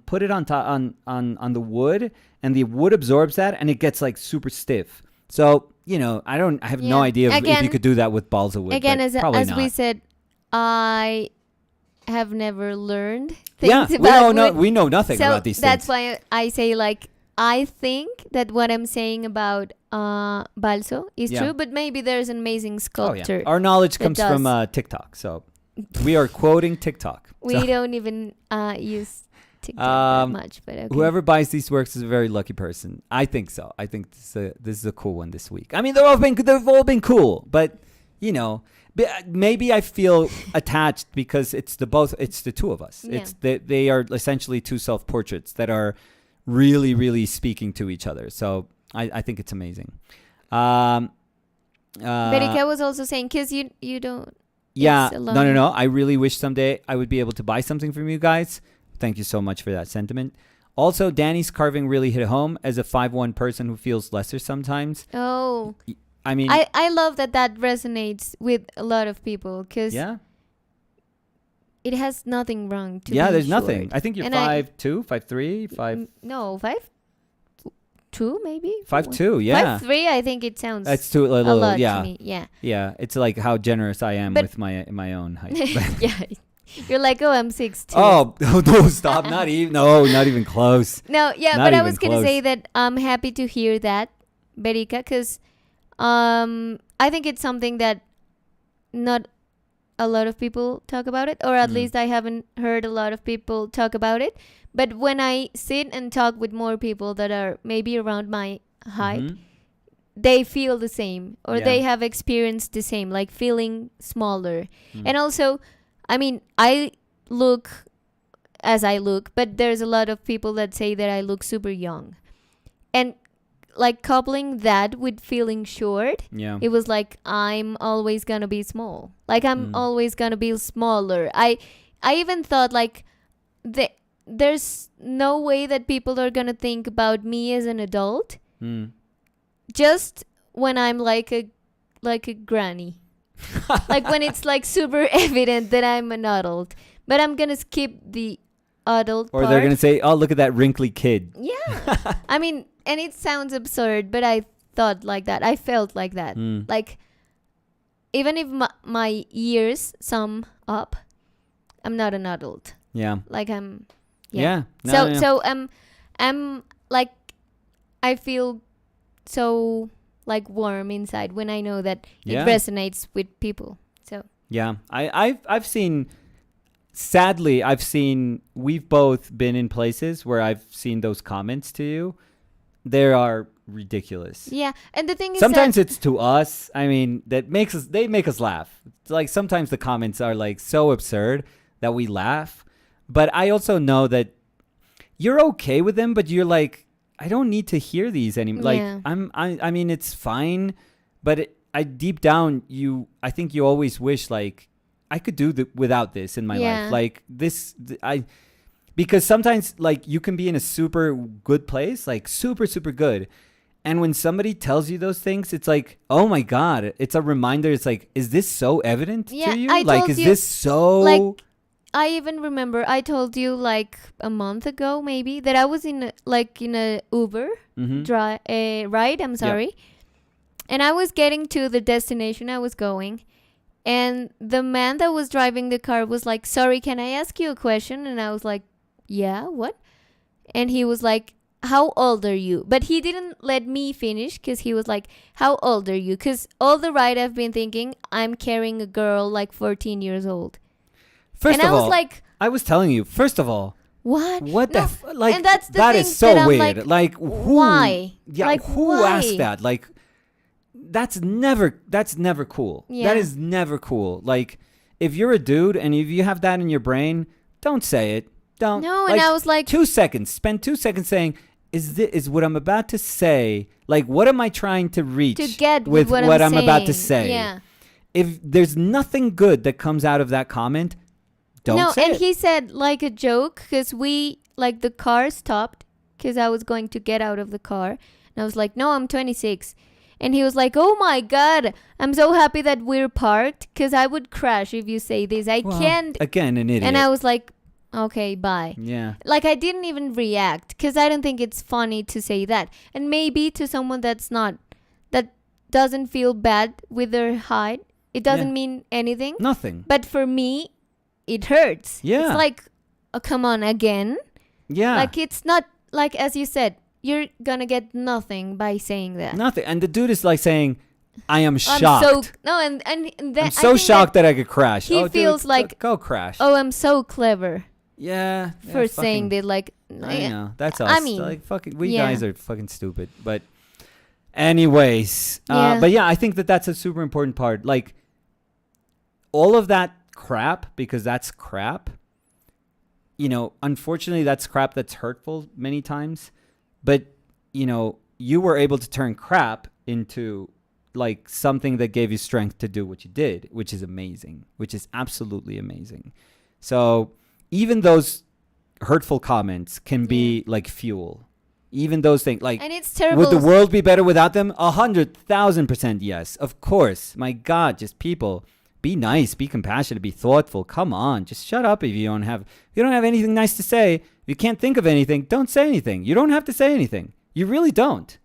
put it on the wood, and the wood absorbs that, and it gets like super stiff. So I have no idea if you could do that with balsa wood. Again, as we said, I have never learned things about wood. We know nothing about these things. That's why I say like I think that what I'm saying about balsa is true, but maybe there's an amazing sculptor. Our knowledge comes from TikTok, so we are quoting TikTok. We don't even use TikTok that much, but okay. Whoever buys these works is a very lucky person. I think so. I think this is a cool one this week. I mean, they've all been cool, but maybe I feel attached because it's the two of us. Yeah. They are essentially two self-portraits that are really, really speaking to each other. So I think it's amazing. Berika was also saying, because you don't. Yeah, no. I really wish someday I would be able to buy something from you guys. Thank you so much for that sentiment. Also, Danny's carving really hit home as a 5'1" person who feels lesser sometimes. Oh. I mean, I love that resonates with a lot of people because it has nothing wrong to be there's short. Nothing. I think you're 5'2", 5'3", 5... No, 5'2", maybe? 5'2", yeah. 5'3", I think it sounds that's too a lot yeah. to me. Yeah. Yeah, it's like how generous I am with my own height. Yeah. You're like, I'm 6'2". Oh, no, stop. Not even close. No, yeah, but I was going to say that I'm happy to hear that, Berika, because I think it's something that not a lot of people talk about it, or at least I haven't heard a lot of people talk about it. But when I sit and talk with more people that are maybe around my height, they feel the same, or they have experienced the same, like feeling smaller. And also, I mean, I look as I look, but there's a lot of people that say that I look super young. And like coupling that with feeling short, it was like I'm always gonna be small. Like I'm always gonna be smaller. I even thought like there's no way that people are gonna think about me as an adult. Just when I'm like a granny. Like when it's like super evident that I'm an adult. But I'm gonna skip the adult or part. They're gonna say, oh, look at that wrinkly kid. Yeah. I mean, and it sounds absurd, but I thought like that. I felt like that. Like even if my years sum up, I'm not an adult. Yeah. Like I'm So I'm like, I feel so like warm inside when I know that it resonates with people. So yeah, I've seen. Sadly, we've both been in places where I've seen those comments to you. They are ridiculous. Yeah, and the thing is, sometimes it's to us. I mean, they make us laugh. It's like sometimes the comments are like so absurd that we laugh. But I also know that you're okay with them, but you're like, I don't need to hear these anymore. Like I mean, it's fine, but deep down, I think you always wish like I could do without this in my life. Like this, because sometimes like you can be in a super good place, like super, super good. And when somebody tells you those things, it's like, oh my God, it's a reminder. It's like, is this so evident to you? Like, is this so... Like, I even remember I told you like a month ago maybe that I was in a Uber ride. I'm sorry. Yep. And I was getting to the destination I was going. And the man that was driving the car was like, sorry, can I ask you a question? And I was like, yeah, what? And he was like, how old are you? But he didn't let me finish because he was like, how old are you? Because all the ride I've been thinking I'm carrying a girl like 14 years old. First of all, I was telling you, first of all, what? What the like? And that's the that thing is so that weird. Like, who? Why? Yeah, like, who asked that? Like, that's never cool. Yeah. That is never cool. Like, if you're a dude and if you have that in your brain, don't say it. Don't. No, and I was like, 2 seconds. Spend 2 seconds saying, is what I'm about to say? Like, what am I trying to reach to get with what I'm about to say? Yeah. If there's nothing good that comes out of that comment, don't say it. No, and he said like a joke because the car stopped because I was going to get out of the car. And I was like, no, I'm 26. And he was like, oh my God, I'm so happy that we're parked because I would crash if you say this. I can't. Again, an idiot. And I was like, okay, bye. Yeah. Like, I didn't even react because I don't think it's funny to say that. And maybe to someone that doesn't feel bad with their height, it doesn't mean anything. Nothing. But for me, it hurts. Yeah. It's like, oh, come on, again? Yeah. Like, it's not, like, as you said, you're gonna get nothing by saying that. Nothing. And the dude is like saying, I am shocked. I'm so shocked that I could crash. He feels dude, like, go crash. Oh, I'm so clever. Yeah. For saying that, like, I know. That's us. I mean, like, fucking, we guys are fucking stupid. But anyways, but yeah, I think that's a super important part. Like, all of that crap, because that's crap, unfortunately that's crap that's hurtful many times. But, you were able to turn crap into like something that gave you strength to do what you did, which is amazing, which is absolutely amazing. So even those hurtful comments can be like fuel. Even those things, like, and it's terrible. Would the world be better without them? 100,000% yes. Of course. My God, just people, be nice, be compassionate, be thoughtful. Come on, just shut up if you don't have anything nice to say. If you can't think of anything, don't say anything. You don't have to say anything. You really don't.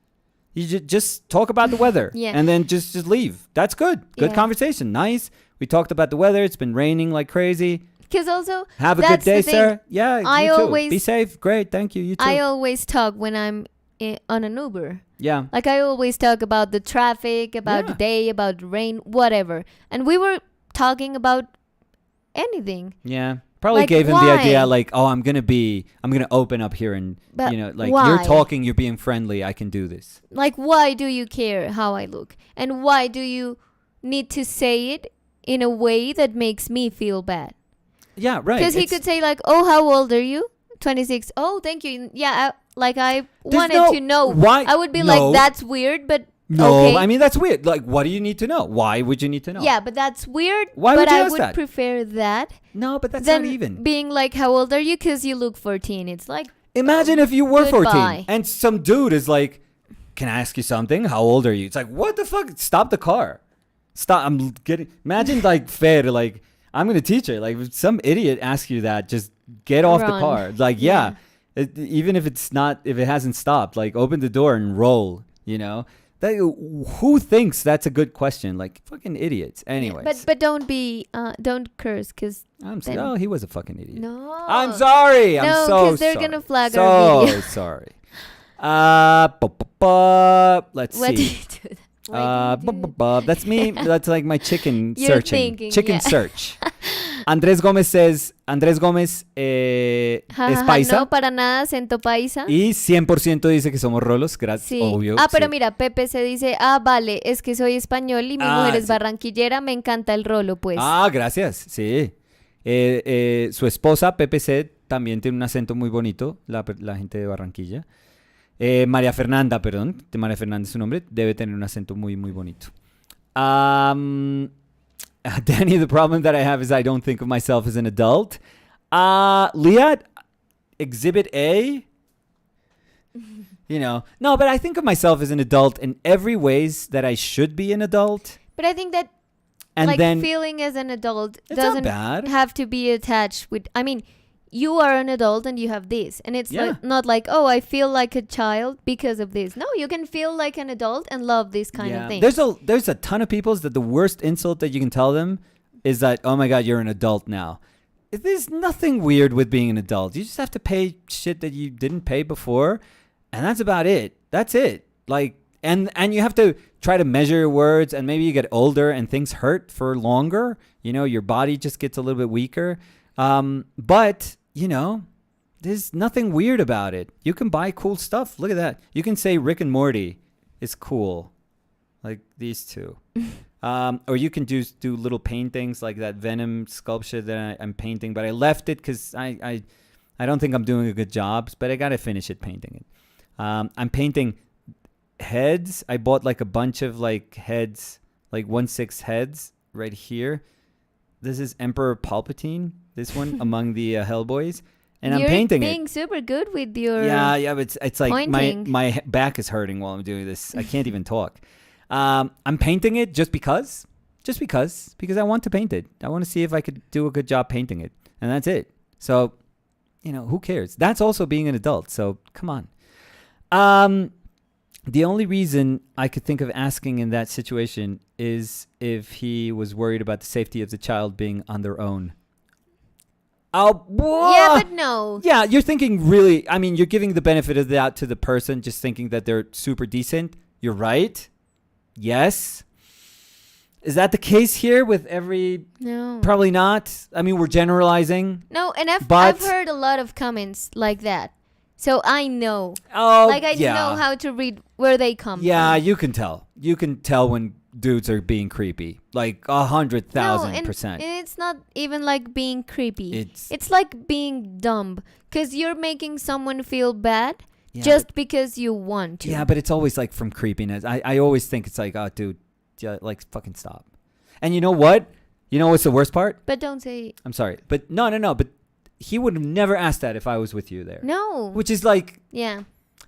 You just talk about the weather and then just leave. That's good. Good conversation. Nice. We talked about the weather. It's been raining like crazy. Because also, have a good day, sir. Yeah, I you too. always be safe. Great, thank you. You too. I always talk when I'm on an Uber. Yeah. Like, I always talk about the traffic, about the day, about the rain, whatever. And we were talking about anything. Yeah. Probably like, gave him the idea, like, oh, I'm gonna open up here and like why? You're talking, you're being friendly. I can do this. Like, why do you care how I look, and why do you need to say it in a way that makes me feel bad? Yeah, right. Because he could say like, oh, how old are you? 26. Oh, thank you. Yeah, I wanted to know. Why? I would be like, that's weird, but. No, okay. I mean, that's weird. Like, what do you need to know? Why would you need to know? Yeah, but that's weird. Why would you ask that? I would prefer that. No, but that's not even. Being like, how old are you? Because you look 14. It's like... Imagine if you were 14 and some dude is like, can I ask you something? How old are you? It's like, what the fuck? Stop the car. Stop. Imagine like Fer, like, I'm going to teach her. Like, if some idiot asks you that, just get off the car. Like, even if it hasn't stopped, like, open the door and roll, Who thinks that's a good question? Like, fucking idiots. Anyways. But don't curse, because... Oh, he was a fucking idiot. No. I'm sorry. I'm so sorry. No, because they're going to flag our video. So sorry. Let's what see. That's me. That's like my chicken You're searching. Thinking, search. Andrés Gómez says, es paisa. No, para nada, acento paisa. Y 100% dice que somos rolos, gracias, sí. obvio. Pero mira, Pepe se dice, vale, es que soy español y mi mujer es barranquillera, me encanta el rolo, pues. Gracias, sí. Su esposa, Pepe C, también tiene un acento muy bonito, la gente de Barranquilla. María Fernanda es su nombre, debe tener un acento muy, muy bonito. Danny, the problem that I have is I don't think of myself as an adult. Liat, Exhibit A. No, but I think of myself as an adult in every ways that I should be an adult. But I think that feeling as an adult doesn't have to be attached with, you are an adult and you have this. And it's not like, oh, I feel like a child because of this. No, you can feel like an adult and love this kind of thing. There's a ton of people that the worst insult that you can tell them is that, oh my God, you're an adult now. There's nothing weird with being an adult. You just have to pay shit that you didn't pay before. And that's about it. That's it. And you have to try to measure your words, and maybe you get older and things hurt for longer. Your body just gets a little bit weaker. But, there's nothing weird about it. You can buy cool stuff. Look at that. You can say Rick and Morty is cool. Like these two. Or you can do little paintings like that Venom sculpture that I'm painting. But I left it because I don't think I'm doing a good job. But I got to finish painting it. I'm painting heads. I bought a bunch of heads, 1/6 heads right here. This is Emperor Palpatine, this one among the Hellboys. And I'm painting it. You're being super good with your Yeah, but it's like pointing. my back is hurting while I'm doing this. I can't even talk. I'm painting it just because I want to paint it. I want to see if I could do a good job painting it. And that's it. So, who cares? That's also being an adult. So come on. The only reason I could think of asking in that situation is if he was worried about the safety of the child being on their own. Oh, yeah, but no. Yeah, you're thinking really, you're giving the benefit of the doubt to the person, just thinking that they're super decent. You're right. Yes. Is that the case here with every... No. Probably not. We're generalizing. No, and I've heard a lot of comments like that. So I know. Oh, I know how to read where they come from. Yeah, you can tell. You can tell when dudes are being creepy. 100,000%. And it's not even being creepy. It's like being dumb. Because you're making someone feel bad just because you want to. Yeah, but it's always from creepiness. I always think it's oh, dude, fucking stop. And you know what? You know what's the worst part? But don't say... I'm sorry. But no. But he would have never asked that if I was with you there. No. Which is yeah.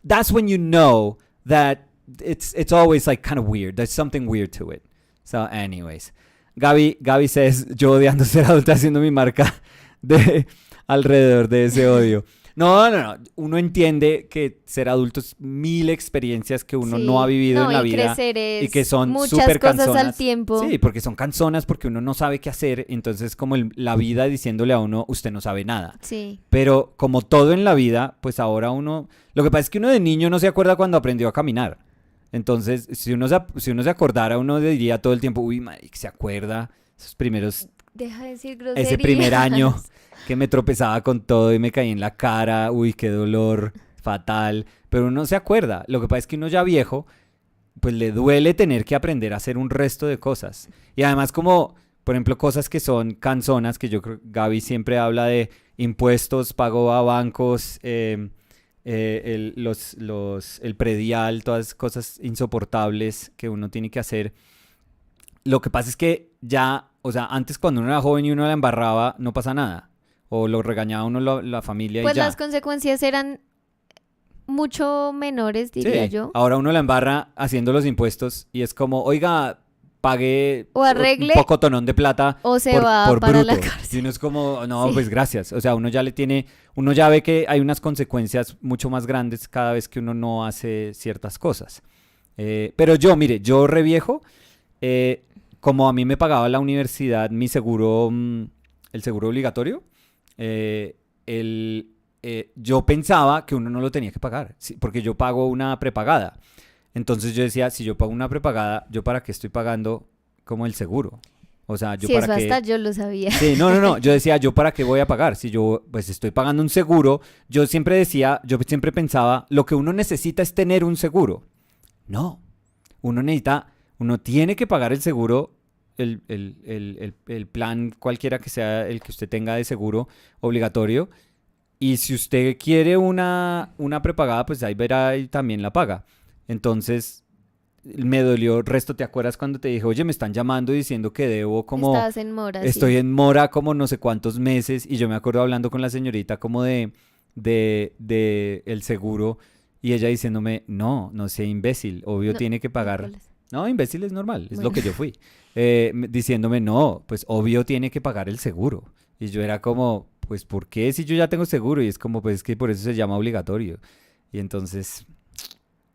That's when you know that it's always kind of weird. There's something weird to it. So anyways, Gaby says, yo odiando ser adulta haciendo mi marca de alrededor de ese odio. No. Uno entiende que ser adulto es 1000 experiencias que uno no ha vivido en la vida. Y que son súper cansonas. Cosas al tiempo. Sí, porque son cansonas, porque uno no sabe qué hacer. Entonces, como la vida diciéndole a uno, usted no sabe nada. Sí. Pero como todo en la vida, pues ahora uno... Lo que pasa es que uno de niño no se acuerda cuando aprendió a caminar. Entonces, si uno se acordara, uno diría todo el tiempo, uy, madre, se acuerda esos primeros... Deja de decir groserías. Ese primer año que me tropezaba con todo y me caí en la cara, uy, qué dolor, fatal. Pero uno se acuerda. Lo que pasa es que uno ya viejo, pues le duele tener que aprender a hacer un resto de cosas. Y además como, por ejemplo, cosas que son canzonas, que yo creo que Gaby siempre habla de impuestos, pago a bancos, el predial, todas cosas insoportables que uno tiene que hacer. Lo que pasa es que ya, o sea, antes cuando uno era joven y uno la embarraba, no pasa nada. O lo regañaba uno la familia pues y ya. Las consecuencias eran mucho menores, diría yo. Ahora uno la embarra haciendo los impuestos y es como, oiga, pague o arregle, un poco tonón de plata o se va para bruto. la cárcel. Y uno es como, no, pues gracias. O sea, uno ya ve que hay unas consecuencias mucho más grandes cada vez que uno no hace ciertas cosas. Pero yo re viejo, como a mí me pagaba la universidad mi seguro, el seguro obligatorio, yo pensaba que uno no lo tenía que pagar, porque yo pago una prepagada. Entonces yo decía, si yo pago una prepagada, ¿yo para qué estoy pagando como el seguro? O sea, yo sí, para eso qué... hasta yo lo sabía. Sí, no. Yo decía, ¿yo para qué voy a pagar? Si yo pues estoy pagando un seguro, yo siempre pensaba, lo que uno necesita es tener un seguro. No, uno tiene que pagar el seguro, el plan cualquiera que sea el que usted tenga de seguro obligatorio. Y si usted quiere una prepagada, pues ahí verá y también la paga. Entonces, me dolió el resto. ¿Te acuerdas cuando te dije, oye, me están llamando diciendo que debo como... Estabas en mora, estoy sí. en mora como no sé cuántos meses. Y yo me acuerdo hablando con la señorita como de el seguro. Y ella diciéndome, no sea imbécil, obvio tiene que pagar. No, imbécil es normal, es lo que yo fui. Diciéndome, no, pues obvio tiene que pagar el seguro. Y yo era como, pues ¿por qué si yo ya tengo seguro? Y es como, pues es que por eso se llama obligatorio. Y entonces,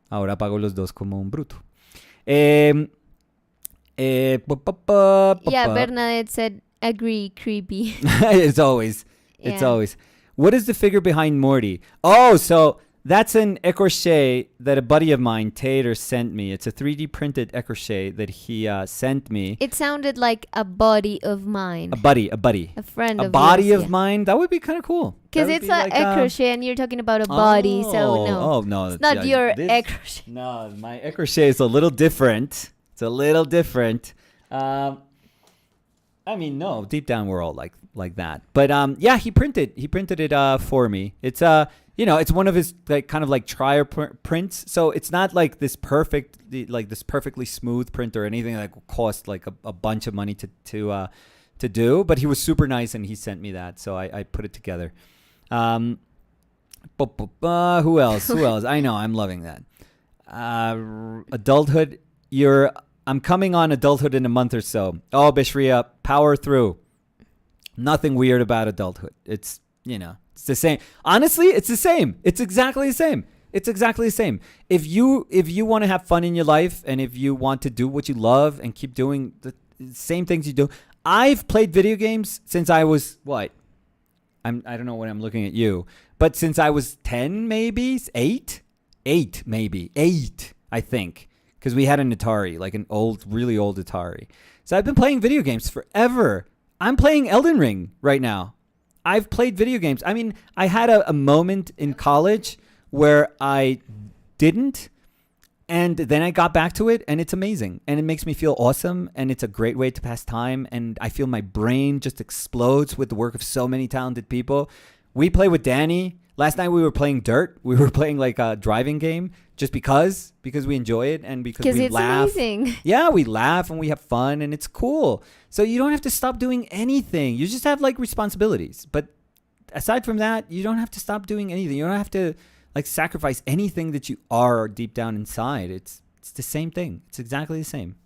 ahora pago los dos como un bruto. Bernadette said, agree, creepy. It's always. What is the figure behind Morty? Oh, so that's an écorché that a buddy of mine, Tater, sent me. It's a 3D printed écorché that he sent me. It sounded like a buddy of mine. A buddy. A friend of yours. A body of mine? That would be kind of cool. Because it's an écorché and you're talking about a body, so no. Oh, no. It's not your écorché. No, my écorché is a little different. It's a little different. I mean, no, deep down we're all like that. But yeah, he printed it for me. It's it's one of his kind of like trial prints. So it's not like this perfectly smooth print or anything that will cost like a bunch of money to do. But he was super nice and he sent me that, so I put it together. Who else? I know, I'm loving that. Adulthood. I'm coming on Adulthood in a month or so. Oh, Bishria, power through. Nothing weird about Adulthood. It's it's the same. Honestly, it's the same. It's exactly the same. If you want to have fun in your life and if you want to do what you love and keep doing the same things you do. I've played video games since I was what? I don't know when I'm looking at you, but since I was 10, maybe 8, I think. Because we had an Atari, like an really old Atari. So I've been playing video games forever. I'm playing Elden Ring right now. I've played video games. I mean, I had a moment in college where I didn't. And then I got back to it, and it's amazing. And it makes me feel awesome, and it's a great way to pass time. And I feel my brain just explodes with the work of so many talented people. We play with Danny. Last night we were playing Dirt. We were playing like a driving game just because we enjoy it and because we laugh. It's amazing. Yeah, we laugh and we have fun and it's cool. So you don't have to stop doing anything. You just have like responsibilities. But aside from that, you don't have to stop doing anything. You don't have to like sacrifice anything that you are deep down inside. It's the same thing. It's exactly the same.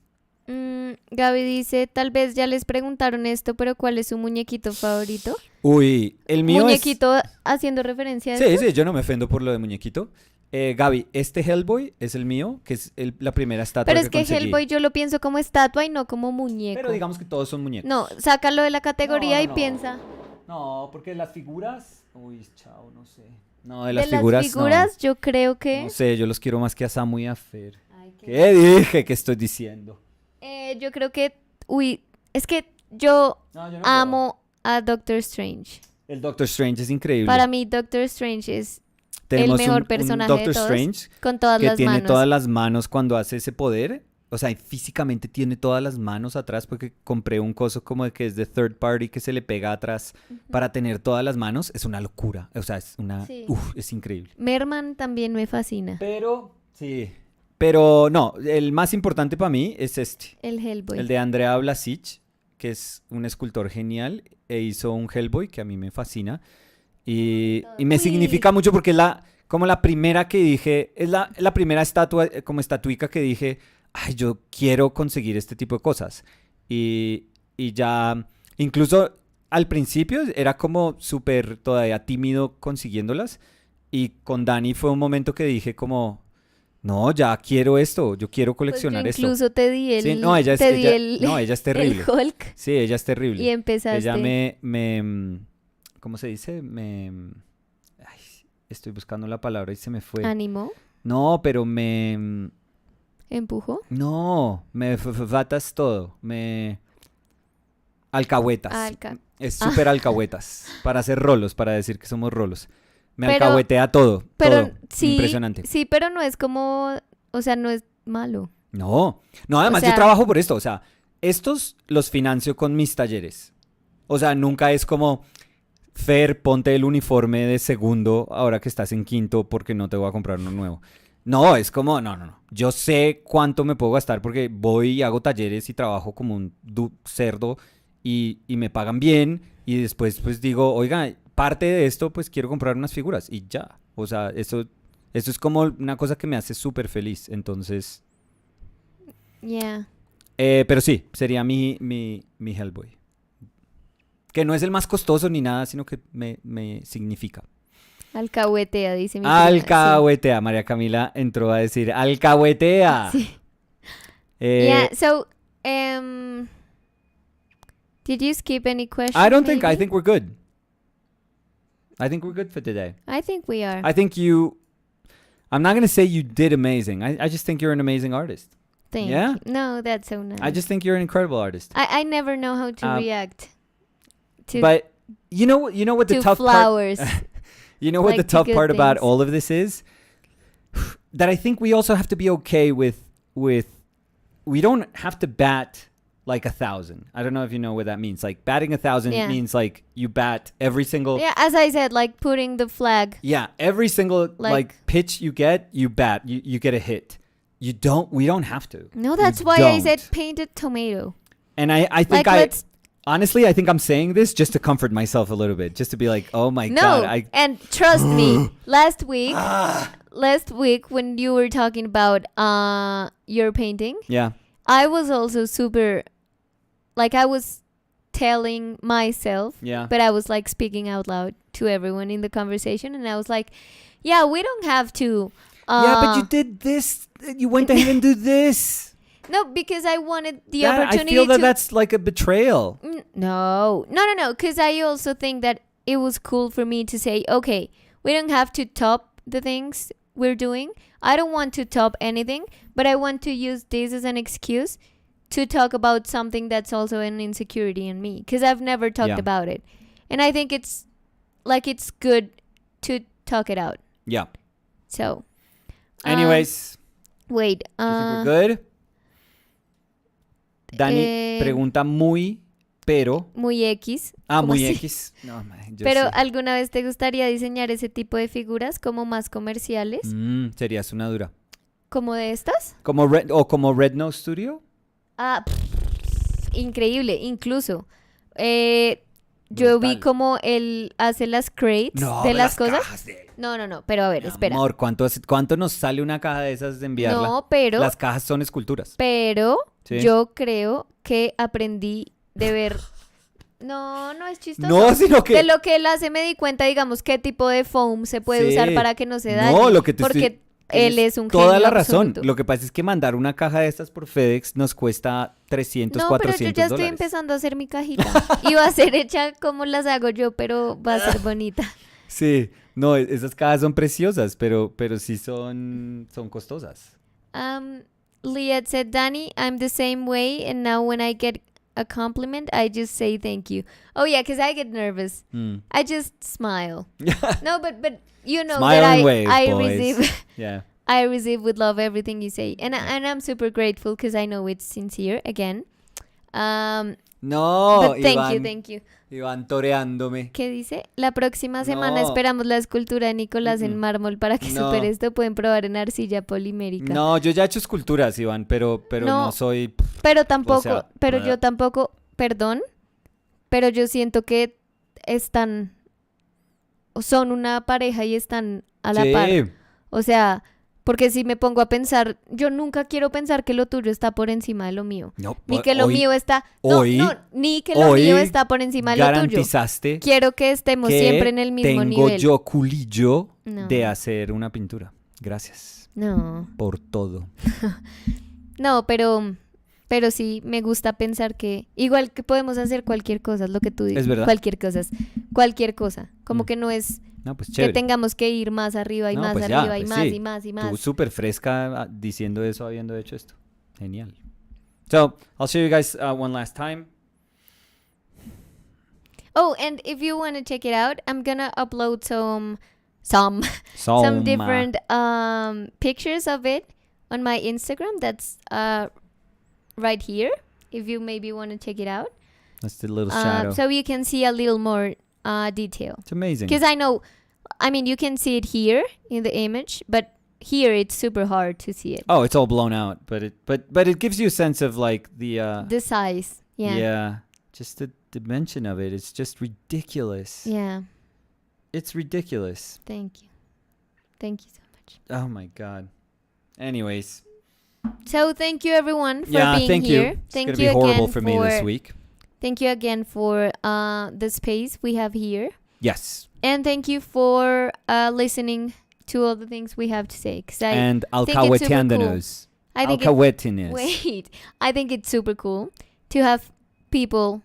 Gaby dice, tal vez ya les preguntaron esto, pero ¿cuál es su muñequito favorito? Uy, el mío ¿Muñequito haciendo referencia a esto? Sí, yo no me ofendo por lo de muñequito. Gaby, este Hellboy es el mío, que es la primera estatua pero que conseguí. Pero es que Hellboy yo lo pienso como estatua y no como muñeco. Pero digamos que todos son muñecos. No, sácalo de la categoría y piensa. No, porque las figuras... Uy, chao, no sé. No, de las figuras no. Yo creo que... No sé, yo los quiero más que a Samu y a Fer. Ay, ¿Qué dije? ¿Qué estoy diciendo? Yo creo que... Uy, es que yo amo a Doctor Strange. El Doctor Strange es increíble. Para mí Doctor Strange es el mejor personaje un Doctor de todos. Strange con todas las manos. Que tiene todas las manos cuando hace ese poder. O sea, físicamente tiene todas las manos atrás porque compré un coso como de que es de third party que se le pega atrás para tener todas las manos. Es una locura. O sea, es una... Sí. Es increíble. Merman también me fascina. Pero no, el más importante para mí es este. El Hellboy. El de Andrea Blasic, que es un escultor genial e hizo un Hellboy que a mí me fascina. Y me significa mucho porque es como la primera que dije, es la primera estatua, como estatuica que dije, ay, yo quiero conseguir este tipo de cosas. Y ya, incluso al principio era como súper todavía tímido consiguiéndolas. Y con Dani fue un momento que dije como... No, ya quiero esto, yo quiero coleccionar esto. Incluso te di el... Sí, no, ella es terrible. El Hulk. Sí, ella es terrible. Y empezaste... Ella ¿cómo se dice? Ay, estoy buscando la palabra y se me fue. ¿Animó? No, pero me... ¿Empujó? No, me fatas todo, Alcahuetas. Es súper alcahuetas, para hacer rolos, para decir que somos rolos. Me alcahuetea todo. Sí, impresionante. Sí, pero no es como... O sea, no es malo. No, además yo trabajo por esto. O sea, estos los financio con mis talleres. O sea, nunca es como... Fer, ponte el uniforme de segundo ahora que estás en quinto porque no te voy a comprar uno nuevo. No, es como... No. Yo sé cuánto me puedo gastar porque voy y hago talleres y trabajo como un cerdo y me pagan bien. Y después pues digo, oiga... Parte de esto, pues quiero comprar unas figuras y ya. O sea, eso Esto es como una cosa que me hace súper feliz. Entonces... Yeah. Pero sí, sería mi Hellboy. Que no es el más costoso ni nada, sino que me significa. Alcahuetea, dice mi prima. Alcahuetea. Sí. María Camila entró a decir alcahuetea. Sí. Yeah, so, did you skip any questions? I don't think. I think we're good. I think we're good for today. I think we are. I think I'm not going to say you did amazing. I just think you're an amazing artist. Thank you. No, that's so nice. I just think you're an incredible artist. I never know how to react to But you know what the tough flowers. You know what the tough part about all of this is? That I think we also have to be okay with we don't have to bat like 1,000. I don't know if you know what that means. Like batting 1,000 means like you bat every single... Yeah, as I said, like putting the flag. Yeah, every single like pitch you get, you bat. You get a hit. We don't have to. No, that's why I said painted tomato. And I think honestly, I think I'm saying this just to comfort myself a little bit. Just to be like, oh my God. And trust me, last week when you were talking about your painting, I was also super, like I was telling myself, but I was like speaking out loud to everyone in the conversation. And I was like, yeah, we don't have to. But you did this. You went ahead and do this. No, because I wanted the opportunity I feel that that's like a betrayal. No. Because I also think that it was cool for me to say, okay, we don't have to top the things we're doing. I don't want to top anything, but I want to use this as an excuse to talk about something that's also an insecurity in me. Because I've never talked about it. And I think it's good to talk it out. Yeah. So. Anyways. Wait. Do you think we're good? Dani pregunta pero... Muy X. Muy así? X. No, pero sé. ¿Alguna vez te gustaría diseñar ese tipo de figuras como más comerciales? Serías una dura. ¿Como de estas? Como Red Nose Studio. Increíble. Incluso yo vi como él hace las crates de las cosas. No, pero a ver, espera. Amor, ¿cuánto nos sale una caja de esas de enviarla? No, pero... Las cajas son esculturas. Pero yo creo que aprendí de ver... No es chistoso. No, sino que... De lo que él hace me di cuenta, digamos, qué tipo de foam se puede usar para que no se dañe. No, lo que te porque él es un genio toda la razón. absoluto. Lo que pasa es que mandar una caja de estas por FedEx nos cuesta 300, $400. Pero yo ya estoy empezando a hacer mi cajita. Y va a ser hecha como las hago yo, pero va a ser bonita. Sí. No, esas cajas son preciosas, pero sí son costosas. Liat said, Danny, I'm the same way, and now when I get a compliment, I just say thank you. Oh yeah, because I get nervous. I just smile. No, but you know smile that and wave, I boys. receive. Yeah. I receive with love everything you say, and I'm super grateful because I know it's sincere. Again. No, but thank you. Iván toreándome. ¿Qué dice? La próxima semana esperamos la escultura de Nicolás en mármol para que supere esto. Pueden probar en arcilla polimérica. No, yo ya he hecho esculturas, Iván, pero no soy... Pero tampoco, yo tampoco, perdón, pero yo siento que son una pareja y están a la par. O sea... Porque si me pongo a pensar, yo nunca quiero pensar que lo tuyo está por encima de lo mío. No, ni que lo mío está... ni que lo mío está por encima de lo tuyo. Garantizaste. Quiero que estemos siempre en el mismo nivel. Tengo yo culillo de hacer una pintura. Gracias. No. Por todo. No, pero sí me gusta pensar que... Igual que podemos hacer cualquier cosa, es lo que tú dices. Es verdad. Cualquier cosa. Como que no es... No, pues chévere. Que tengamos que ir más arriba y más arriba y más y más y más. Tú súper fresca diciendo eso habiendo hecho esto. Genial. So, I'll show you guys one last time. Oh, and if you want to check it out, I'm gonna upload some different pictures of it on my Instagram. That's right here. If you maybe want to check it out. That's the little shadow. So you can see a little more detail. It's amazing. Because you can see it here in the image, but here it's super hard to see it. Oh, it's all blown out, but it gives you a sense of like the size. Yeah. Yeah. Just the dimension of it. It's just ridiculous. Yeah. It's ridiculous. Thank you so much. much. Oh my God. Anyways. So thank you everyone for being here. You. Thank you. It's going to be horrible for me this week. Thank you again for the space we have here. Yes. And thank you for listening to all the things we have to say. And alcahueteándonos. Alcahuetiness. Wait. I think it's super cool to have people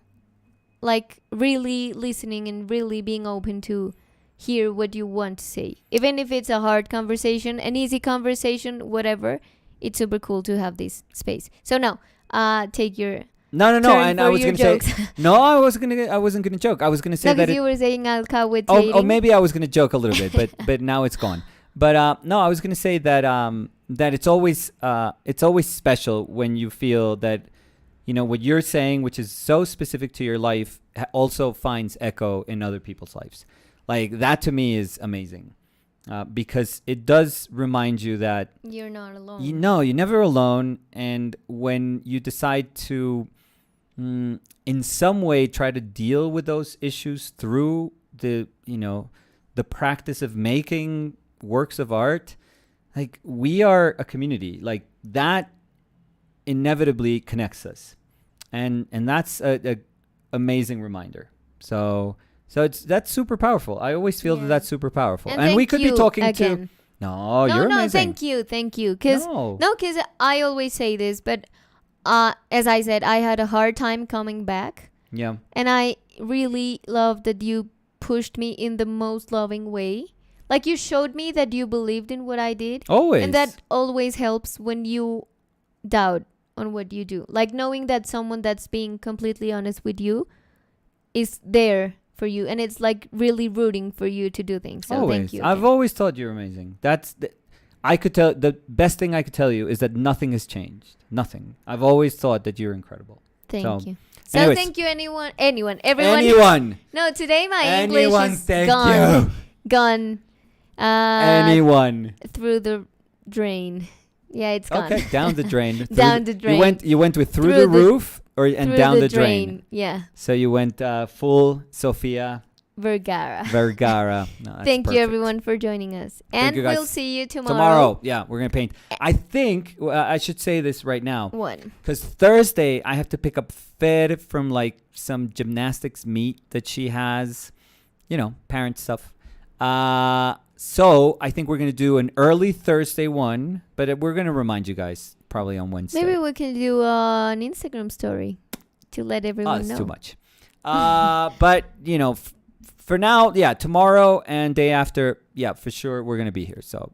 like really listening and really being open to hear what you want to say. Even if it's a hard conversation, an easy conversation, whatever, it's super cool to have this space. So now, take your No. And I was going to say, no, I wasn't going to joke. I was going to say that you were saying alcahuetating. Oh, maybe I was going to joke a little bit, but now it's gone. But no, I was going to say that that it's always special when you feel that, you know, what you're saying, which is so specific to your life, also finds echo in other people's lives. Like, that to me is amazing, because it does remind you that you're not alone. You're never alone. And when you decide to, in some way, try to deal with those issues through the practice of making works of art, like, we are a community. Like, that inevitably connects us, and that's a amazing reminder. So that's super powerful. I always feel that that's super powerful. And we could be talking again. No, you're amazing. Thank you. Because I always say this, but as I said, I had a hard time coming back. Yeah. And I really love that you pushed me in the most loving way. Like, you showed me that you believed in what I did. Always. And that always helps when you doubt on what you do. Like, knowing that someone that's being completely honest with you is there for you, and it's like really rooting for you to do things. So always. Thank you. I've always thought you're amazing. I could tell, the best thing I could tell you is that nothing has changed. Nothing. I've always thought that you're incredible. Thank you. So anyways, thank you, everyone. No, today my English is gone. Anyone. Through the drain. Yeah, it's gone. Okay, down the drain. Down the drain. You went with through the roof and down the drain. Yeah. So you went full Sofia Vergara. No, thank you everyone for joining us. And we'll see you tomorrow. Tomorrow, yeah, we're going to paint. I think I should say this right now. What? Because Thursday I have to pick up Fer from like some gymnastics meet that she has, parent stuff. So I think we're going to do an early Thursday one, but we're going to remind you guys probably on Wednesday. Maybe we can do an Instagram story to let everyone know. It's too much. But, for now, yeah, tomorrow and day after, yeah, for sure, we're going to be here. So